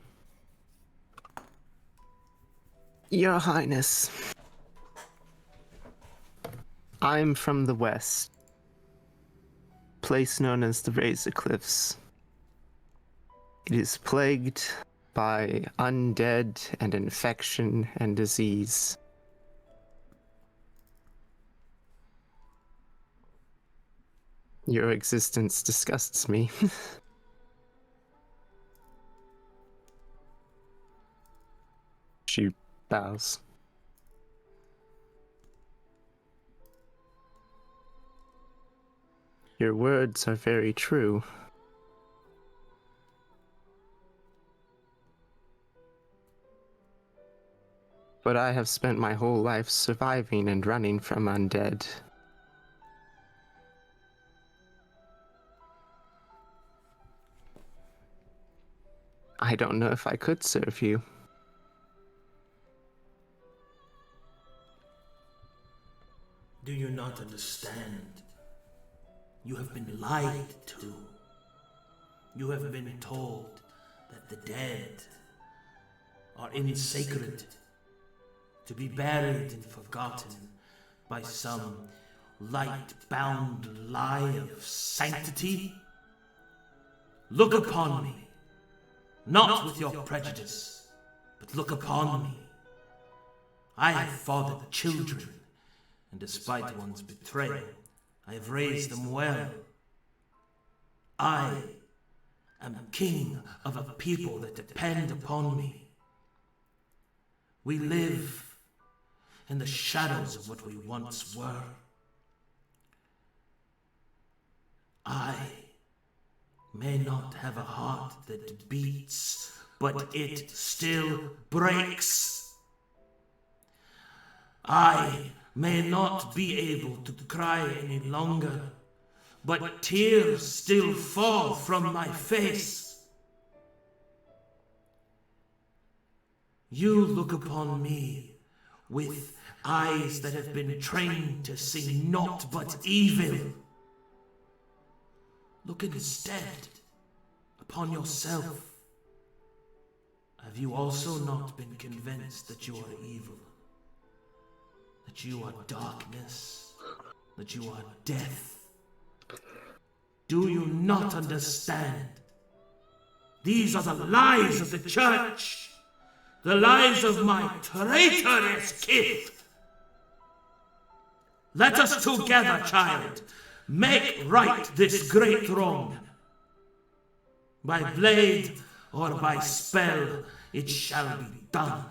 Your Highness, I'm from the west, place known as the Razor Cliffs. It is plagued by undead and infection and disease. Your existence disgusts me. She bows. Your words are very true. But I have spent my whole life surviving and running from undead. I don't know if I could serve you. Do you not understand? You have been lied to. You have been told that the dead are insacred, to be buried and forgotten by some light-bound lie of sanctity? Look upon me, not with your prejudice, but look upon me. I have fathered children, and despite one's betrayal, I have raised them well. I am king of a people that depend upon me. We live in the shadows of what we once were. I may not have a heart that beats, but it still breaks. I may not be able to cry any longer, but tears still fall from my face. You look upon me with eyes that have been trained to see naught but evil. Look instead upon yourself. Have you also not been convinced that you are evil? That you are darkness? That you are death? Do you not understand? These are the lies of the church. The lies of my traitorous kith. Let us together, child, make right this great wrong. By blade or by spell, it shall be done.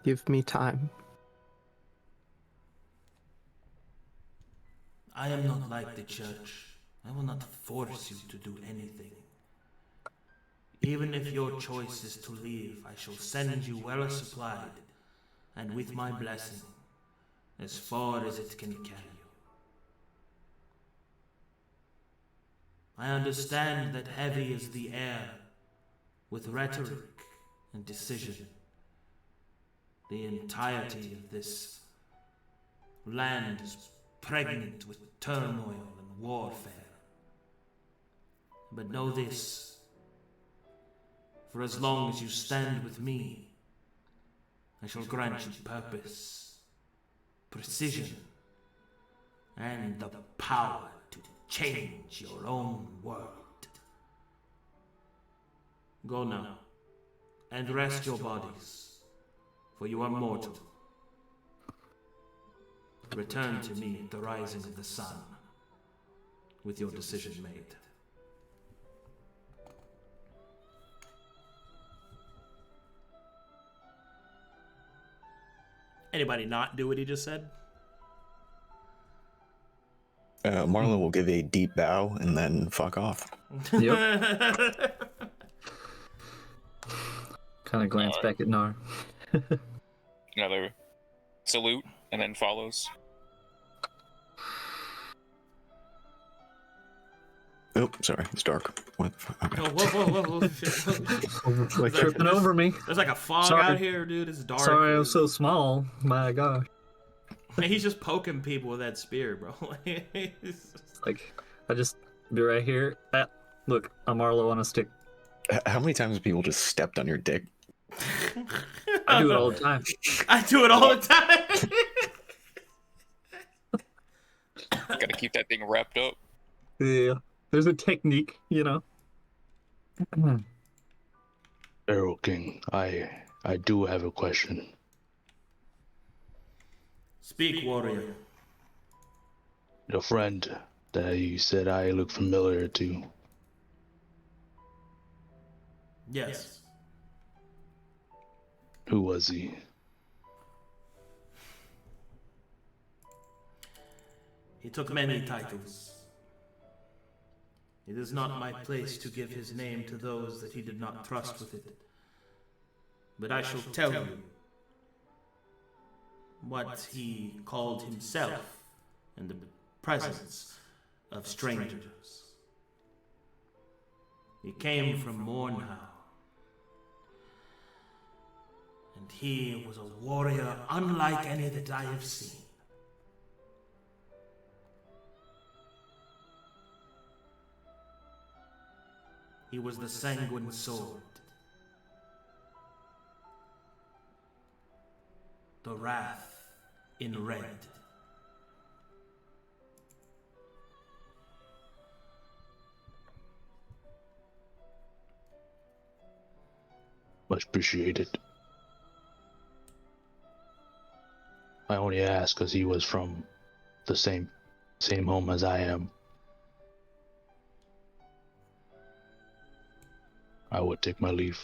Give me time. I am not like the church. I will not force you to do anything. Even if your choice is to leave, I shall send you well supplied, and with my blessing, as far as it can carry you. I understand that heavy is the air, with rhetoric and decision. The entirety of this land is pregnant with turmoil and warfare. But know this, for as long as you stand with me, I shall grant you purpose, precision, and the power to change your own world. Go now, and rest your bodies, for you are mortal. Return to me at the rising of the sun, with your decision made. Anybody not do what he just said? Marlowe will give a deep bow and then fuck off. Yep. Kind of glance back at Knarh. Another salute, and then follows. Oh, sorry, it's dark. What the fuck? Okay. Oh, whoa. Like tripping over me. There's like a fog Sorry. out here, dude. It's dark. Sorry, I was so small. My gosh. He's just poking people with that spear, bro. Like, I just be right here. Look, I'm Marlowe on a stick. How many times have people just stepped on your dick? I do it all the time. I do it all the time. Gotta keep that thing wrapped up. Yeah, there's a technique, you know. Arrow King, I do have a question. Speak, warrior. The friend that you said I look familiar to. Yes. Who was he? He took many titles. It is not my place to give his name to those that he did not trust with it. But I shall tell you what he called himself in the presence of strangers. He came from Mornhow, and he was a warrior unlike any that I have seen. He was the Sanguine Sword, the Wrath in red. Much appreciated. I only asked because he was from the same home as I am. I would take my leave.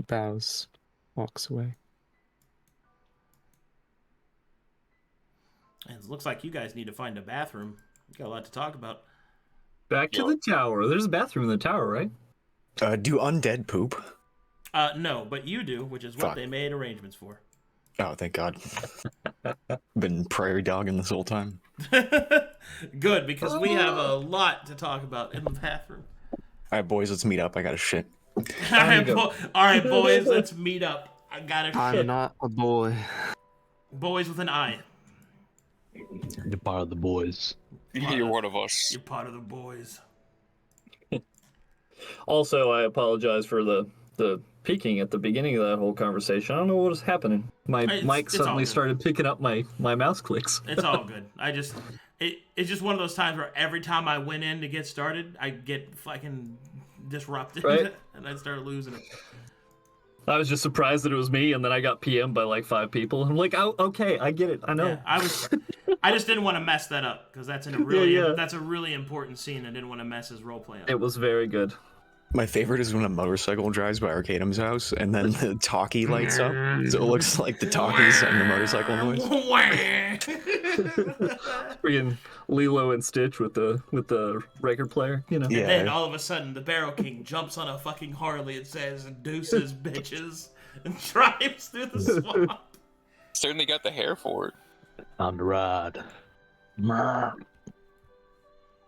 Bows, walks away. And it looks like you guys need to find a bathroom. You got a lot to talk about. Back to the tower. There's a bathroom in the tower, right? Do undead poop? No, but you do, which is what they made arrangements for. Oh, thank God. Been prairie dogging this whole time. Good, because we have a lot to talk about in the bathroom. All right, boys, let's meet up. I got to shit. All right, boys, let's meet up. I gotta shit. I'm not a boy. Boys with an I. You're part of the boys. You're one of us. You're part of the boys. Also, I apologize for the peeking at the beginning of that whole conversation. I don't know what was happening. My mic suddenly started picking up my mouse clicks. It's all good. It's just one of those times where every time I went in to get started, I get fucking disrupted, right? And I started losing it. I was just surprised that it was me, and then I got PM'd by like 5 people. I'm like, oh, okay, I get it. I know. Yeah, I just didn't want to mess that up because that's that's a really important scene. I didn't want to mess his roleplay up. It was very good. My favorite is when a motorcycle drives by Arcadum's house and then the talkie lights up, so it looks like the talkies and the motorcycle noise. Freaking Lilo and Stitch with the record player, you know. Yeah. And then all of a sudden, the Barrel King jumps on a fucking Harley and says "Deuces, bitches," and drives through the swamp. Certainly got the hair for it. On the ride. All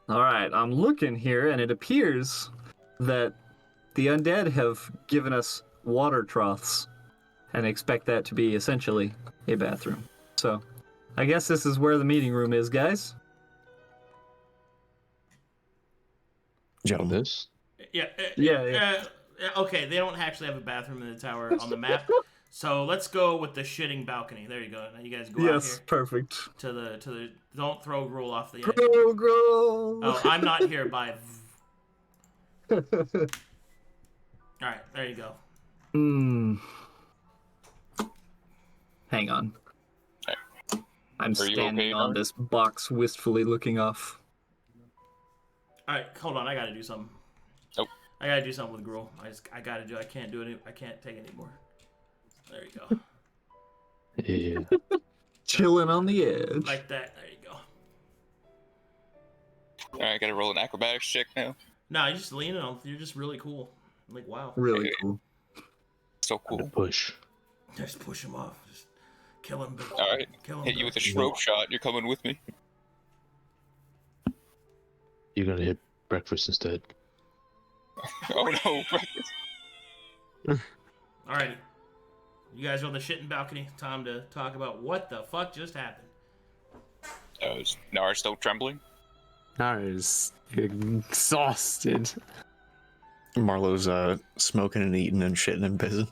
right, I'm looking here, and it appears that the undead have given us water troughs and expect that to be essentially a bathroom. So, I guess this is where the meeting room is, guys. Gentlemen. This? Yeah. Okay, they don't actually have a bathroom in the tower on the map. So let's go with the shitting balcony. There you go. Now you guys go out here. Perfect. To the. Don't throw Gruul off the edge. Gruul. Oh, I'm not here by. All right, there you go. Hang on. I'm Are you standing okay, on Knarh? this box, wistfully looking off. All right, hold on. I gotta do something. Oh. I gotta do something with Gruul. I gotta do. I can't do it. I can't take it anymore. There you go. Yeah. Chilling on the edge. Like that. There you go. Alright, gotta roll an acrobatics check now. No, you just lean on. You're just really cool. I'm like, wow. Really cool. So The cool. push. Just push him off. Just kill him. Alright, Kill him. hit you with a shrobe shot. You're coming with me. You're gonna hit breakfast instead. Oh no, breakfast. Alrighty. You guys are on the shitting balcony. Time to talk about what the fuck just happened. Is Knarh still trembling? Nara is exhausted. Marlowe's smoking and eating and shitting and pissing.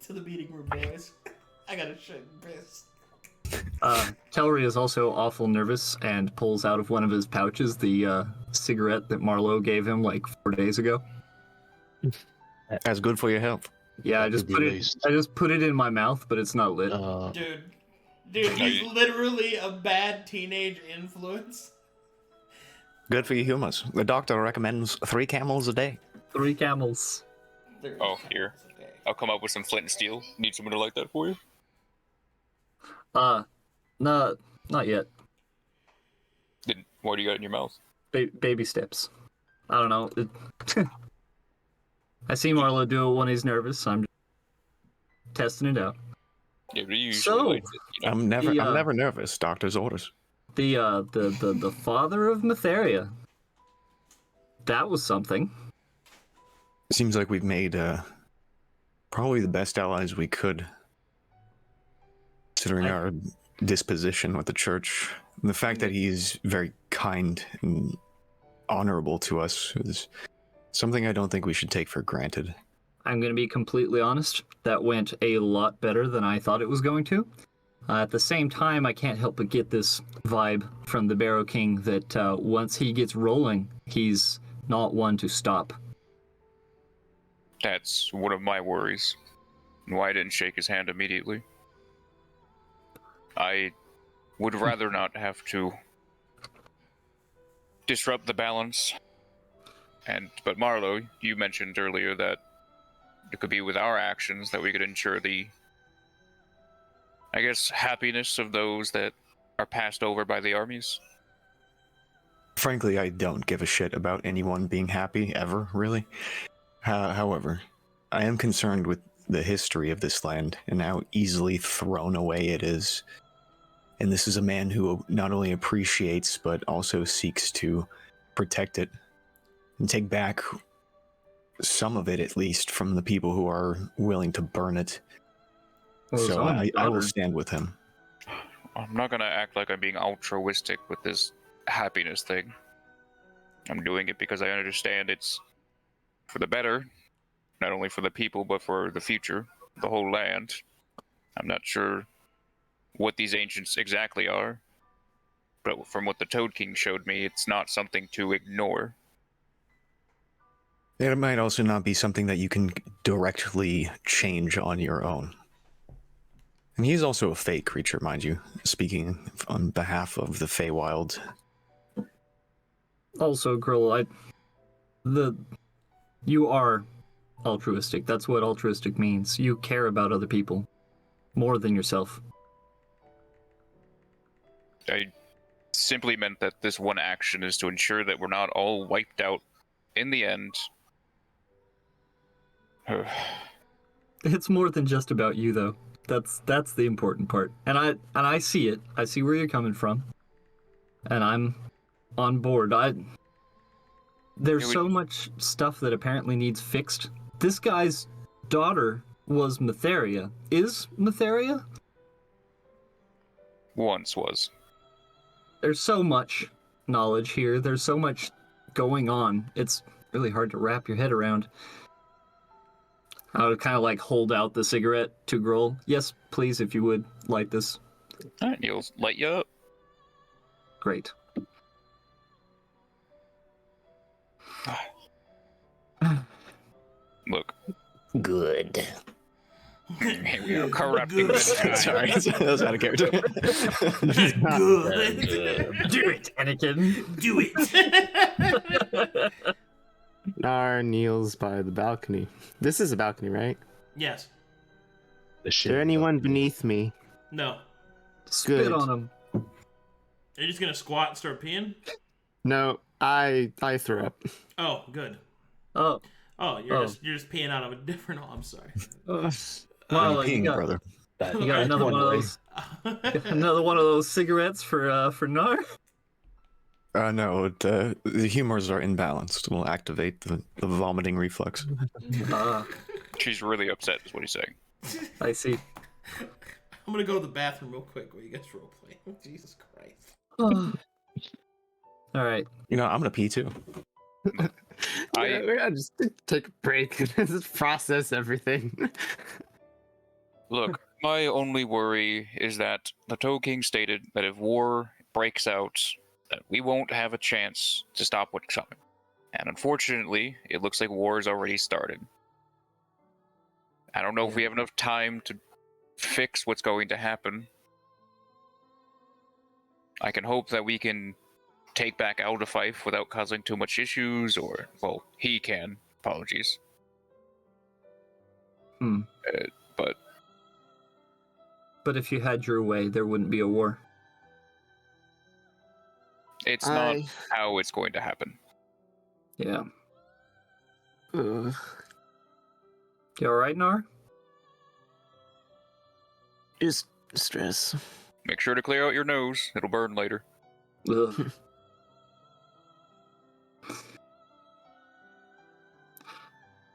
To the meeting room, boys. I gotta shit and piss. Telry is also awful nervous and pulls out of one of his pouches the cigarette that Marlowe gave him like 4 days ago. That's good for your health. Yeah, I That just could be put it. laced. I just put it in my mouth, but it's not lit. Dude, he's literally a bad teenage influence. Good for your humors. The doctor recommends 3 camels a day. 3 camels. Oh, here. I'll come up with some flint and steel. Need someone to light that for you? Not yet. What do you got in your mouth? Baby steps. I don't know. I see Marlowe do it when he's nervous, so I'm just testing it out. Yeah, but you usually So, like it, you know? I'm never nervous. Doctor's orders. The father of Matheria. That was something. Seems like we've made probably the best allies we could, considering our disposition with the church. And the fact that he's very kind and honorable to us is something I don't think we should take for granted. I'm going to be completely honest. That went a lot better than I thought it was going to. At the same time, I can't help but get this vibe from the Barrow King that once he gets rolling, he's not one to stop. That's one of my worries. And why I didn't shake his hand immediately. I would rather not have to disrupt the balance. But Marlowe, you mentioned earlier that it could be with our actions that we could ensure the, I guess, happiness of those that are passed over by the armies. Frankly, I don't give a shit about anyone being happy, ever, really. However, I am concerned with the history of this land and how easily thrown away it is. And this is a man who not only appreciates, but also seeks to protect it and take back some of it, at least, from the people who are willing to burn it. Well, So I will stand with him. I'm not gonna act like I'm being altruistic with this happiness thing. I'm doing it because I understand it's for the better, not only for the people, but for the future, the whole land. I'm not sure what these ancients exactly are, but from what the Toad King showed me, it's not something to ignore. It might also not be something that you can directly change on your own. And he's also a fey creature, mind you, speaking on behalf of the Feywild. Also, Gruul, you are altruistic. That's what altruistic means. You care about other people more than yourself. I simply meant that this one action is to ensure that we're not all wiped out in the end. It's more than just about you, though. That's the important part. And I see it. I see where you're coming from. And I'm on board. There's so much stuff that apparently needs fixed. This guy's daughter was Matheria. Is Matheria? Once was. There's so much knowledge here. There's so much going on. It's really hard to wrap your head around. I would kind of like hold out the cigarette to Gruul. Yes, please, if you would light this. All right, Neil, light you up. Great. Look. Good. Man, we are corrupting this guy. Sorry, that was out of character. Good. Do it, Anakin. Do it. Knarh kneels by the balcony. This is a balcony, right? Yes. The Is shit. there anyone beneath me? No. Spit Good. on him. Are you just gonna squat and start peeing? No, I threw up. Oh, good. Oh, Oh, you're just peeing out of a different. Oh, I'm sorry. well, Peeing, you got, brother. you got another one of those. Another one of those cigarettes for Knarh. No, the humors are imbalanced. Will activate the vomiting reflex. She's really upset, is what he's saying. I see. I'm gonna go to the bathroom real quick while you guys roleplay. Jesus Christ. All right. You know, I'm gonna pee too. We're gonna just take a break and just process everything. Look, my only worry is that the Toad King stated that if war breaks out, that we won't have a chance to stop what's coming. And unfortunately, it looks like war has already started. I don't know if we have enough time to fix what's going to happen. I can hope that we can take back Aldafife without causing too much issues, or, well, he can. Apologies. But But if you had your way, there wouldn't be a war. It's not how it's going to happen. Yeah. Ugh. You alright, Knarh? Just stress. Make sure to clear out your nose. It'll burn later. Ugh.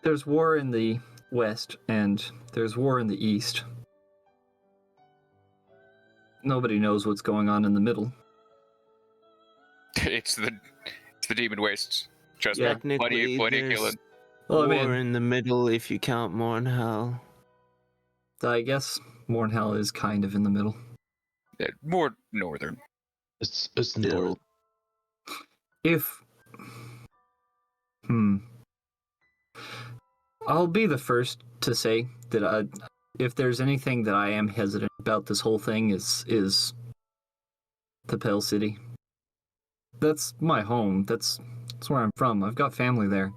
There's war in the west, and there's war in the east. Nobody knows what's going on in the middle. It's the demon wastes. Just Yeah. Technically, plenty there's killing. Well, I war mean, in the middle if you count Mornhell. I guess Mornhell is kind of in the middle. More northern. It's Still. north. If... I'll be the first to say that if there's anything that I am hesitant about this whole thing is the Pale City. That's my home. That's where I'm from. I've got family there.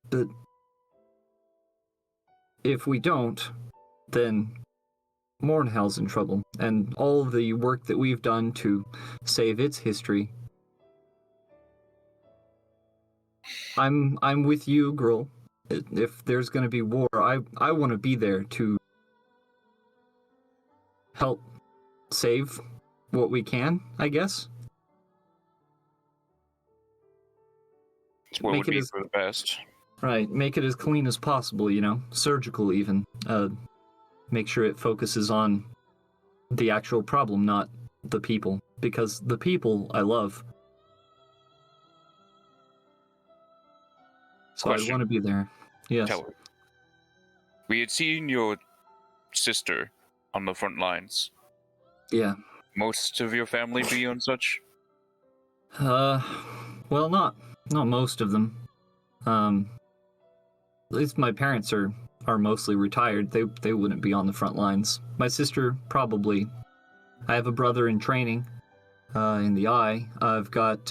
But if we don't, then Mornhell's in trouble, and all the work that we've done to save its history. I'm with you, Gruul. If there's going to be war, I want to be there to help save what we can, I guess. It's what would be for the best. Right, make it as clean as possible, surgical even. Make sure it focuses on the actual problem, not the people, because the people I love. So I want to be there. Yes. Telry. We had seen your sister on the front lines. Yeah. Most of your family be on such? Well, not most of them. At least my parents are mostly retired. They wouldn't be on the front lines. My sister, probably. I have a brother in training, in the eye. I've got,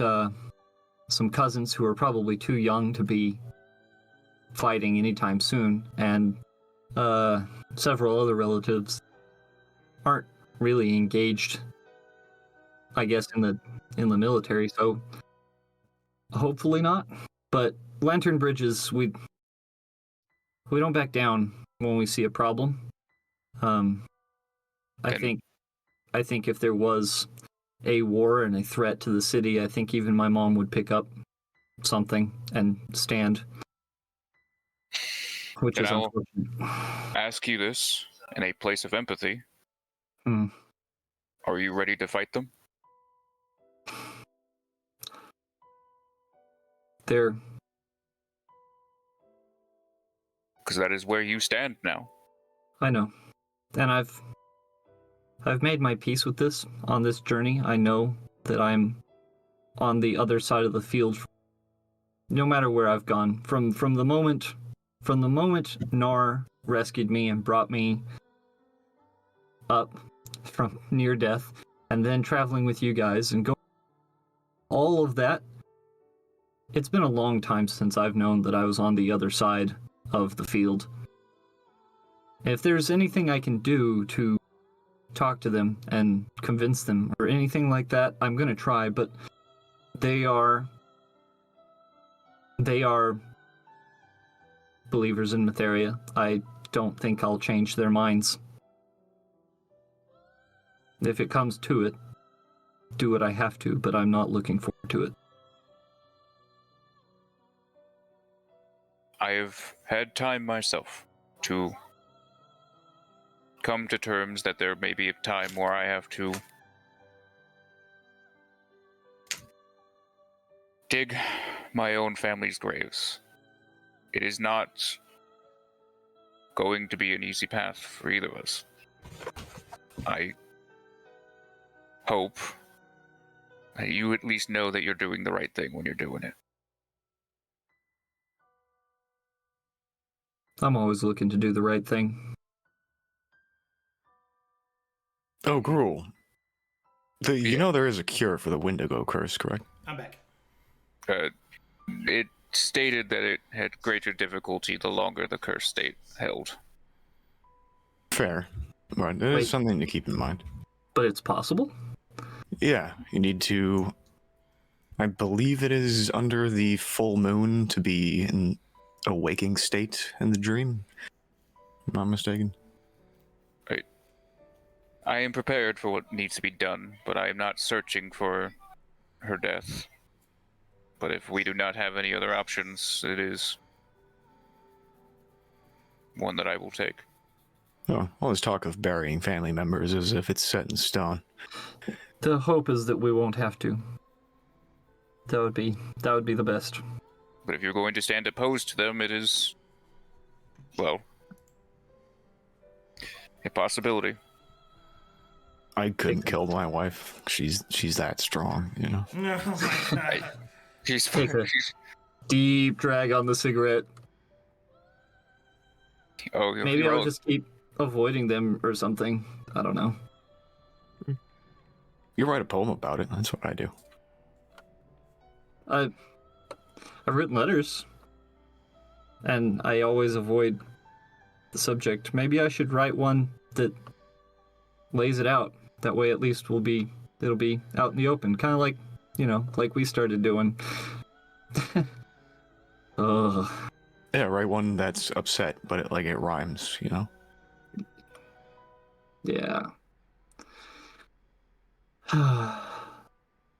some cousins who are probably too young to be fighting anytime soon, and several other relatives aren't really engaged, I guess, in the military, so hopefully not. But Lantern Bridges, we don't back down when we see a problem. I think if there was a war and a threat to the city, I think even my mom would pick up something and stand. Which is unfortunate. Ask you this in a place of empathy. Are you ready to fight them? Because that is where you stand now. I know. And I've made my peace with this on this journey. I know that I'm on the other side of the field no matter where I've gone. From the moment Knarh rescued me and brought me up from near death, and then traveling with you guys and all of that, it's been a long time since I've known that I was on the other side of the field. If there's anything I can do to talk to them and convince them or anything like that, I'm gonna try, but they are believers in Matheria. I don't think I'll change their minds. If it comes to it, do what I have to, but I'm not looking forward to it. I have had time myself to come to terms that there may be a time where I have to dig my own family's graves. It is not going to be an easy path for either of us. I hope that you at least know that you're doing the right thing when you're doing it. I'm always looking to do the right thing. Oh, Gruul. You know there is a cure for the Wendigo curse, correct? I'm back. It stated that it had greater difficulty the longer the curse state held. Fair. Right, it is something to keep in mind. But it's possible? Yeah, you need to. I believe it is under the full moon to be in a waking state in the dream. If I'm not mistaken. Right. I am prepared for what needs to be done, but I am not searching for her death. But if we do not have any other options, it is one that I will take. Oh, all this talk of burying family members as if it's set in stone. The hope is that we won't have to. That would be the best. But if you're going to stand opposed to them, it is, well, a possibility. I couldn't kill my wife. She's that strong, you know. No, oh my God. She's Take a deep drag on the cigarette. Oh, Maybe I'll just keep avoiding them or something. I don't know. You write a poem about it. That's what I do. I've written letters, and I always avoid the subject. Maybe I should write one that lays it out. That way, at least it'll be out in the open, kind of like, like we started doing. Ugh. Yeah, write one that's upset, but it rhymes, you know. Yeah.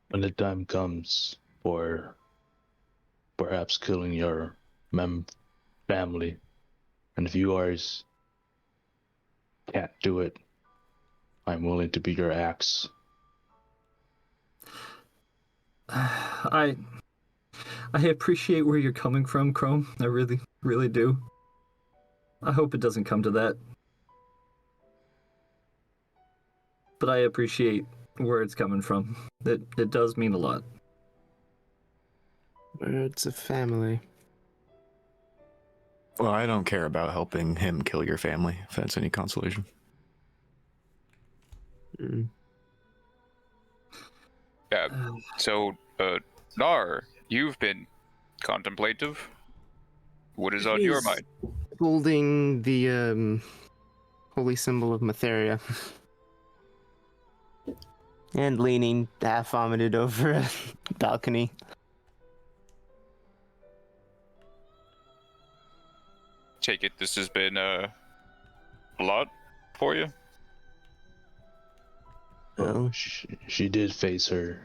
When the time comes for perhaps killing your family, and if you guys can't do it, I'm willing to be your axe. I appreciate where you're coming from, Chrome. I really, really do. I hope it doesn't come to that. But I appreciate where it's coming from. It does mean a lot. Words of family. Well, I don't care about helping him kill your family, if that's any consolation. Yeah. So, Knarh, you've been contemplative. What is on your mind? Holding the holy symbol of Matheria. And leaning half vomited over a balcony. Take it this has been a lot for you? Oh. She did face her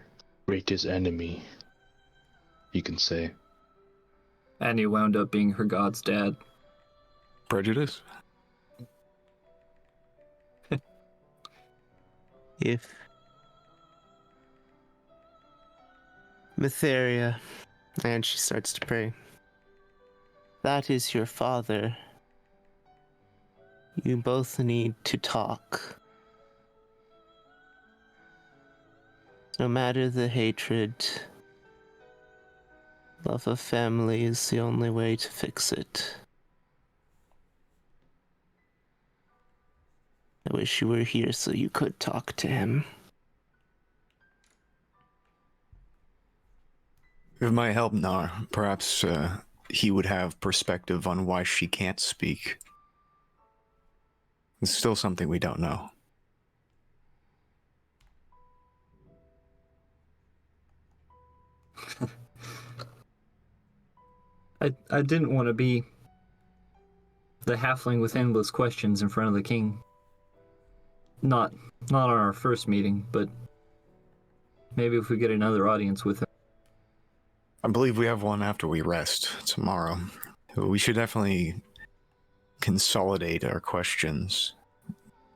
greatest enemy, you can say. And he wound up being her god's dad. Prejudice? If Matheria, and she starts to pray, that is your father. You both need to talk. No matter the hatred, love of family is the only way to fix it. I wish you were here so you could talk to him. It might help Knarh. Perhaps he would have perspective on why she can't speak. It's still something we don't know. I didn't want to be the halfling with endless questions in front of the king. Not on our first meeting, but maybe if we get another audience with him. I believe we have one after we rest tomorrow. We should definitely consolidate our questions.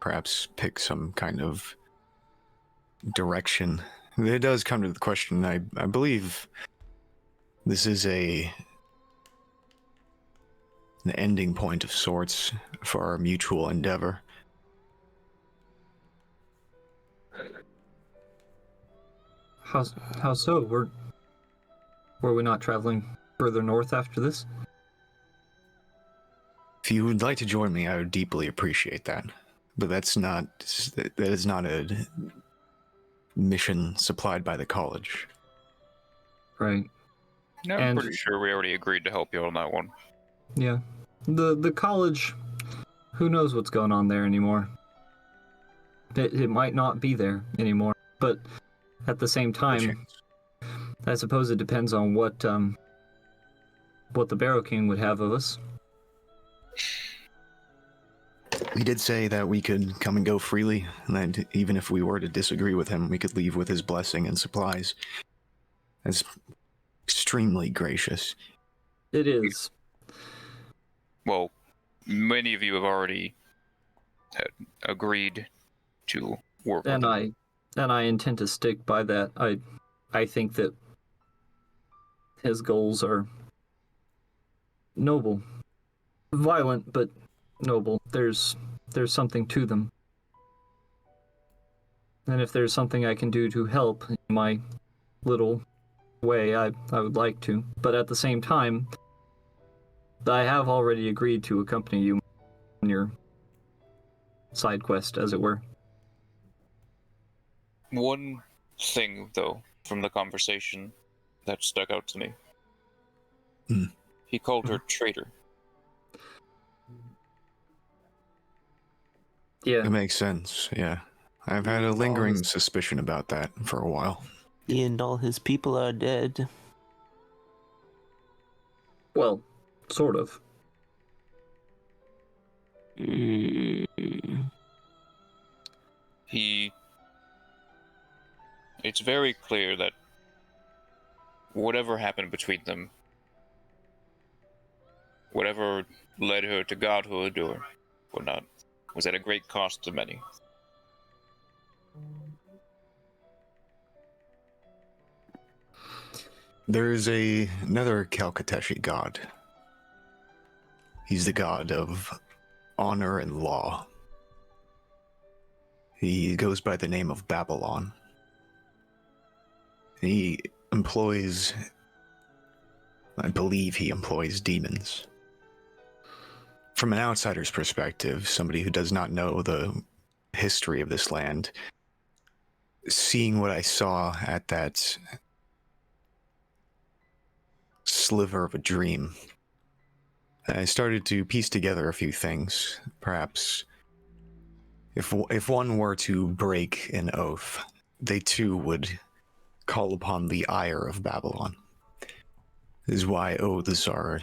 Perhaps pick some kind of direction. It does come to the question, I believe this is an ending point of sorts for our mutual endeavor. How so? Were we not traveling further north after this? If you would like to join me, I would deeply appreciate that. But that is not a mission supplied by the college. Right. No, I'm pretty sure we already agreed to help you on that one. Yeah. The college, who knows what's going on there anymore. It might not be there anymore. But at the same time, I suppose it depends on what the Barrow King would have of us. We did say that we could come and go freely, and that even if we were to disagree with him, we could leave with his blessing and supplies. That's extremely gracious. It is. Well, many of you have already agreed to work with And him. I intend to stick by that. I think that his goals are noble. Violent, but noble. There's something to them. And if there's something I can do to help in my little way, I would like to. But at the same time, I have already agreed to accompany you on your side quest, as it were. One thing, though, from the conversation that stuck out to me. He called her traitor. Yeah. It makes sense, yeah. I've had a lingering suspicion about that for a while. He and all his people are dead. Well, sort of. It's very clear that whatever happened between them, whatever led her to godhood or whatnot, was at a great cost to many. There's another Kalkateshi god. He's the god of honor and law. He goes by the name of Babylon. He employs, I believe he employs demons. From an outsider's perspective, somebody who does not know the history of this land, seeing what I saw at that sliver of a dream, I started to piece together a few things. Perhaps if one were to break an oath, they too would call upon the ire of Babylon. This is why oaths are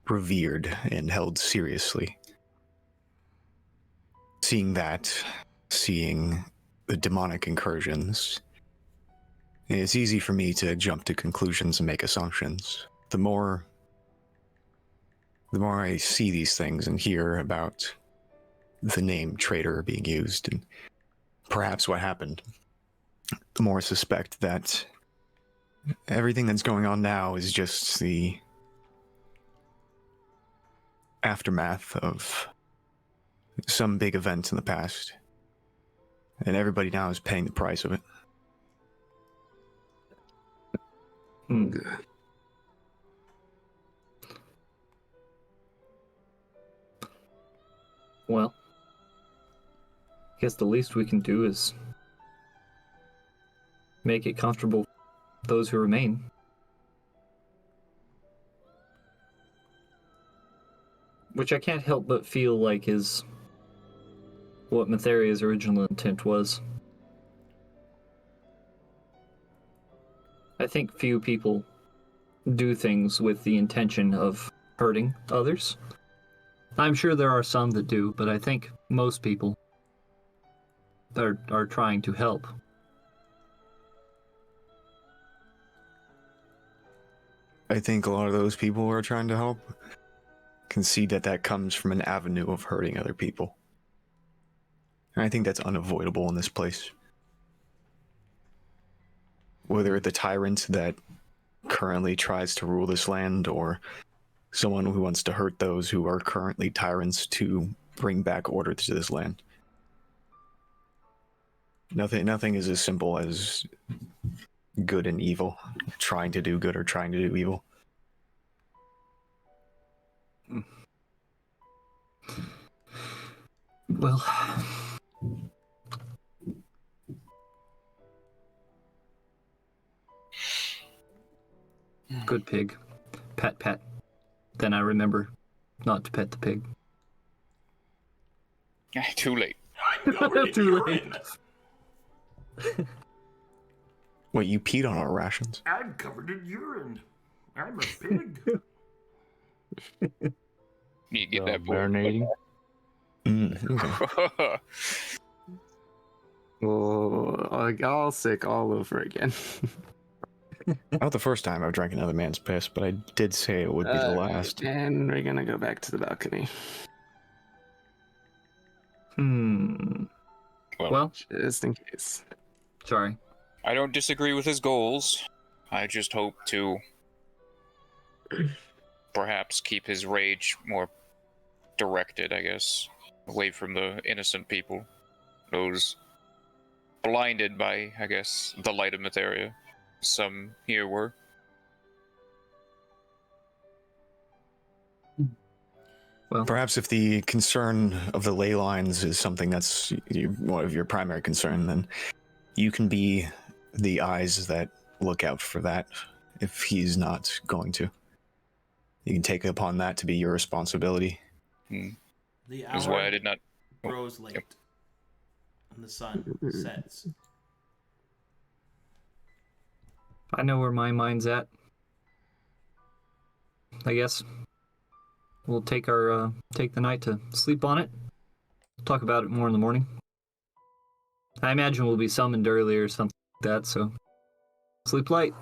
revered and held seriously. Seeing that, seeing the demonic incursions, it's easy for me to jump to conclusions and make assumptions. The more I see these things and hear about the name traitor being used and perhaps what happened, the more I suspect that everything that's going on now is just the aftermath of some big event in the past. And everybody now is paying the price of it. Well, I guess the least we can do is make it comfortable for those who remain. Which I can't help but feel like is what Matheria's original intent was. I think few people do things with the intention of hurting others. I'm sure there are some that do, but I think most people are trying to help. I think a lot of those people who are trying to help can see that that comes from an avenue of hurting other people. And I think that's unavoidable in this place. Whether the tyrant that currently tries to rule this land or someone who wants to hurt those who are currently tyrants to bring back order to this land. Nothing is as simple as good and evil, trying to do good or trying to do evil. Well, good pig. Pat, pat. Then I remember not to pet the pig. Too late. I'm already Too late. urine. What, you peed on our rations? I'm covered in urine. I'm a pig. You get that boy. Marinating. Okay. Oh, I got all sick all over again. Not the first time I've drank another man's piss, but I did say it would be the last. And we're gonna go back to the balcony. Well, Just in case. sorry. I don't disagree with his goals. I just hope to perhaps keep his rage more directed, I guess, away from the innocent people. Those blinded by, I guess, the light of Materia. Some here were. Well, Perhaps if the concern of the ley lines is something that's one of your primary concern, then you can be the eyes that look out for that if he's not going to. You can take upon that to be your responsibility. The That's why I did not. grows late, and the sun sets. I know where my mind's at. I guess we'll take the night to sleep on it. Talk about it more in the morning. I imagine we'll be summoned early or something like that, so sleep light.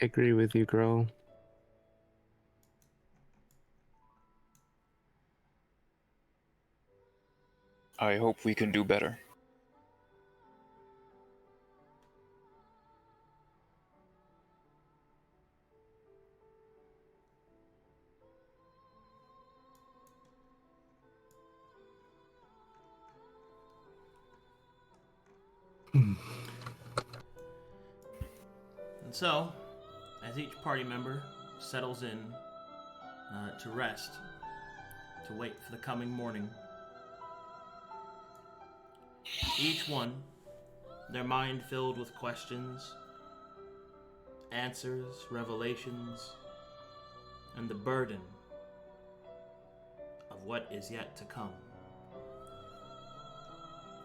I agree with you, Gruul. I hope we can do better. And so, as each party member settles in to rest, to wait for the coming morning, each one, their mind filled with questions, answers, revelations, and the burden of what is yet to come.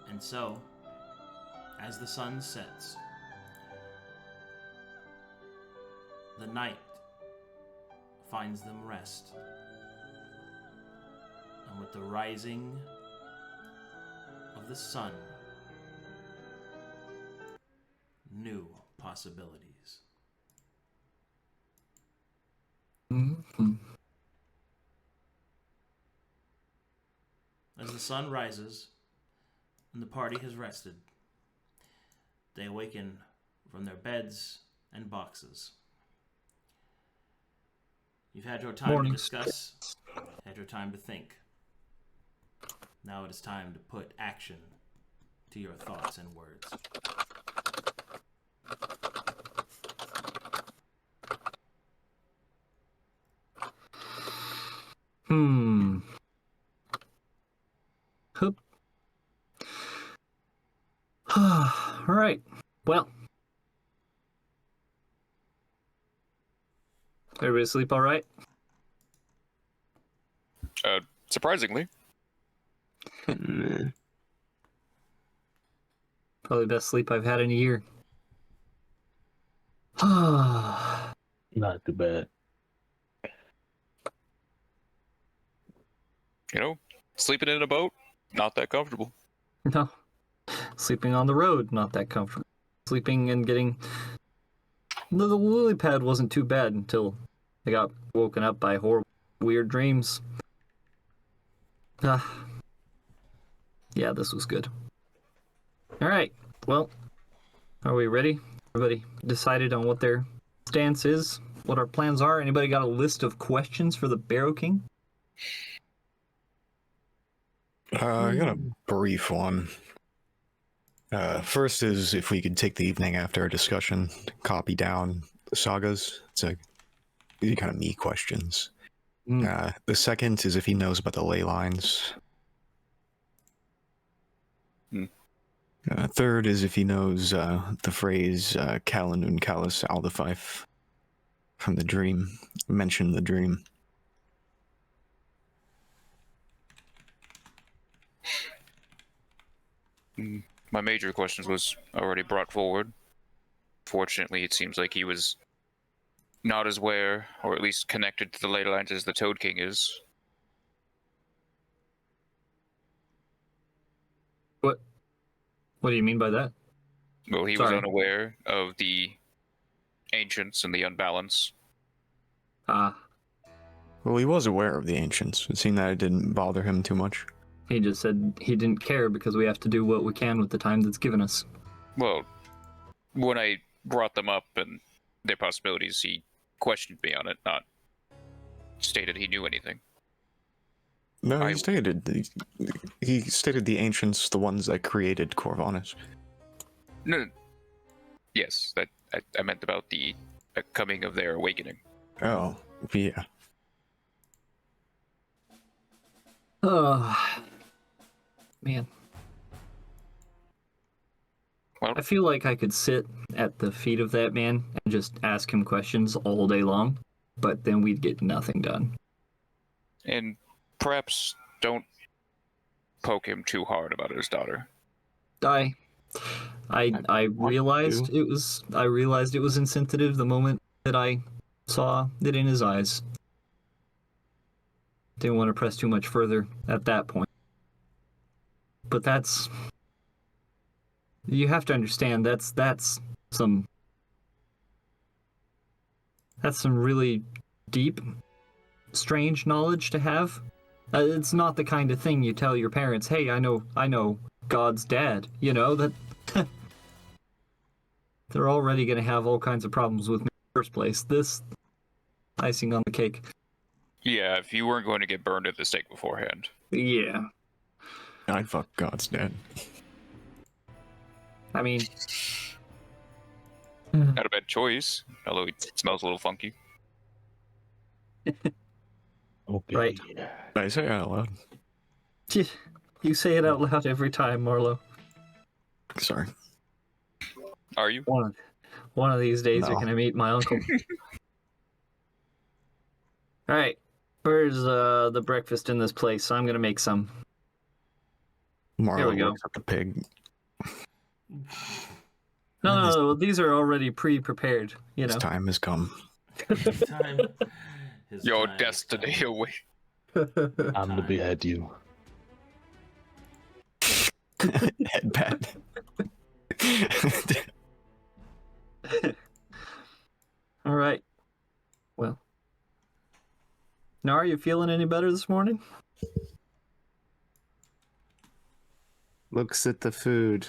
And so, as the sun sets, the night finds them rest. And with the rising of the sun, new possibilities. As the sun rises and the party has rested, they awaken from their beds and boxes. You've had your time to discuss, had your time to think. Now it is time to put action to your thoughts and words. Hoop. All right. Well. Everybody sleep all right? Surprisingly. Probably the best sleep I've had in a year. Not too bad. You know, sleeping in a boat, not that comfortable. No. Sleeping on the road, not that comfortable. Sleeping and getting... The lily pad wasn't too bad until I got woken up by horrible, weird dreams. Yeah, this was good. All right, well, are we ready? Everybody decided on what their stance is, what our plans are? Anybody got a list of questions for the Barrow King? I got a brief one. First is if we could take the evening after our discussion, copy down the sagas. It's these are kind of me questions. The second is if he knows about the ley lines. Third is if he knows the phrase Kalanun Kalis Aldafife. from the dream. Mention the dream. My major questions was already brought forward. Fortunately, it seems like he was not as aware, or at least connected to the ley lines as the Toad King is. What do you mean by that? Well, he Sorry. was unaware of the ancients and the unbalance. Ah, Well, he was aware of the ancients. It seemed that it didn't bother him too much. he just said he didn't care because we have to do what we can with the time that's given us. Well, when I brought them up and their possibilities, he questioned me on it, not stated he knew anything. No, I- he stated the ancients, the ones that created Corvinus. No. Yes, that I meant about the coming of their awakening. Oh, yeah. Oh, man. Well, I feel like I could sit at the feet of that man and just ask him questions all day long, but then we'd get nothing done. and perhaps don't poke him too hard about his daughter. I realized to. it was insensitive the moment that I saw it in his eyes. Didn't want to press too much further at that point. But you have to understand that's some really deep, strange knowledge to have. It's not the kind of thing you tell your parents, "Hey, I know God's dad," you know, that they're already going to have all kinds of problems with me in the first place. This icing on the cake. Yeah, if you weren't going to get burned at the stake beforehand. Yeah. I'd fuck God's dad. I mean, Not a bad choice, although it smells a little funky. Okay. Right. I say it out loud. you say it out loud every time, Marlowe. Sorry. Are you? One of these days you're No. going to meet my uncle. All right. Where's the breakfast in this place? I'm going to make some. Marlowe we go. looks at the pig. No, these are already pre-prepared, you His know. time has come. Time. His Your time is destiny come. away. I'm to behead you. Head pat. All right. Well. Nara, you feeling any better this morning? Looks at the food.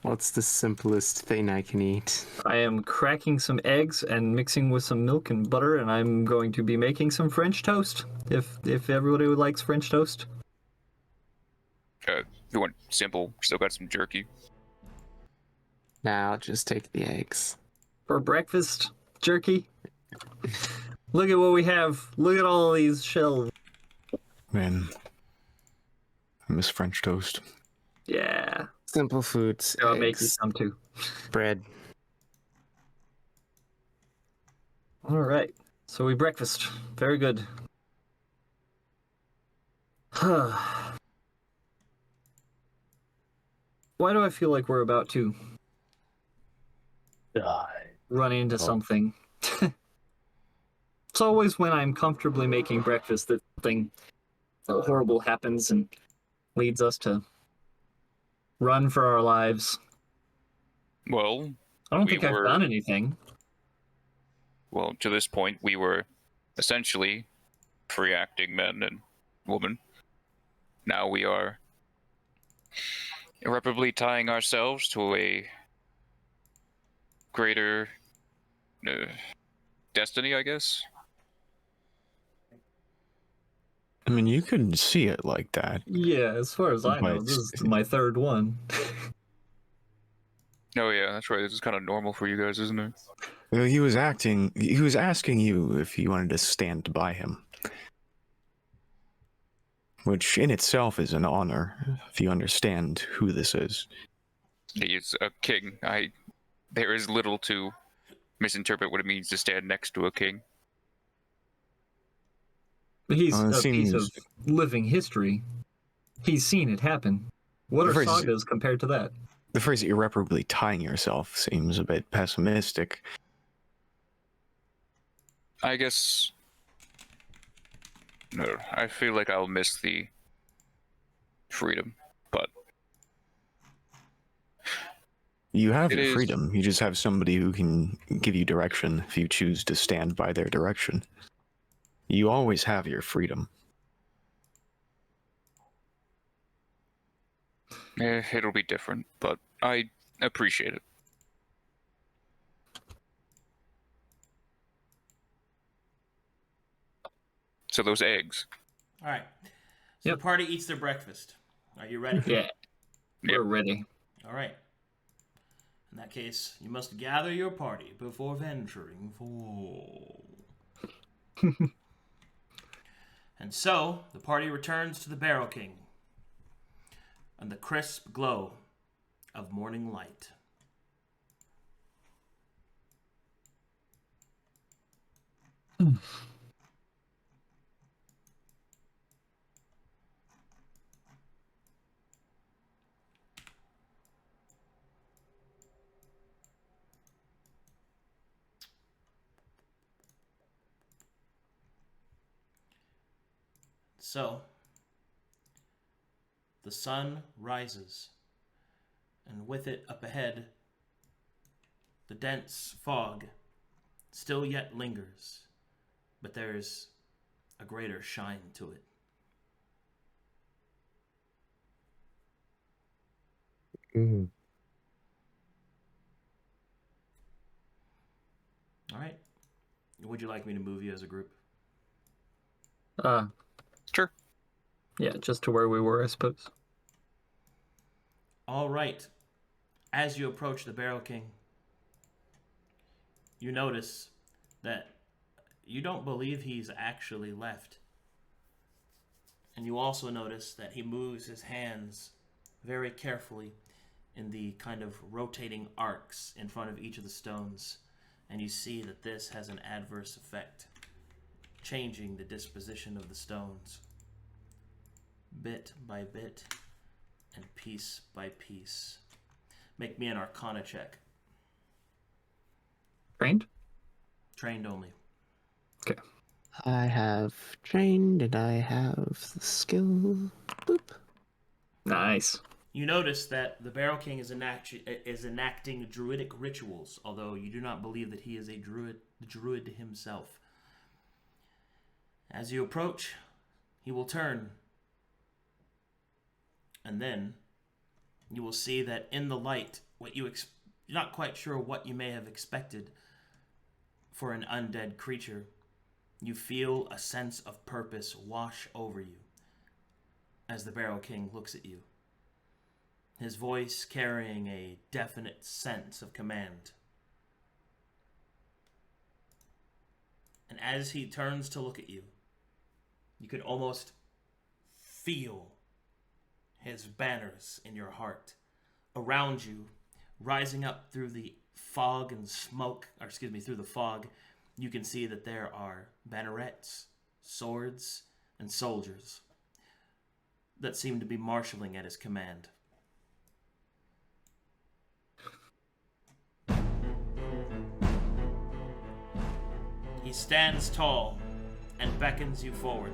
What's the simplest thing I can eat? I am cracking some eggs and mixing with some milk and butter, and I'm going to be making some French toast. If everybody likes French toast. If you want simple, still got some jerky. Now I'll just take the eggs. For breakfast, jerky. Look at what we have. Look at all of these shells. Man. I miss French toast. Yeah. Simple foods. I'll make you eggs, some too. bread. All right. So we breakfast. Very good. Why do I feel like we're about to Die. run into something? It's always when I'm comfortably making breakfast that something horrible happens and leads us to run for our lives. Well, I don't We think I've were- done anything. to this point, we were essentially free acting men and women. Now we are irreparably tying ourselves to a greater destiny, I guess. I mean, you could see it like that. Yeah, as far as I know, But- this is my third one. Oh yeah, that's right. This is kind of normal for you guys, isn't it? Well, he was asking you if you wanted to stand by him. Which in itself is an honor, if you understand who this is. He is a king. There is little to misinterpret what it means to stand next to a king. He's it a piece of seems- living history. He's seen it happen. What The are phrase is- sagas compared to that? The phrase irreparably tying yourself seems a bit pessimistic. I guess. No, I feel like I'll miss the freedom, but You have It your is- freedom. You just have somebody who can give you direction if you choose to stand by their direction. You always have your freedom. it'll be different, but I appreciate it. So those eggs. All right. So Yep. the party eats their breakfast. Are you ready? Yeah, we're ready. All right. In that case, you must gather your party before venturing forth. And so, the party returns to the Barrel King and the crisp glow of morning light. So, the sun rises, and with it up ahead, the dense fog still yet lingers, but there's a greater shine to it. Mm. All right. Would you like me to move you as a group? Sure. Yeah, just to where we were, I suppose. All right. As you approach the Barrel King, you notice that you don't believe he's actually left. And you also notice that he moves his hands very carefully in the kind of rotating arcs in front of each of the stones. And you see that this has an adverse effect, changing the disposition of the stones, bit by bit and piece by piece. Make me an Arcana check. Trained? Trained only. Okay. I have trained and I have the skill. Boop. Nice. You notice that the Barrel King is enacting druidic rituals, although you do not believe that he is a druid himself. As you approach, he will turn, and then you will see that in the light, you're not quite sure what you may have expected for an undead creature. You feel a sense of purpose wash over you as the Barrel King looks at you, his voice carrying a definite sense of command. And as he turns to look at you, you could almost feel his banners in your heart. Around you, rising up through the fog and smoke, through the fog, you can see that there are bannerets, swords, and soldiers that seem to be marshalling at his command. He stands tall and beckons you forward.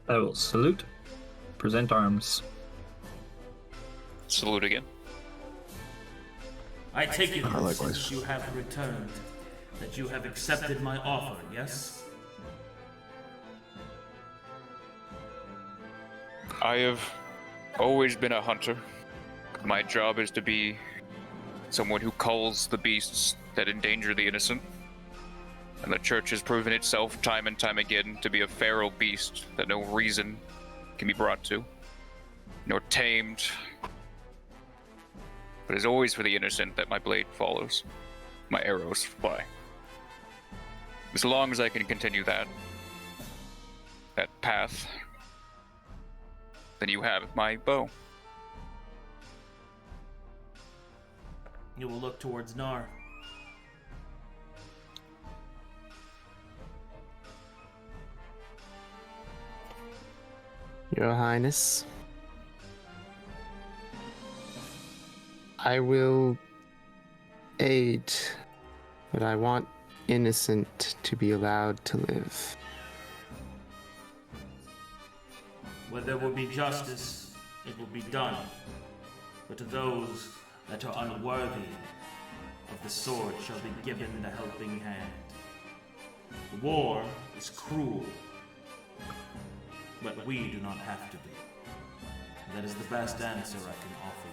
I will salute, present arms. Salute again. I take it that Likewise. since you have returned, that you have accepted my offer, yes? I have always been a hunter. My job is to be someone who culls the beasts that endanger the innocent. And the church has proven itself time and time again to be a feral beast that no reason can be brought to, nor tamed. But it's always for the innocent that my blade follows, my arrows fly. As long as I can continue that path, then you have my bow. You will look towards Knarh. Your Highness, I will aid, but I want innocent to be allowed to live. Where there will be justice, it will be done. But to those that are unworthy of the sword shall be given the helping hand. The war is cruel, but we do not have to be. That is the best answer I can offer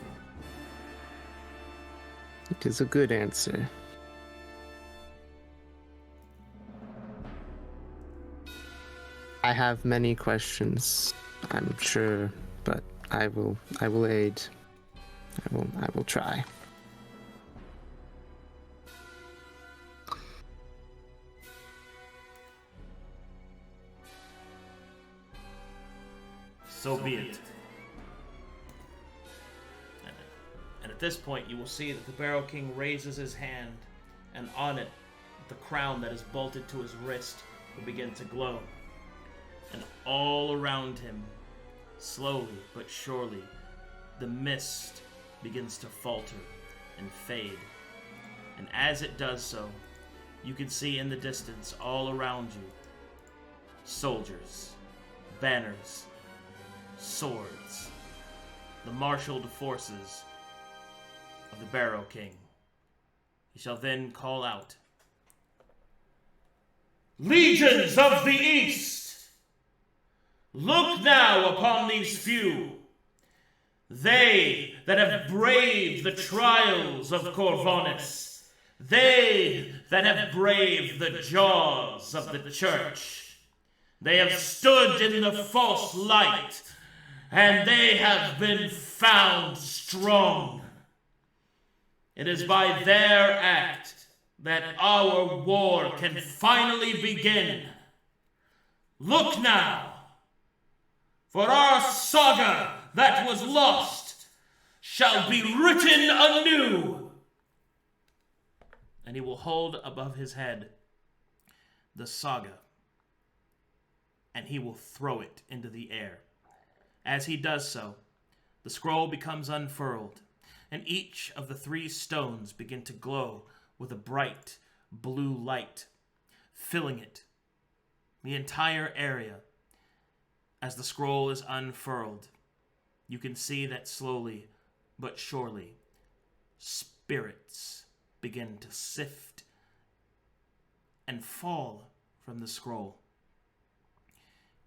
you. It is a good answer. I have many questions, I'm sure, but I will aid. I will try. So be it. And at this point, you will see that the Barrow King raises his hand, and on it, the crown that is bolted to his wrist will begin to glow. And all around him, slowly but surely, the mist begins to falter and fade. And as it does so, you can see in the distance, all around you, soldiers, banners, swords, the marshaled forces of the Barrow King. He shall then call out, "Legions of the East! Look now upon these few, they that have braved the trials of Corvonis, they that have braved the jaws of the church. They have stood in the false light, and they have been found strong. It is by their act that our war can finally begin. Look now, for our saga that was lost shall be written anew." And he will hold above his head the saga, and he will throw it into the air. As he does so, the scroll becomes unfurled, and each of the 3 stones begin to glow with a bright blue light, filling it, the entire area. As the scroll is unfurled, you can see that slowly but surely, spirits begin to sift and fall from the scroll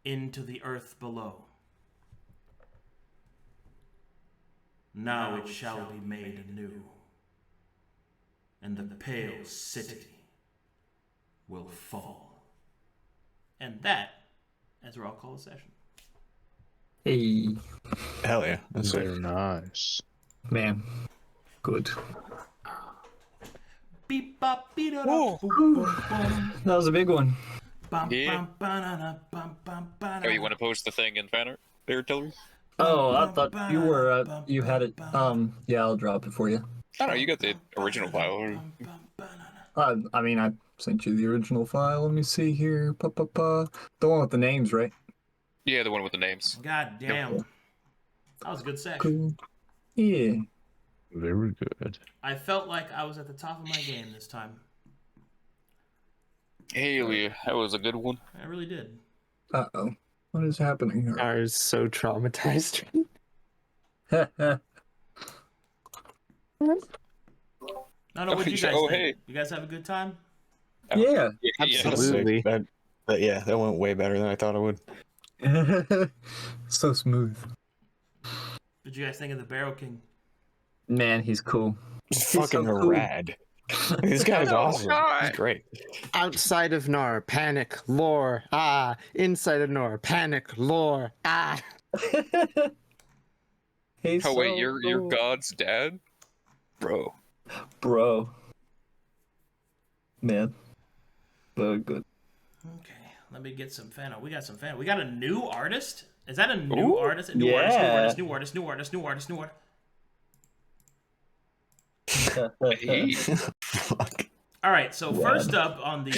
into the earth below. Now it shall be made anew, and the pale city will fall. And that, as we're all call a session. Hey, Hell yeah. That's Very it. nice. man. Good. Beep bop beep da Whoa. That was a big one. Yeah. Oh, you want to post the thing in Fanart there, Telry? Oh, I thought you were, you had it. Yeah, I'll drop it for you. I don't know, you got the original file. I mean, I sent you the original file. Let me see here. The one with the names, right? Yeah, the one with the names. God damn. That was a good section. Cool. Yeah. Very good. I felt like I was at the top of my game this time. Hey, that was a good one. I really did. Uh-oh. What is happening here? I was so traumatized. I don't know what you guys Oh, think. hey. You guys have a good time? Yeah. Absolutely. That went way better than I thought it would. So smooth. What'd you guys think of the Barrow King? Man, he's cool. It's He's fucking so cool. rad. This guy's awesome. He's great. Outside of Knarh, panic, lore, ah. Inside of Knarh, panic, lore, ah. He's Oh, wait, so you're cool. God's dad? Bro. Bro. Man. So good. Okay, let me get some fan art. We got some fan art. We got a new artist? Is that a new artist? A new artist, new artist, new artist, new artist, new artist, new artist. Fuck. All right, so first up on the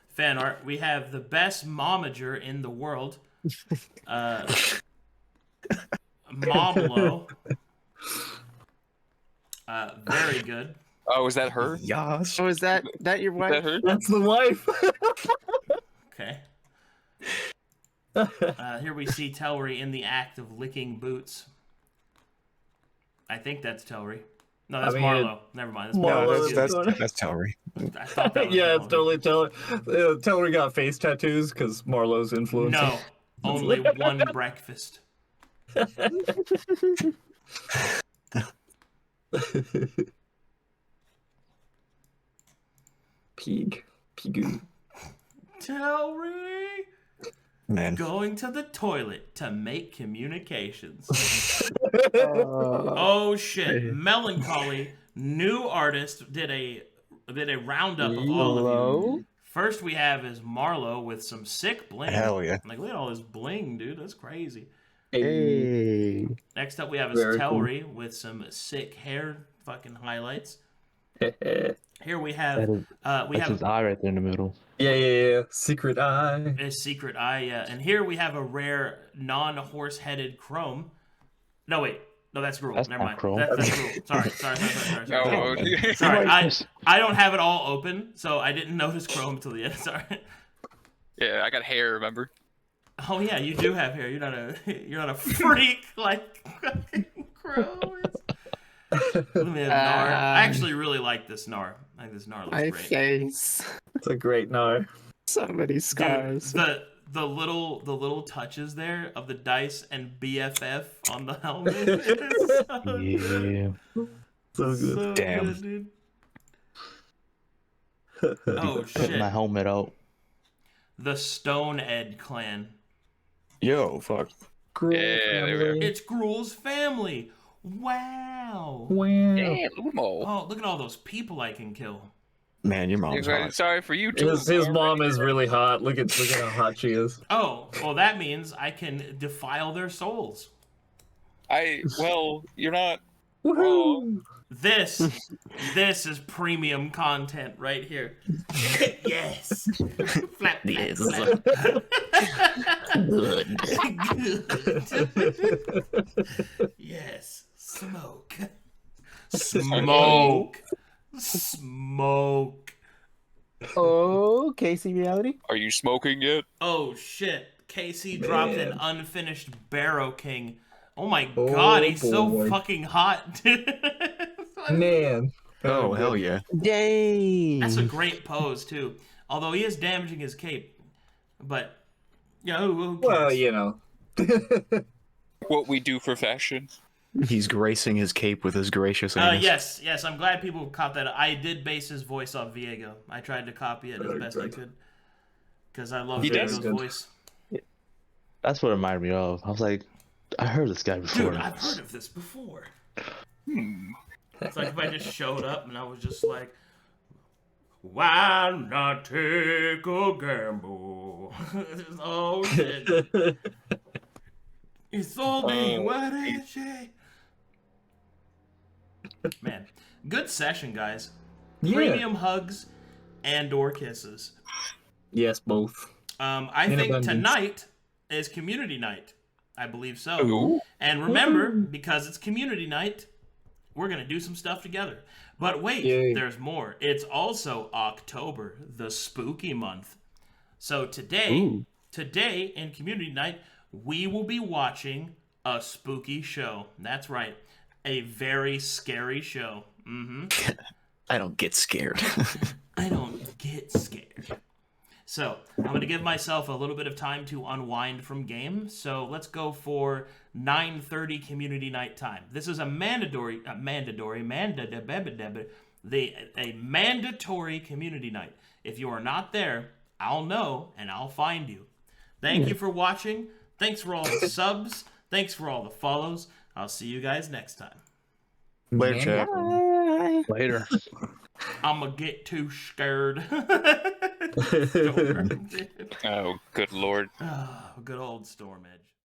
fan art, we have the best momager in the world, Marlowe. Very good. Oh, is that her? Yas. Oh, is that your Is wife? that her? That's the wife. Okay. Here we see Telry in the act of licking boots. I think that's Telry. No, that's Marlowe. Never mind. That's Marlowe. That's Telry. I thought that was Yeah, Telry. it's totally Telry. Telry got face tattoos because Marlowe's influence. No, only one breakfast. Pigoo. Telry Man. going to the toilet to make communications. Oh shit! Melancholy new artist did a roundup of all of you. First we have is Marlowe with some sick bling. Hell yeah. Like look at all this bling, dude. That's crazy. Hey. Next up we have is Very Telry with some sick hair fucking highlights. Here we have That's his eye right there in the middle. Yeah. Secret eye. a secret eye, yeah. And here we have a rare non-horse-headed chrome. No wait, no that's Gruul. That's Never not mind. Chrome. That's Gruul. Sorry. Oh, okay. Sorry, I don't have it all open, so I didn't notice Chrome until the end. Sorry. Yeah, I got hair, remember? Oh yeah, you do have hair. You're not a freak like Chrome is. Let me have Knarh. I actually really like this Knarh. I think this Knarh looks My great. face. It's a great Knarh. So many Dude, scars. the little touches there of the dice and BFF on the helmet. Is so Yeah. So good. so Damn. good, dude. Oh Put my shit! helmet out. The Stone Ed clan. Yo, fuck. Gruul Yeah, there we are. family. It's Gruul's family. Wow. Wow. Damn, Umo. Oh, look at all those people I can kill. Man, your mom's hot. Sorry for you too. His mom is really hot. Look at how hot she is. Oh, well that means I can defile their souls. You're not. Woohoo! This is premium content right here. Yes. Flap, flap, flap. Good. Good. Yes. Smoke. Smoke. Smoke. Oh, Casey reality. Are you smoking yet? Oh shit. Casey dropped an unfinished Barrow King. Oh my Oh, god, he's so boy. fucking hot. Man. Oh, hell yeah. Dang. That's a great pose too. Although he is damaging his cape. But you know, who cares? Well, you know. What we do for fashion. He's gracing his cape with his gracious anus. Yes, I'm glad people caught that. I did base his voice off Viego. I tried to copy it as best I could. Because I love He does. Viego's voice. That's what it reminded me of. I was like, I heard this guy before. Dude, I've heard of this before. It's like if I just showed up and I was just like, why not take a gamble? Oh shit. It's only what I say. Man, good session, guys. Yeah. Premium hugs and/or kisses. Yes, both. I In think abundance. tonight is community night. I believe so. Ooh. And remember, because it's community night, we're going to do some stuff together. But wait, Yay. there's more. It's also October, the spooky month. So today in community night, we will be watching a spooky show. That's right. A very scary show. I don't get scared. I don't get scared. So, I'm going to give myself a little bit of time to unwind from game. So, let's go for 9:30 community night time. This is a mandatory community night. If you are not there, I'll know and I'll find you. Thank you for watching. Thanks for all the subs. Thanks for all the follows. I'll see you guys next time. Later, chat. Later. I'm going to get too scared. Storm. Oh, good lord. Ah, good old Storm Edge.